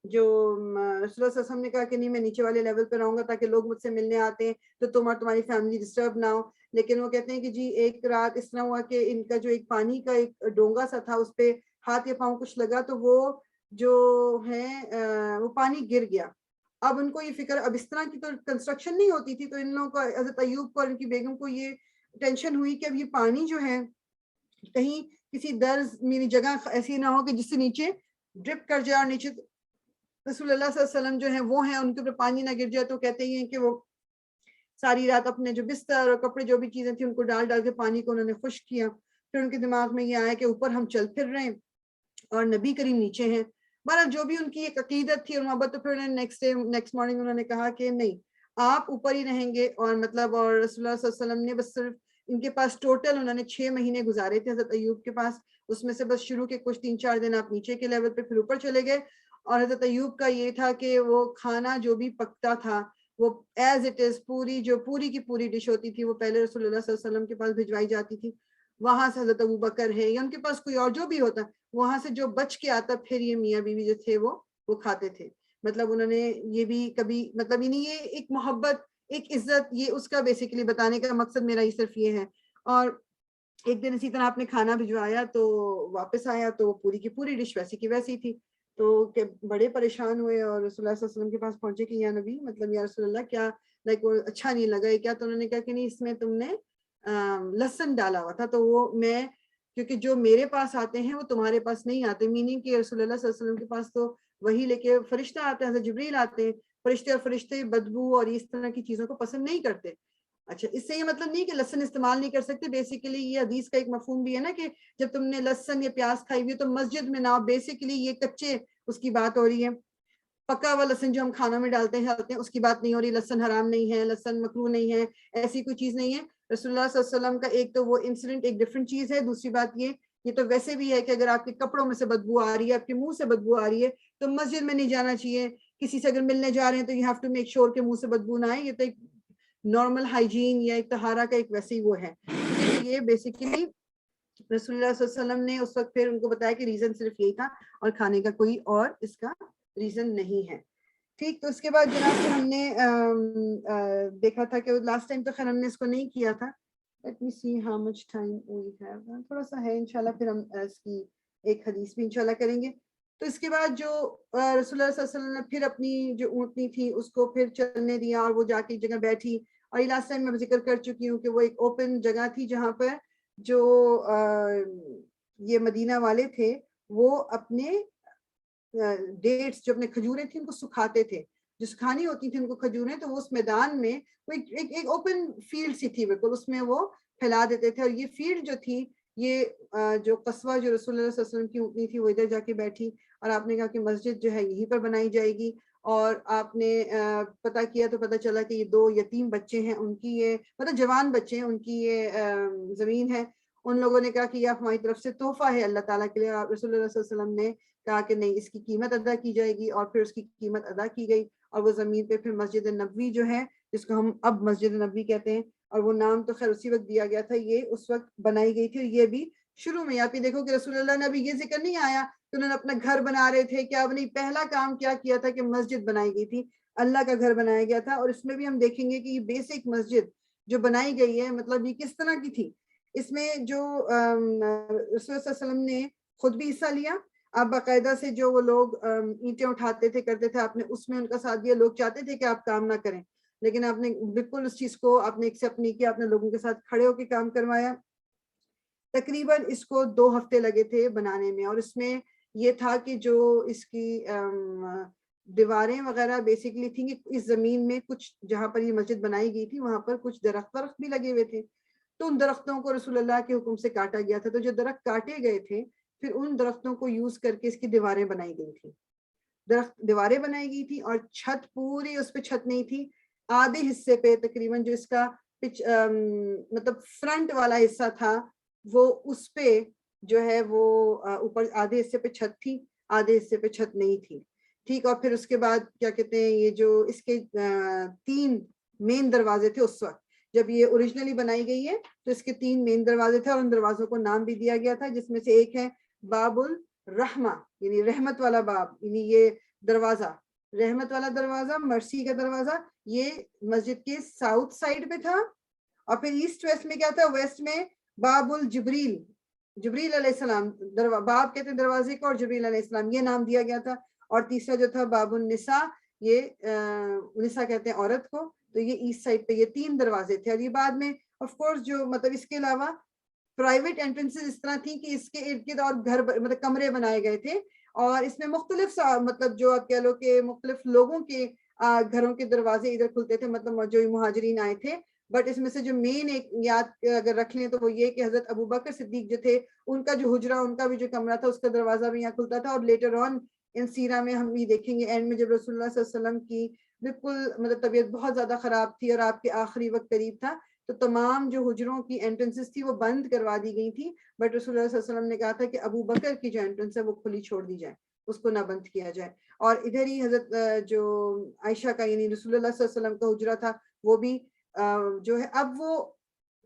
جو رسول اللہ صلی اللہ علیہ وسلم نے کہا کہ نہیں میں نیچے والے لیول پہ رہوں گا تاکہ لوگ مجھ سے ملنے آتے ہیں تو تم اور تمہاری فیملی ڈسٹرب نہ ہو. لیکن وہ کہتے ہیں کہ جی ایک رات اس طرح ہوا کہ ان کا جو ایک پانی کا ایک ڈونگا سا تھا اس پہ ہاتھ یا پاؤں کچھ لگا تو وہ جو ہے وہ پانی گر گیا. اب ان کو یہ فکر، اب اس طرح کی تو کنسٹرکشن نہیں ہوتی تھی، تو ان لوگوں کو حضرت ایوب کو اور ان کی بیگم کو یہ ٹینشن ہوئی کہ اب یہ پانی جو ہے کہیں کسی درز میری جگہ ایسی نہ ہو کہ جس سے نیچے ڈرپ کر جائے، اور نیچے رسول اللہ صلی اللہ علیہ وسلم جو ہیں وہ ہیں ان کے اوپر پانی نہ گر جائے. تو کہتے ہیں کہ وہ ساری رات اپنے جو بستر اور کپڑے جو بھی چیزیں تھیں ان کو ڈال کے پانی کو انہوں نے خشک کیا. پھر ان کے دماغ میں یہ آیا کہ اوپر ہم چل پھر رہے ہیں اور نبی کریم نیچے ہیں. بہرحال جو بھی ان کی ایک عقیدت تھی اور محبت، تو پھر انہوں نے نیکسٹ مارننگ انہوں نے کہا کہ نہیں آپ اوپر ہی رہیں گے. اور مطلب اور رسول اللہ صلی اللہ علیہ وسلم نے بس صرف ان کے پاس ٹوٹل انہوں نے 6 مہینے گزارے تھے حضرت ایوب کے پاس، اس میں سے بس شروع کے کچھ 3-4 دن آپ نیچے کے لیول پہ، پھر اوپر چلے گئے. اور حضرت ایوب کا یہ تھا کہ وہ کھانا جو بھی پکتا تھا وہ ایز اٹ از پوری کی پوری ڈش ہوتی تھی وہ پہلے رسول اللہ صلی اللہ علیہ وسلم کے پاس بھجوائی جاتی تھی. وہاں سے حضرت ابو بکر ہے یا ان کے پاس کوئی اور جو بھی ہوتا وہاں سے جو بچ کے آتا پھر یہ میاں بیوی جو تھے وہ کھاتے تھے. مطلب انہوں نے یہ بھی کبھی مطلب یعنی یہ ایک محبت ایک عزت یہ اس کا بیسیکلی بتانے کا مقصد میرا ہی صرف یہ ہے. اور ایک دن اسی طرح آپ نے کھانا بھجوایا تو واپس آیا تو پوری کی پوری ڈش ویسی کی ویسی تھی. تو کہ بڑے پریشان ہوئے اور رسول اللہ صلی اللہ علیہ وسلم کے پاس پہنچے کہ یا نبی مطلب یا رسول اللہ کیا لائک وہ اچھا نہیں لگا کیا. تو انہوں نے کہا کہ نہیں اس میں تم نے لہسن ڈالا ہوا تھا تو وہ میں کیونکہ جو میرے پاس آتے ہیں وہ تمہارے پاس نہیں آتے. میننگ کہ رسول اللہ صلی اللہ علیہ وسلم کے پاس تو وہی لے کے فرشتہ آتے ہیں حضرت جبریل آتے ہیں. فرشتے بدبو اور اس طرح کی چیزوں کو پسند نہیں کرتے. اچھا اس سے یہ مطلب نہیں کہ لہسن استعمال نہیں کر سکتے. بیسیکلی یہ حدیث کا ایک مفہوم بھی ہے نا کہ جب تم نے لہسن یا پیاز کھائی ہوئی تو مسجد میں نہ. بیسیکلی یہ کچے اس کی بات ہو رہی ہے. پکا ہوا لہسن جو ہم کھانا میں ڈالتے ہیں اس کی بات نہیں ہو رہی. لہسن حرام نہیں ہے, لہسن مکروہ نہیں ہے, ایسی کوئی چیز نہیں ہے. رسول اللہ صلی اللہ علیہ وسلم کا ایک تو وہ انسیڈنٹ ایک ڈفرینٹ چیز ہے. دوسری بات یہ تو ویسے بھی ہے کہ اگر آپ کے کپڑوں میں سے بدبو آ رہی ہے, آپ کے منہ سے بدبو آ رہی ہے تو مسجد میں نہیں جانا چاہیے. کسی سے اگر ملنے جا رہے ہیں تو you have to make sure کہ منہ سے بدبو نہ آئے. یہ تو ایک نارمل ہائیجین یا ایک طہارہ کا ایک ویسے ہی وہ ہے. یہ بیسیکلی رسول اللہ صلی اللہ علیہ وسلم نے اس وقت پھر ان کو بتایا کہ ریزن صرف یہی تھا اور کھانے کا کوئی اور اس کا ریزن نہیں ہے. ٹھیک, تو اس کے بعد جناب پھر ہم نے دیکھا تھا کہ لاسٹ ٹائم تو خیر ہم نے اس کو نہیں کیا تھا. Let me see how much time we have. تھوڑا سا ہے انشاءاللہ پھر ہم اس کی ایک حدیث بھی انشاءاللہ کریں گے. تو اس کے بعد جو رسول اللہ صلی اللہ علیہ وسلم نے پھر اپنی جو اونٹنی تھی اس کو پھر چلنے دیا اور وہ جا کے ایک جگہ بیٹھی. اور لاسٹ ٹائم میں ذکر کر چکی ہوں کہ وہ ایک اوپن جگہ تھی جہاں پر جو یہ مدینہ والے تھے وہ اپنے ڈیٹس جو اپنے کھجوریں تھیں ان کو سکھاتے تھے. جو سکھانی ہوتی تھیں ان کو کھجوریں تو وہ اس میدان میں وہ ایک اوپن فیلڈ سی تھی بالکل, اس میں وہ پھیلا دیتے تھے. اور یہ فیلڈ جو تھی یہ جو قصوہ جو رسول اللہ صلی اللہ علیہ وسلم کی اونٹنی تھی وہ ادھر جا کے بیٹھی اور آپ نے کہا کہ مسجد جو ہے یہیں پر بنائی جائے گی. اور آپ نے پتہ کیا تو پتہ چلا کہ یہ 2 یتیم بچے ہیں, ان کی یہ مطلب جوان بچے ہیں, ان کی یہ زمین ہے. ان لوگوں نے کہا کہ یہ ہماری طرف سے تحفہ ہے اللہ تعالیٰ کے لیے. رسول اللہ صلی اللہ علیہ وسلم نے کہا کہ نہیں اس کی قیمت ادا کی جائے گی. اور پھر اس کی قیمت ادا کی گئی اور وہ زمین پہ پھر مسجد نبوی جو ہے جس کو ہم اب مسجد نبوی کہتے ہیں, اور وہ نام تو خیر اسی وقت دیا گیا تھا, یہ اس وقت بنائی گئی تھی. اور یہ بھی شروع میں آپ یہ دیکھو کہ رسول اللہ نے ابھی یہ ذکر نہیں آیا کہ انہوں نے اپنا گھر بنا رہے تھے کیا نہیں. پہلا کام کیا تھا کہ مسجد بنائی گئی تھی, اللہ کا گھر بنایا گیا تھا. اور اس میں بھی ہم دیکھیں گے کہ یہ بیسک مسجد جو بنائی گئی ہے مطلب یہ کس طرح کی تھی. اس میں جو رسول اللہ صلی اللہ علیہ وسلم نے خود بھی حصہ لیا. آپ باقاعدہ سے جو وہ لوگ اینٹیں اٹھاتے تھے کرتے تھے آپ نے اس میں ان کا ساتھ دیا. لوگ چاہتے تھے کہ آپ کام نہ کریں لیکن آپ نے بالکل اس چیز کو آپ نے ایکسیپٹ نہیں کیا. آپ نے لوگوں کے ساتھ کھڑے ہو کے کام کروایا. تقریباً اس کو 2 ہفتے لگے تھے بنانے میں. اور اس میں یہ تھا کہ جو اس کی دیواریں وغیرہ بیسیکلی تھیں کہ اس زمین میں کچھ جہاں پر یہ مسجد بنائی گئی تھی وہاں پر کچھ درخت بھی لگے ہوئے تھے. تو ان درختوں کو رسول اللہ کے حکم سے کاٹا گیا تھا. تو جو درخت کاٹے گئے تھے پھر ان درختوں کو یوز کر کے اس کی دیواریں بنائی گئی تھی. دیواریں بنائی گئی تھی اور چھت پوری اس پہ چھت نہیں تھی. آدھے حصے پہ تقریباً جو اس کا مطلب فرنٹ والا حصہ تھا وہ اس پہ جو ہے وہ اوپر آدھے حصے پہ چھت تھی, آدھے حصے پہ چھت نہیں تھی. ٹھیک, اور پھر اس کے بعد کیا کہتے ہیں یہ جو اس کے 3 مین دروازے تھے اس وقت جب یہ اوریجنلی بنائی گئی ہے تو اس کے 3 مین دروازے تھے اور ان دروازوں کو نام بھی دیا گیا تھا جس میں سے ایک ہے باب الرحمہ یعنی رحمت والا باب. یعنی یہ دروازہ رحمت والا دروازہ, مرسی کا دروازہ, یہ مسجد کے ساؤتھ سائڈ پہ تھا. اور پھر ایسٹ ویسٹ میں کیا تھا, ویسٹ میں باب الجبریل, جبریل علیہ السلام باب کہتے ہیں دروازے کو اور جبریل علیہ السلام یہ نام دیا گیا تھا. اور تیسرا جو تھا باب النساء, یہ نساء کہتے ہیں عورت کو. تو یہ ایسٹ سائڈ پہ یہ 3 دروازے تھے. اور یہ بعد میں آف کورس جو مطلب اس کے علاوہ پرائیویٹ انٹرنسز اس طرح تھی کہ اس کے ارد گرد اور گھر مطلب کمرے بنائے گئے تھے اور اس میں مختلف مطلب جو آپ کہہ لو کہ مختلف لوگوں کے گھروں کے دروازے ادھر کھلتے تھے مطلب جو مہاجرین آئے تھے. بٹ اس میں سے جو مین ایک یاد اگر رکھ لیں تو وہ یہ کہ حضرت ابو بکر صدیق جو تھے ان کا جو حجرہ ان کا بھی جو کمرہ تھا اس کا دروازہ بھی یہاں کھلتا تھا. اور لیٹر آن ان سیرہ میں ہم یہ دیکھیں گے اینڈ میں جب رسول اللہ صلی اللہ علیہ وسلم کی بالکل مطلب طبیعت بہت زیادہ خراب تھی اور آپ کے آخری وقت قریب تھا تو تمام جو حجروں کی انٹرنسز تھی وہ بند کروا دی گئی تھی. بٹ رسول اللہ صلی اللہ علیہ وسلم نے کہا تھا کہ ابو بکر کی جو انٹرنس ہے وہ کھلی چھوڑ دی جائے, اس کو نہ بند کیا جائے. اور ادھر ہی حضرت جو عائشہ کا یعنی رسول اللہ صلی اللہ علیہ وسلم کا حجرہ تھا وہ بھی جو ہے اب وہ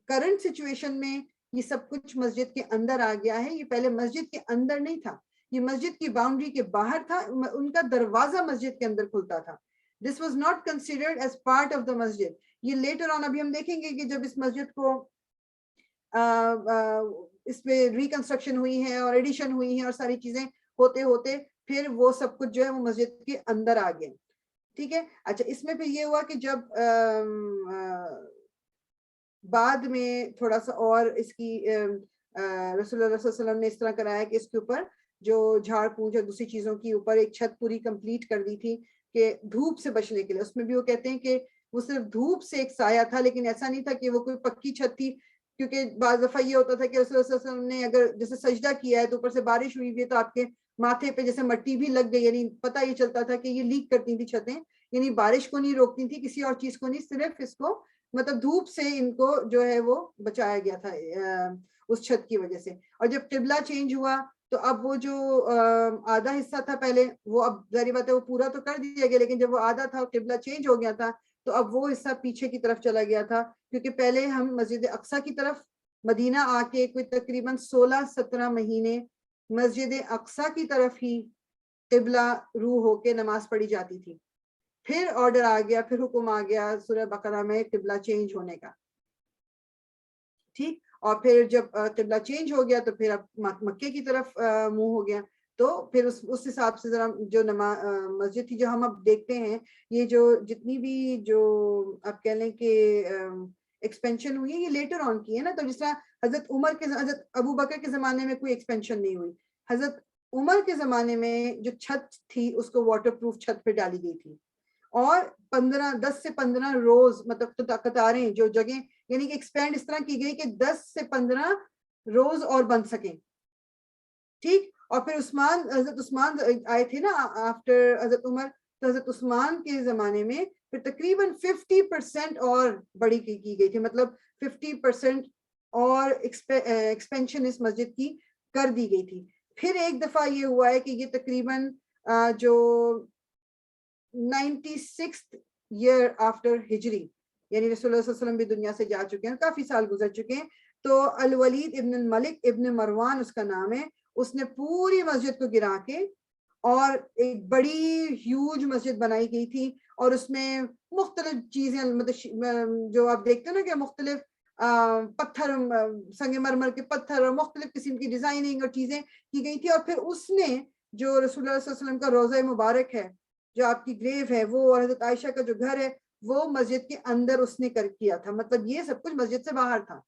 کرنٹ سچویشن میں یہ سب کچھ مسجد کے اندر آ گیا ہے. یہ پہلے مسجد کے اندر نہیں تھا, یہ مسجد کی باؤنڈری کے باہر تھا, ان کا دروازہ مسجد کے اندر کھلتا تھا. This was not considered as part of the masjid. یہ لیٹر آن ابھی ہم دیکھیں گے کہ جب اس مسجد کو اس پہ ریکنسٹرکشن ہوئی ہے اور ایڈیشن ہوئی ہے اور ساری چیزیں ہوتے ہوتے پھر وہ سب کچھ جو ہے وہ مسجد کے اندر آ گئے. ٹھیک ہے. اچھا اس میں پھر یہ ہوا کہ جب بعد میں تھوڑا سا اور اس کی رسول اللہ صلی اللہ علیہ وسلم نے اس طرح کرایا کہ اس کے اوپر جو جھاڑ پونچھ اور دوسری چیزوں کی اوپر ایک چھت پوری کمپلیٹ کر دی تھی کہ دھوپ سے بچنے کے لیے. اس میں بھی وہ کہتے ہیں کہ وہ صرف دھوپ سے ایک سایہ تھا, لیکن ایسا نہیں تھا کہ وہ کوئی پکی چھت تھی, کیونکہ بعض دفعہ یہ ہوتا تھا کہ رسول اللہ صلی اللہ علیہ وسلم نے اگر جیسے سجدہ کیا ہے تو اوپر سے بارش ہوئی ہوئی ہے تو آپ کے ماتھے پہ جیسے مٹی بھی لگ گئی, یعنی پتہ یہ چلتا تھا کہ یہ لیک کرتی تھی چھتیں, یعنی بارش کو نہیں روکتی تھی, کسی اور چیز کو نہیں, صرف اس کو مطلب دھوپ سے ان کو جو ہے وہ بچایا گیا تھا اس چھت کی وجہ سے. اور جب قبلہ چینج ہوا تو اب وہ جو آدھا حصہ تھا پہلے وہ اب ظاہر بات ہے وہ پورا تو کر دیا گیا, لیکن جب وہ آدھا تھا قبلہ چینج ہو گیا تھا تو اب وہ حصہ پیچھے کی طرف چلا گیا تھا, کیونکہ پہلے ہم مسجد اقصیٰ کی طرف مدینہ آ کے کوئی تقریباً 16-17 مہینے مسجد اقصیٰ کی طرف ہی قبلہ روح ہو کے نماز پڑھی جاتی تھی. پھر آرڈر آ گیا, پھر حکم آ گیا سورہ بقرہ میں قبلہ چینج ہونے کا. ٹھیک. اور پھر جب قبلہ چینج ہو گیا تو پھر اب مکے کی طرف منہ ہو گیا, تو پھر اس حساب سے ذرا جو مسجد تھی جو ہم اب دیکھتے ہیں, یہ جو جتنی بھی جو آپ کہہ لیں کہ ایکسپینشن ہوئی ہے یہ لیٹر آن کی ہے نا. تو جس طرح حضرت ابو بکر کے زمانے میں کوئی ایکسپینشن نہیں ہوئی, حضرت عمر کے زمانے میں جو چھت تھی اس کو واٹر پروف چھت پہ ڈالی گئی تھی, اور 10 سے 15 روز مطلب قطاریں جو جگہ یعنی کہ ایکسپینڈ اس طرح کی گئی کہ 10 سے 15 روز اور بن سکیں. ٹھیک. اور پھر حضرت عثمان آئے تھے نا آفٹر حضرت عمر, تو حضرت عثمان کے زمانے میں پھر تقریباً 50% اور بڑی کی گئی تھی, مطلب 50% اور ایکسپینشن اس مسجد کی کر دی گئی تھی. پھر ایک دفعہ یہ ہوا ہے کہ یہ تقریباً جو 96th year after ہجری, یعنی رسول اللہ صلی اللہ علیہ وسلم بھی دنیا سے جا چکے ہیں, کافی سال گزر چکے ہیں, تو الولید ابن الملک ابن مروان اس کا نام ہے, اس نے پوری مسجد کو گرا کے اور ایک بڑی ہیوج مسجد بنائی گئی تھی, اور اس میں مختلف چیزیں مطلب جو آپ دیکھتے ہیں نا کہ مختلف پتھر سنگ مرمر کے پتھر اور مختلف قسم کی ڈیزائننگ اور چیزیں کی گئی تھی. اور پھر اس نے جو رسول اللہ صلی اللہ علیہ وسلم کا روضہ مبارک ہے جو آپ کی گریو ہے وہ, اور حضرت عائشہ کا جو گھر ہے وہ مسجد کے اندر اس نے کیا تھا, مطلب یہ سب کچھ مسجد سے باہر تھا.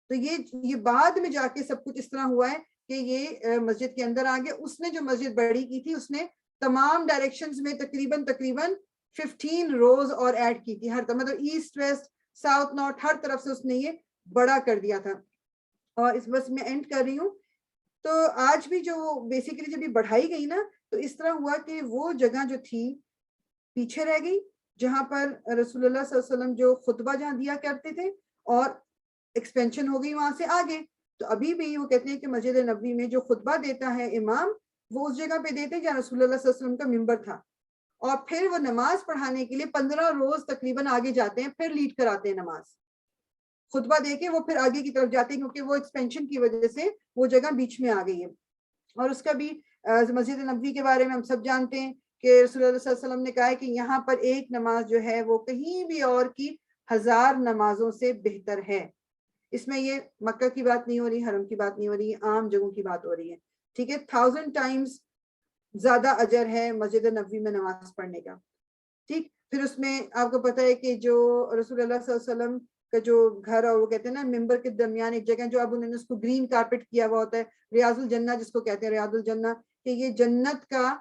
تو یہ بعد میں جا کے سب کچھ اس طرح ہوا ہے کہ یہ مسجد کے اندر آ گیا. اس نے جو مسجد بڑی کی تھی اس نے تمام ڈائریکشنز میں تقریباً 15 روز اور ایڈ کی تھی, ہر طرف مطلب ایسٹ ویسٹ ساؤتھ نارتھ ہر طرف سے اس نے یہ بڑا کر دیا تھا. اور اس بس میں اینڈ کر رہی ہوں. تو آج بھی جو بیسیکلی جب یہ بڑھائی گئی نا تو اس طرح ہوا کہ وہ جگہ جو تھی پیچھے رہ گئی جہاں پر رسول اللہ صلی اللہ علیہ وسلم جو خطبہ جہاں دیا کرتے تھے, اور ایکسپینشن ہو گئی وہاں سے آگے. تو ابھی بھی وہ کہتے ہیں کہ مسجد نبوی میں جو خطبہ دیتا ہے امام وہ اس جگہ پہ دیتے جہاں رسول اللہ صلی اللہ علیہ وسلم کا ممبر تھا, اور پھر وہ نماز پڑھانے کے لیے 15 روز تقریباً آگے جاتے ہیں, پھر لیڈ کراتے ہیں نماز, خطبہ دے کے وہ پھر آگے کی طرف جاتے ہیں کیونکہ وہ ایکسپینشن کی وجہ سے وہ جگہ بیچ میں آ گئی ہے. اور اس کا بھی مسجد نبوی کے بارے میں ہم سب جانتے ہیں کہ رسول اللہ صلی اللہ علیہ وسلم نے کہا ہے کہ یہاں پر ایک نماز جو ہے وہ کہیں بھی اور کی 1000 نمازوں سے بہتر ہے. اس میں یہ مکہ کی بات نہیں ہو رہی, حرم کی بات نہیں ہو رہی, عام جگہوں کی بات ہو رہی ہے. ٹھیک ہے. 1000 ٹائمز زیادہ اجر ہے مسجد نبوی میں نماز پڑھنے کا. ٹھیک. پھر اس میں آپ کو پتہ ہے کہ جو رسول اللہ صلی اللہ علیہ وسلم کا جو گھر, اور وہ کہتے ہیں نا ممبر کے درمیان ایک جگہ جو اب انہوں نے اس کو گرین کارپٹ کیا ہوا ہوتا ہے, ریاض الجنہ جس کو کہتے ہیں, ریاض الجنہ, کہ یہ جنت کا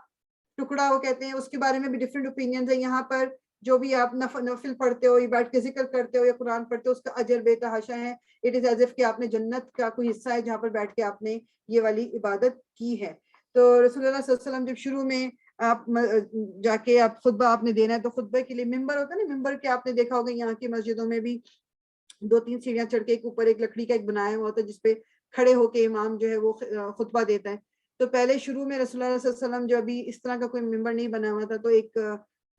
ٹکڑا وہ کہتے ہیں. اس کے بارے میں بھی ڈفرینٹ اوپینینز ہیں. یہاں پر جو بھی آپ نفل پڑھتے ہو یا بیٹھ کے ذکر کرتے ہو یا قرآن پڑھتے ہو اس کا اجر بے تحاشا ہے. اٹ از ایز اف کہ آپ نے جنت کا کوئی حصہ ہے جہاں پر بیٹھ کے آپ نے یہ والی عبادت کی ہے. تو رسول اللہ صلی اللہ علیہ وسلم جب شروع میں آپ جا کے آپ خطبہ آپ نے دینا ہے تو خطبے کے لیے ممبر ہوتا ہے نا, ممبر کے آپ نے دیکھا ہوگا یہاں کی مسجدوں میں بھی 2-3 سیڑھیاں چڑھ کے ایک اوپر ایک لکڑی کا ایک بنایا ہوا ہوتا ہے جس پہ کھڑے ہو کے امام جو ہے وہ خطبہ دیتا ہے. تو پہلے شروع میں رسول اللہ صلی اللہ علیہ وسلم جو ابھی اس طرح کا کوئی ممبر نہیں بنا ہوا تھا، تو ایک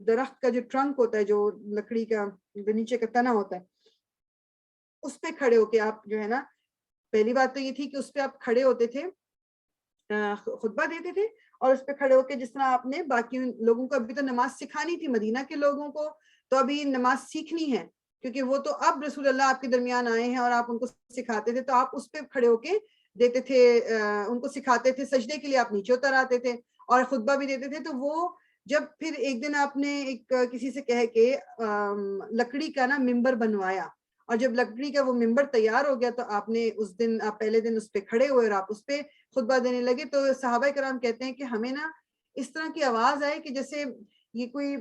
درخت کا جو ٹرنک ہوتا ہے، جو لکڑی کا جو نیچے کا تنا ہوتا ہے، اس پہ کھڑے ہو کے آپ جو ہے نا، پہلی بات تو یہ تھی کہ اس پہ آپ کھڑے ہوتے تھے، خطبہ دیتے تھے، اور اس پہ کھڑے ہو کے جس طرح آپ نے باقی لوگوں کو، ابھی تو نماز سکھانی تھی مدینہ کے لوگوں کو، تو ابھی نماز سیکھنی ہے، کیونکہ وہ تو اب رسول اللہ آپ کے درمیان آئے ہیں اور آپ ان کو سکھاتے تھے، تو آپ اس پہ کھڑے ہو کے دیتے تھے، ان کو سکھاتے تھے، سجدے کے لیے آپ نیچے اتر آتے تھے اور خطبہ بھی دیتے تھے۔ تو وہ جب پھر ایک دن آپ نے ایک کسی سے کہہ کے لکڑی کا نا ممبر بنوایا، اور جب لکڑی کا وہ ممبر تیار ہو گیا تو آپ نے اس دن، آپ پہلے دن اس پہ کھڑے ہوئے اور آپ اس پہ خطبہ دینے لگے۔ تو صحابہ کرام کہتے ہیں کہ ہمیں نا اس طرح کی آواز آئے کہ جیسے یہ کوئی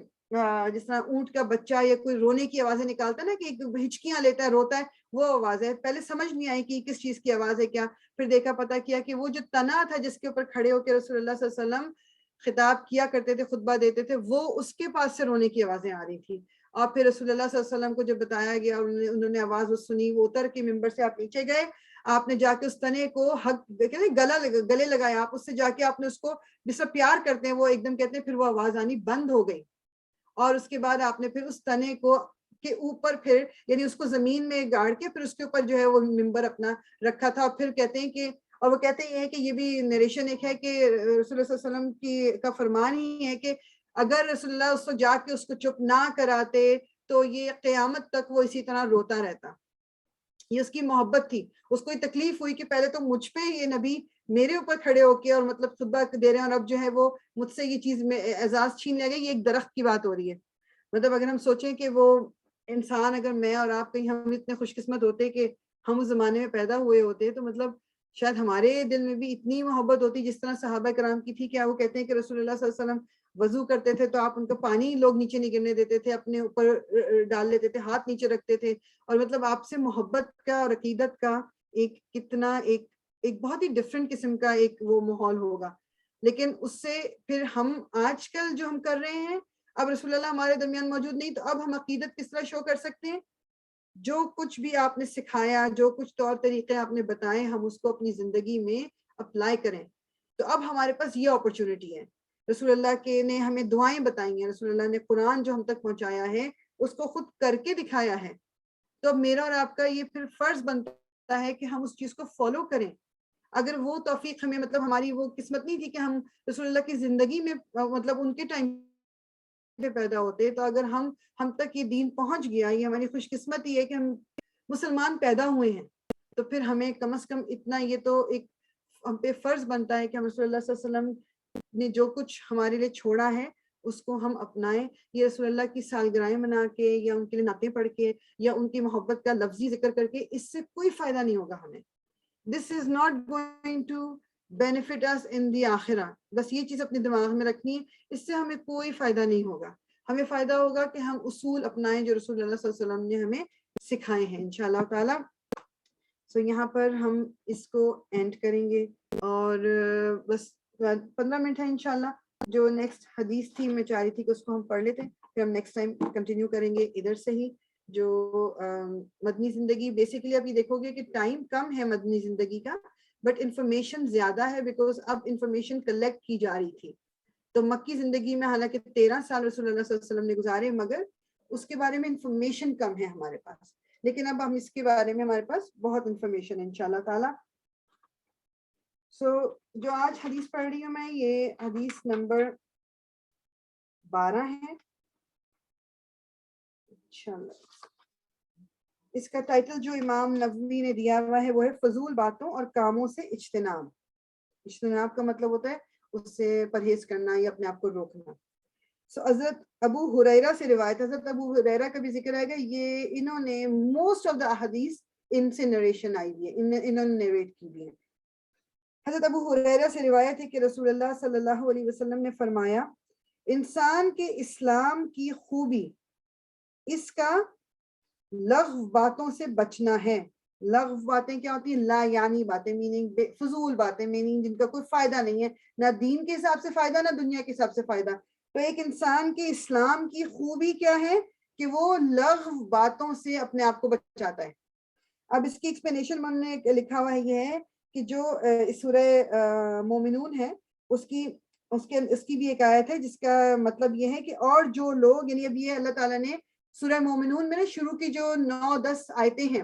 جس طرح اونٹ کا بچہ یا کوئی رونے کی آوازیں نکالتا ہے نا، کہ ہچکیاں لیتا ہے، روتا ہے، وہ آواز ہے۔ پہلے سمجھ نہیں آئی کہ کس چیز کی آواز ہے کیا، پھر دیکھا پتہ کیا کہ وہ جو تنا تھا جس کے اوپر کھڑے ہو کے رسول اللہ صلی اللہ علیہ وسلم خطاب کیا کرتے تھے، خطبہ دیتے تھے، وہ اس کے پاس سے رونے کی آوازیں آ رہی تھی۔ اور پھر رسول اللہ صلی اللہ علیہ وسلم کو جب بتایا گیا اور انہوں نے آواز وہ سنی، وہ اتر کے ممبر سے آپ نیچے گئے، آپ نے جا کے اس تنے کو گلے لگایا، آپ اس سے جا کے آپ نے اس کو جس سے پیار کرتے ہیں وہ ایک دم کہتے ہیں، پھر وہ آواز آنی بند ہو گئی۔ اور اس کے بعد آپ نے پھر اس تنے کو کے اوپر پھر یعنی اس کو زمین میں گاڑ کے پھر اس کے اوپر جو ہے وہ ممبر اپنا رکھا تھا۔ اور پھر کہتے ہیں کہ، اور وہ کہتے یہ ہے کہ یہ بھی نریشن ایک ہے کہ رسول اللہ صلی اللہ علیہ وسلم کا فرمان ہی ہے کہ اگر رسول اللہ اس کو جا کے اس کو چپ نہ کراتے تو یہ قیامت تک وہ اسی طرح روتا رہتا۔ یہ اس کی محبت تھی، اس کو یہ تکلیف ہوئی کہ پہلے تو مجھ پہ یہ نبی میرے اوپر کھڑے ہو کے اور مطلب خطبہ دے رہے ہیں، اور اب جو ہے وہ مجھ سے یہ چیز میں اعزاز چھین لے گا۔ یہ ایک درخت کی بات ہو رہی ہے۔ مطلب اگر ہم سوچیں کہ وہ انسان، اگر میں اور آپ کہیں ہم اتنے خوش قسمت ہوتے کہ ہم اس زمانے میں پیدا ہوئے ہوتے، تو مطلب شاید ہمارے دل میں بھی اتنی محبت ہوتی جس طرح صحابہ کرام کی تھی۔ کیا وہ کہتے ہیں کہ رسول اللہ صلی اللہ علیہ وسلم وضو کرتے تھے تو آپ ان کا پانی لوگ نیچے نہیں گرنے دیتے تھے، اپنے اوپر ڈال لیتے تھے، ہاتھ نیچے رکھتے تھے، اور مطلب آپ سے محبت کا اور عقیدت کا ایک کتنا ایک بہت ہی ڈفرینٹ قسم کا ایک وہ ماحول ہوگا۔ لیکن اس سے پھر ہم آج کل جو ہم کر رہے ہیں، اب رسول اللہ ہمارے درمیان موجود نہیں، تو اب ہم عقیدت کس طرح شو کر سکتے ہیں؟ جو کچھ بھی آپ نے سکھایا، جو کچھ طور طریقے آپ نے بتائے، ہم اس کو اپنی زندگی میں اپلائی کریں۔ تو اب ہمارے پاس یہ اپرچونٹی ہے۔ رسول اللہ کے نے ہمیں دعائیں بتائی ہیں، رسول اللہ نے قرآن جو ہم تک پہنچایا ہے اس کو خود کر کے دکھایا ہے۔ تو اب میرا اور آپ کا یہ پھر فرض بنتا ہے کہ ہم اس چیز کو فالو کریں۔ اگر وہ توفیق ہمیں، مطلب ہماری وہ قسمت نہیں تھی کہ ہم رسول اللہ کی زندگی میں مطلب ان کے ٹائم پہ پیدا ہوتے، تو اگر ہم تک یہ دین پہنچ گیا، یہ ہماری خوش قسمتی ہے کہ ہم مسلمان پیدا ہوئے ہیں، تو پھر ہمیں کم از کم اتنا یہ تو ایک ہم پہ فرض بنتا ہے کہ ہم رسول اللہ صلی اللہ علیہ وسلم نے جو کچھ ہمارے لیے چھوڑا ہے اس کو ہم اپنائیں۔ یہ رسول اللہ کی سالگرہیں منا کے یا ان کے لیے نعتیں پڑھ کے یا ان کی محبت کا لفظی ذکر کر کے اس سے کوئی فائدہ نہیں ہوگا ہمیں۔ This is not going to benefit us in the آخرہ۔ بس یہ چیز اپنے دماغ میں رکھنی ہے، اس سے ہمیں کوئی فائدہ نہیں ہوگا۔ ہمیں فائدہ ہوگا کہ ہم اصول اپنائیں جو رسول اللہ صلی اللہ علیہ وسلم نے ہمیں سکھائے ہیں، انشاءاللہ تعالی۔ سو یہاں پر ہم اس کو اینڈ کریں گے، اور بس 15 منٹ ہے انشاءاللہ۔ جو نیکسٹ حدیث تھی میں چاہ رہی تھی کہ اس کو ہم پڑھ لیتے، پھر ہم نیکسٹ ٹائم کنٹینیو کریں گے ادھر سے ہی۔ جو مدنی زندگی، بیسیکلی آپ یہ دیکھو گے کہ ٹائم کم ہے مدنی زندگی کا، بٹ انفارمیشن زیادہ ہے، بیکاز اب انفارمیشن کلیکٹ کی جا رہی تھی۔ تو مکی زندگی میں حالانکہ 13 سال رسول اللہ صلی اللہ علیہ وسلم نے گزارے، مگر اس کے بارے میں انفارمیشن کم ہے ہمارے پاس، لیکن اب ہم اس کے بارے میں ہمارے پاس بہت انفارمیشن ہے انشاءاللہ تعالی۔ سو جو آج حدیث پڑھ رہی ہوں میں، یہ حدیث نمبر 12 ہے انشاءاللہ۔ اس کا ٹائٹل جو امام نووی نے دیا ہوا ہے وہ ہے فضول باتوں اور کاموں سے اجتناب۔ اجتناب کا مطلب ہوتا ہے اس سے پرہیز کرنا یا اپنے آپ کو روکنا۔ سو حضرت ابو ہریرہ سے روایت، حضرت ابو ہریرہ کا بھی ذکر آئے گا۔ یہ انہوں نے موسٹ آف دا احادیث ان سے نریشن آئی ہوئی ہے، انہوں نے نریٹ کی بھی ہے۔ حضرت ابو ہریرہ سے روایت ہے کہ رسول اللہ صلی اللہ علیہ وسلم نے فرمایا، انسان کے اسلام کی خوبی اس کا لغو باتوں سے بچنا ہے۔ لغو باتیں کیا ہوتی ہیں؟ لا یعنی باتیں، میننگ فضول باتیں، میننگ جن کا کوئی فائدہ نہیں ہے، نہ دین کے حساب سے فائدہ نہ دنیا کے حساب سے فائدہ۔ تو ایک انسان کے اسلام کی خوبی کیا ہے کہ وہ لغو باتوں سے اپنے آپ کو بچاتا ہے۔ اب اس کی ایکسپلینیشن میں نے لکھا ہوا ہے یہ ہے کہ جو اس سورہ مومنون ہے اس کی بھی ایک آیت ہے جس کا مطلب یہ ہے کہ اور جو لوگ، یعنی اب یہ اللہ تعالیٰ نے سورہ مومنون میں شروع کی جو 9-10 آیتیں ہیں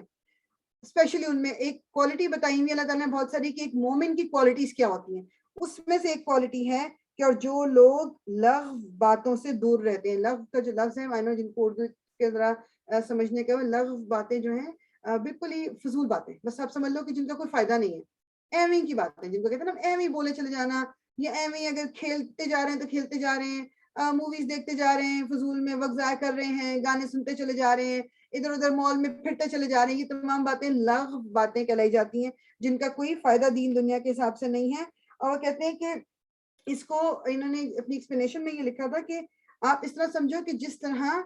اسپیشلی ان میں ایک کوالٹی بتائی ہوئی اللہ تعالیٰ نے بہت ساری کہ ایک مومن کی کوالٹیز کیا ہوتی ہیں. اس میں سے ایک کوالٹی ہے کہ اور جو لوگ لغو باتوں سے دور رہتے ہیں. لغو کا جو لفظ ہے جن کو اردو کے ذرا سمجھنے کا، لغو باتیں جو ہیں بالکل ہی فضول باتیں، بس آپ سمجھ لو کہ جن کا کوئی فائدہ نہیں ہے، ایویں کی باتیں جن کو کہتے ہیں نا ایویں بولے چلے جانا، یا ایویں اگر کھیلتے جا رہے ہیں تو کھیلتے جا رہے ہیں، موویز دیکھتے جا رہے ہیں، فضول میں وقت ضائع کر رہے ہیں، گانے سنتے چلے جا رہے ہیں، ادھر ادھر مال میں پھرتے چلے جا رہے ہیں. یہ تمام باتیں لغو باتیں کہلائی جاتی ہیں جن کا کوئی فائدہ دین دنیا کے حساب سے نہیں ہے. اور وہ کہتے ہیں کہ اس کو انہوں نے اپنی ایکسپلینیشن میں یہ لکھا تھا کہ آپ اس طرح سمجھو کہ جس طرح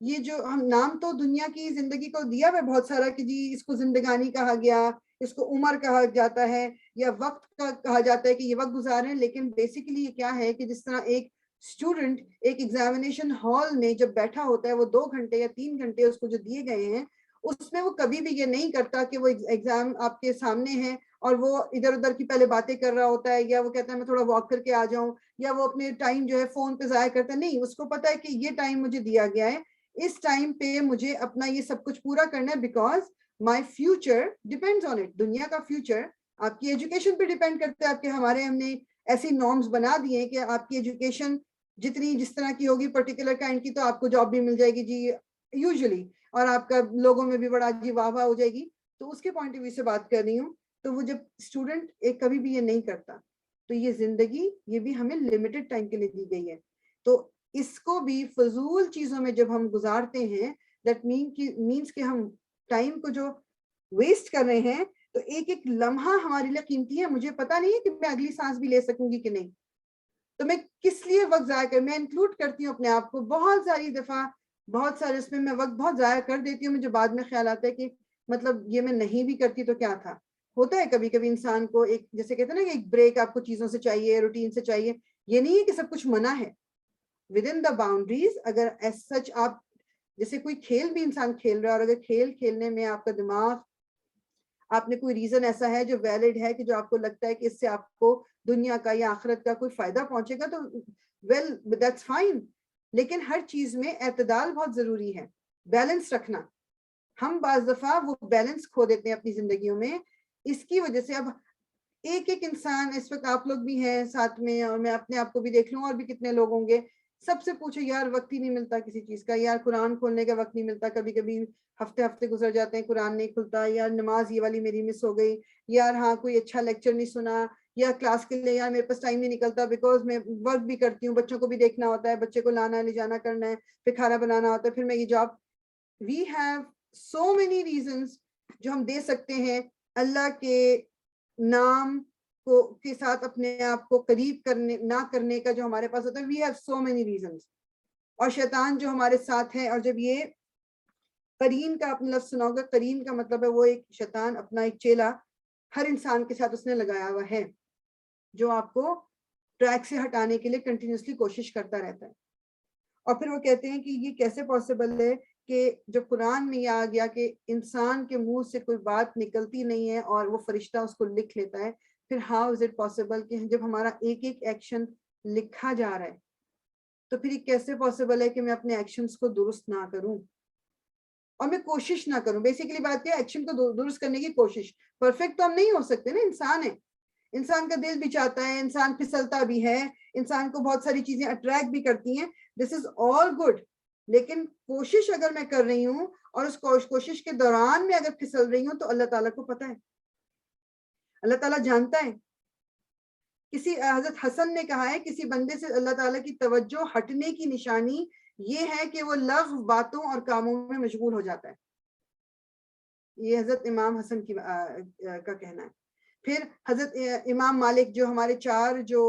یہ جو ہم نام تو دنیا کی زندگی کو دیا ہے بہت سارا کہ جی اس کو زندگانی کہا گیا، اس کو عمر کہا جاتا ہے، یا وقت کا کہا جاتا ہے کہ یہ وقت گزارے، لیکن بیسیکلی یہ کیا ہے کہ جس طرح ایک اسٹوڈنٹ ایک ایگزامینیشن ہال میں جب بیٹھا ہوتا ہے، وہ 2 گھنٹے یا 3 گھنٹے اس کو جو دیے گئے ہیں، اس میں وہ کبھی بھی یہ نہیں کرتا کہ وہ ایگزام آپ کے سامنے ہے اور وہ ادھر ادھر کی پہلے باتیں کر رہا ہوتا ہے، یا وہ کہتا ہے میں تھوڑا واک کر کے آ جاؤں، یا وہ اپنے ٹائم جو ہے فون پہ ضائع کرتا ہے. نہیں، اس کو پتا ہے کہ یہ ٹائم مجھے دیا گیا ہے، اس ٹائم پہ مجھے اپنا یہ سب کچھ پورا کرنا ہے، because my future depends on it. دنیا کا فیوچر آپ کی ایجوکیشن پہ ڈیپینڈ کرتا ہے. آپ کے ہم نے ایسی نارمز بنا دیے کہ آپ کی ایجوکیشن جتنی جس طرح کی ہوگی پرٹیکولر کائنڈ کی، تو آپ کو جاب بھی مل جائے گی جی یوزلی، اور آپ کا لوگوں میں بھی بڑا جی واہ واہ ہو جائے گی. تو اس کے پوائنٹ آف ویو سے بات کر رہی ہوں. تو وہ جب اسٹوڈنٹ ایک کبھی بھی یہ نہیں کرتا، تو یہ زندگی یہ بھی ہمیں لمیٹڈ ٹائم کے لیے دی گئی ہے. تو اس کو بھی فضول چیزوں میں جب ہم گزارتے ہیں، دیٹ مینس کہ ہم ٹائم کو جو ویسٹ کر رہے ہیں، تو ایک ایک لمحہ ہمارے لیے قیمتی ہے. مجھے پتا نہیں ہے کہ میں اگلی سانس بھی لے سکوں گی کہ نہیں، تو میں کس لیے وقت ضائع کر، میں انکلوڈ کرتی ہوں اپنے آپ کو بہت ساری دفعہ، بہت سارے اس میں وقت بہت ضائع کر دیتی ہوں. مجھے بعد میں خیال آتا ہے کہ مطلب یہ میں نہیں بھی کرتی تو کیا تھا. ہوتا ہے کبھی کبھی انسان کو ایک جیسے کہتے ہیں نا کہ ایک بریک آپ کو چیزوں سے چاہیے، روٹین سے چاہیے. یہ نہیں ہے کہ سب کچھ منع ہے، ود ان دا باؤنڈریز. اگر ایز سچ آپ جیسے کوئی کھیل بھی انسان کھیل رہا ہے، اور اگر کھیل کھیلنے میں آپ کا دماغ، آپ نے کوئی ریزن ایسا ہے جو ویلڈ ہے کہ جو آپ کو لگتا ہے کہ اس سے آپ کو دنیا کا یا آخرت کا کوئی فائدہ پہنچے گا، تو ویل دیٹس فائن. لیکن ہر چیز میں اعتدال بہت ضروری ہے، بیلنس رکھنا. ہم بعض دفعہ وہ بیلنس کھو دیتے ہیں اپنی زندگیوں میں. اس کی وجہ سے اب ایک انسان، اس وقت آپ لوگ بھی ہیں ساتھ میں، اور میں اپنے آپ کو بھی دیکھ لوں، اور بھی کتنے لوگ ہوں گے، سب سے پوچھو یار وقت ہی نہیں ملتا کسی چیز کا، یار قرآن کھولنے کا وقت نہیں ملتا، کبھی کبھی ہفتے گزر جاتے ہیں قرآن نہیں کھلتا، یار نماز یہ والی میری مس ہو گئی، یار ہاں کوئی اچھا لیکچر نہیں سنا، یا کلاس کے لیے یار میرے پاس ٹائم نہیں نکلتا بیکاز میں ورک بھی کرتی ہوں، بچوں کو بھی دیکھنا ہوتا ہے، بچے کو لانا لے جانا کرنا ہے، پھر کھانا بنانا ہوتا ہے، پھر میں یہ job. We have so many reasons جو ہم دے سکتے ہیں اللہ کے نام کو کے ساتھ اپنے آپ کو قریب کرنے نہ کرنے کا جو ہمارے پاس ہوتا ہے. We have so many reasons. اور شیطان جو ہمارے ساتھ ہے، اور جب یہ قرین کا اپنا لفظ سنا ہوگا، قرین کا مطلب ہے وہ ایک شیطان، اپنا ایک چیلا ہر انسان کے ساتھ اس نے لگایا ہوا ہے، جو آپ کو ٹریک سے ہٹانے کے لیے کنٹینیوسلی کوشش کرتا رہتا ہے. اور پھر وہ کہتے ہیں کہ یہ کیسے پاسبل ہے کہ جب قرآن میں یہ آ گیا کہ انسان کے منہ سے کوئی بات نکلتی نہیں ہے اور وہ فرشتہ اس کو لکھ لیتا ہے، پھر ہاؤ از اٹ پاسبل کہ جب ہمارا ایک ایکشن لکھا جا رہا ہے، تو پھر یہ کیسے پاسبل ہے کہ میں اپنے ایکشنز کو درست نہ کروں اور میں کوشش نہ کروں. بیسیکلی بات ہے ایکشن کو درست کرنے کی کوشش. پرفیکٹ تو ہم نہیں ہو سکتے نا، انسان ہے، انسان کا دل بھی چاہتا ہے، انسان پھسلتا بھی ہے، انسان کو بہت ساری چیزیں اٹریکٹ بھی کرتی ہیں. دس از آل گڈ. لیکن کوشش اگر میں کر رہی ہوں اور اس کوشش کے دوران میں اگر پھسل رہی ہوں، تو اللہ تعالیٰ کو پتہ ہے، اللہ تعالیٰ جانتا ہے. کسی حضرت حسن نے کہا ہے کسی بندے سے اللہ تعالیٰ کی توجہ ہٹنے کی نشانی یہ ہے کہ وہ لغو باتوں اور کاموں میں مشغول ہو جاتا ہے. یہ حضرت امام حسن کا کہنا ہے. پھر حضرت امام مالک، جو ہمارے 4 جو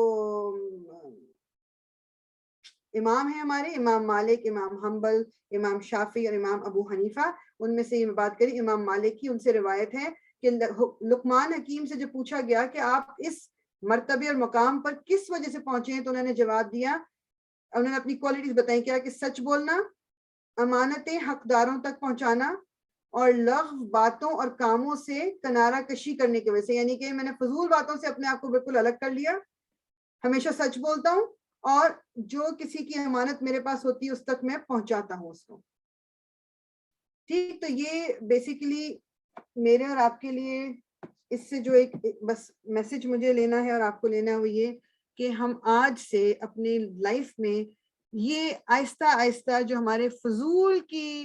امام ہیں ہمارے، امام مالک، امام حنبل، امام شافعی اور امام ابو حنیفہ، ان میں سے یہ بات کری امام مالک کی. ان سے روایت ہے کہ لقمان حکیم سے جب پوچھا گیا کہ آپ اس مرتبے اور مقام پر کس وجہ سے پہنچے ہیں، تو انہوں نے جواب دیا، انہوں نے اپنی کوالٹیز بتائی، کیا کہ سچ بولنا، امانتیں حقداروں تک پہنچانا، اور لغو باتوں اور کاموں سے کنارہ کشی کرنے کی وجہ سے، یعنی کہ میں نے فضول باتوں سے اپنے آپ کو بالکل الگ کر لیا، ہمیشہ سچ بولتا ہوں، اور جو کسی کی امانت میرے پاس ہوتی ہے اس تک میں پہنچاتا ہوں اس کو. ٹھیک، تو یہ بیسیکلی میرے اور آپ کے لیے اس سے جو ایک بس میسج مجھے لینا ہے اور آپ کو لینا ہے وہ یہ کہ ہم آج سے اپنے لائف میں یہ آہستہ آہستہ جو ہمارے فضول کی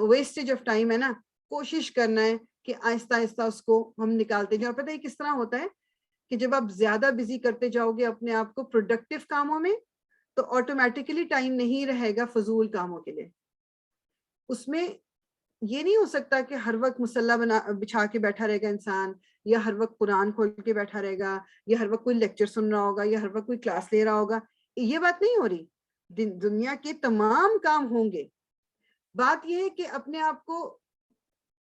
ویسٹیج آف ٹائم ہے نا، کوشش کرنا ہے کہ آہستہ آہستہ اس کو ہم نکالتے جائیں. اور پتہ ہے کس طرح ہوتا ہے کہ جب آپ زیادہ بزی کرتے جاؤ گے اپنے آپ کو پروڈکٹیو کاموں میں، تو آٹومیٹیکلی ٹائم نہیں رہے گا فضول کاموں کے لیے. اس میں یہ نہیں ہو سکتا کہ ہر وقت مصلی بچھا کے بیٹھا رہے گا انسان، یا ہر وقت قرآن کھول کے بیٹھا رہے گا، یا ہر وقت کوئی لیکچر سن رہا ہوگا، یا ہر وقت کوئی کلاس لے رہا ہوگا. یہ بات نہیں ہو رہی. دنیا کے تمام کام ہوں گے. بات یہ ہے کہ اپنے آپ کو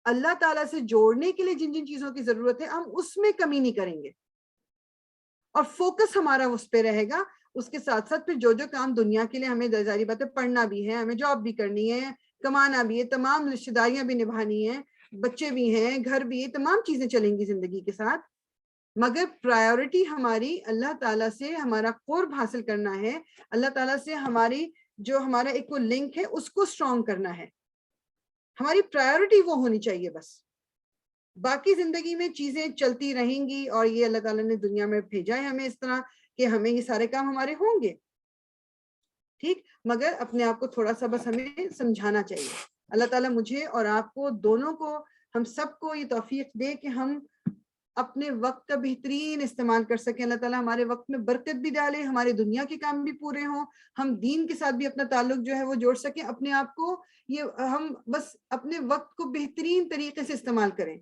اللہ تعالیٰ سے جوڑنے کے لیے جن جن چیزوں کی ضرورت ہے ہم اس میں کمی نہیں کریں گے، اور فوکس ہمارا اس پہ رہے گا. اس کے ساتھ ساتھ پھر جو جو کام دنیا کے لیے ہمیں ظاہری بات ہے پڑھنا بھی ہے، ہمیں جاب بھی کرنی ہے، کمانا بھی ہے، تمام رشتہ داریاں بھی نبھانی ہیں، بچے بھی ہیں، گھر بھی ہے، تمام چیزیں چلیں گی زندگی کے ساتھ. مگر پرائیورٹی ہماری اللہ تعالیٰ سے ہمارا قرب حاصل کرنا ہے، اللہ تعالیٰ سے ہماری جو ہمارا ایک وہ لنک ہے اس کو اسٹرانگ کرنا ہے. ہماری پرائیورٹی وہ ہونی چاہیے بس. باقی زندگی میں چیزیں چلتی رہیں گی، اور یہ اللہ تعالیٰ نے دنیا میں بھیجا ہے ہمیں اس طرح کہ ہمیں یہ سارے کام ہمارے ہوں گے. ٹھیک، مگر اپنے آپ کو تھوڑا سا بس ہمیں سمجھانا چاہیے. اللہ تعالیٰ مجھے اور آپ کو دونوں کو، ہم سب کو یہ توفیق دے کہ ہم اپنے وقت کا بہترین استعمال کر سکیں. اللہ تعالیٰ ہمارے وقت میں برکت بھی ڈالے، ہمارے دنیا کے کام بھی پورے ہوں، ہم دین کے ساتھ بھی اپنا تعلق جو ہے وہ جوڑ سکیں. اپنے آپ کو ہم بس اپنے وقت کو بہترین طریقے سے استعمال کریں،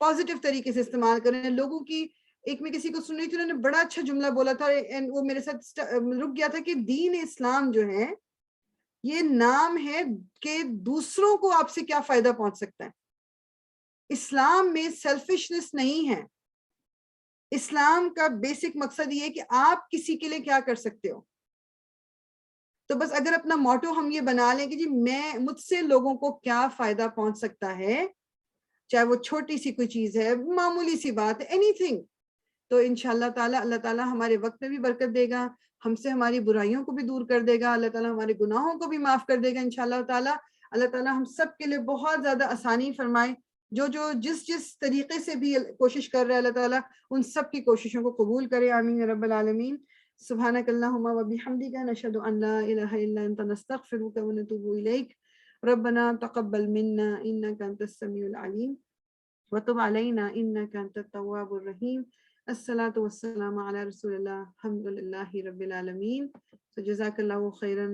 پازیٹیو طریقے سے استعمال کریں. لوگوں کی ایک میں کسی کو سن رہی تھی، انہوں نے بڑا اچھا جملہ بولا تھا، وہ میرے ساتھ رک گیا تھا کہ دین اسلام جو ہے یہ نام ہے کہ دوسروں کو آپ سے کیا فائدہ پہنچ سکتا ہے. اسلام میں سیلفشنس نہیں ہے. اسلام کا بیسک مقصد یہ ہے کہ آپ کسی کے لیے کیا کر سکتے ہو. تو بس اگر اپنا موٹو ہم یہ بنا لیں کہ جی مجھ سے لوگوں کو کیا فائدہ پہنچ سکتا ہے، چاہے وہ چھوٹی سی کوئی چیز ہے، معمولی سی بات ہے، اینی تھنگ، تو انشاءاللہ تعالیٰ اللہ تعالیٰ ہمارے وقت میں بھی برکت دے گا، ہم سے ہماری برائیوں کو بھی دور کر دے گا، اللہ تعالیٰ ہمارے گناہوں کو بھی معاف کر دے گا انشاءاللہ تعالیٰ. اللہ تعالیٰ ہم سب کے لیے بہت زیادہ آسانی فرمائے. جو جس طریقے سے بھی کوشش کر رہے ہیں اللہ تعالیٰ ان سب کی کوششوں کو قبول کرے. آمین رب العالمین. سبحانک اللہم و بحمدک، نشہد ان لا الہ الا انت، نستغفرک و نتوب الیک. ربنا تقبل منا انک انت السمیع العلیم وتب علینا انک انت التواب الرحیم. الصلاۃ والسلام علی رسول اللہ، الحمد للہ رب العالمین. So جزاک اللہ خیرا.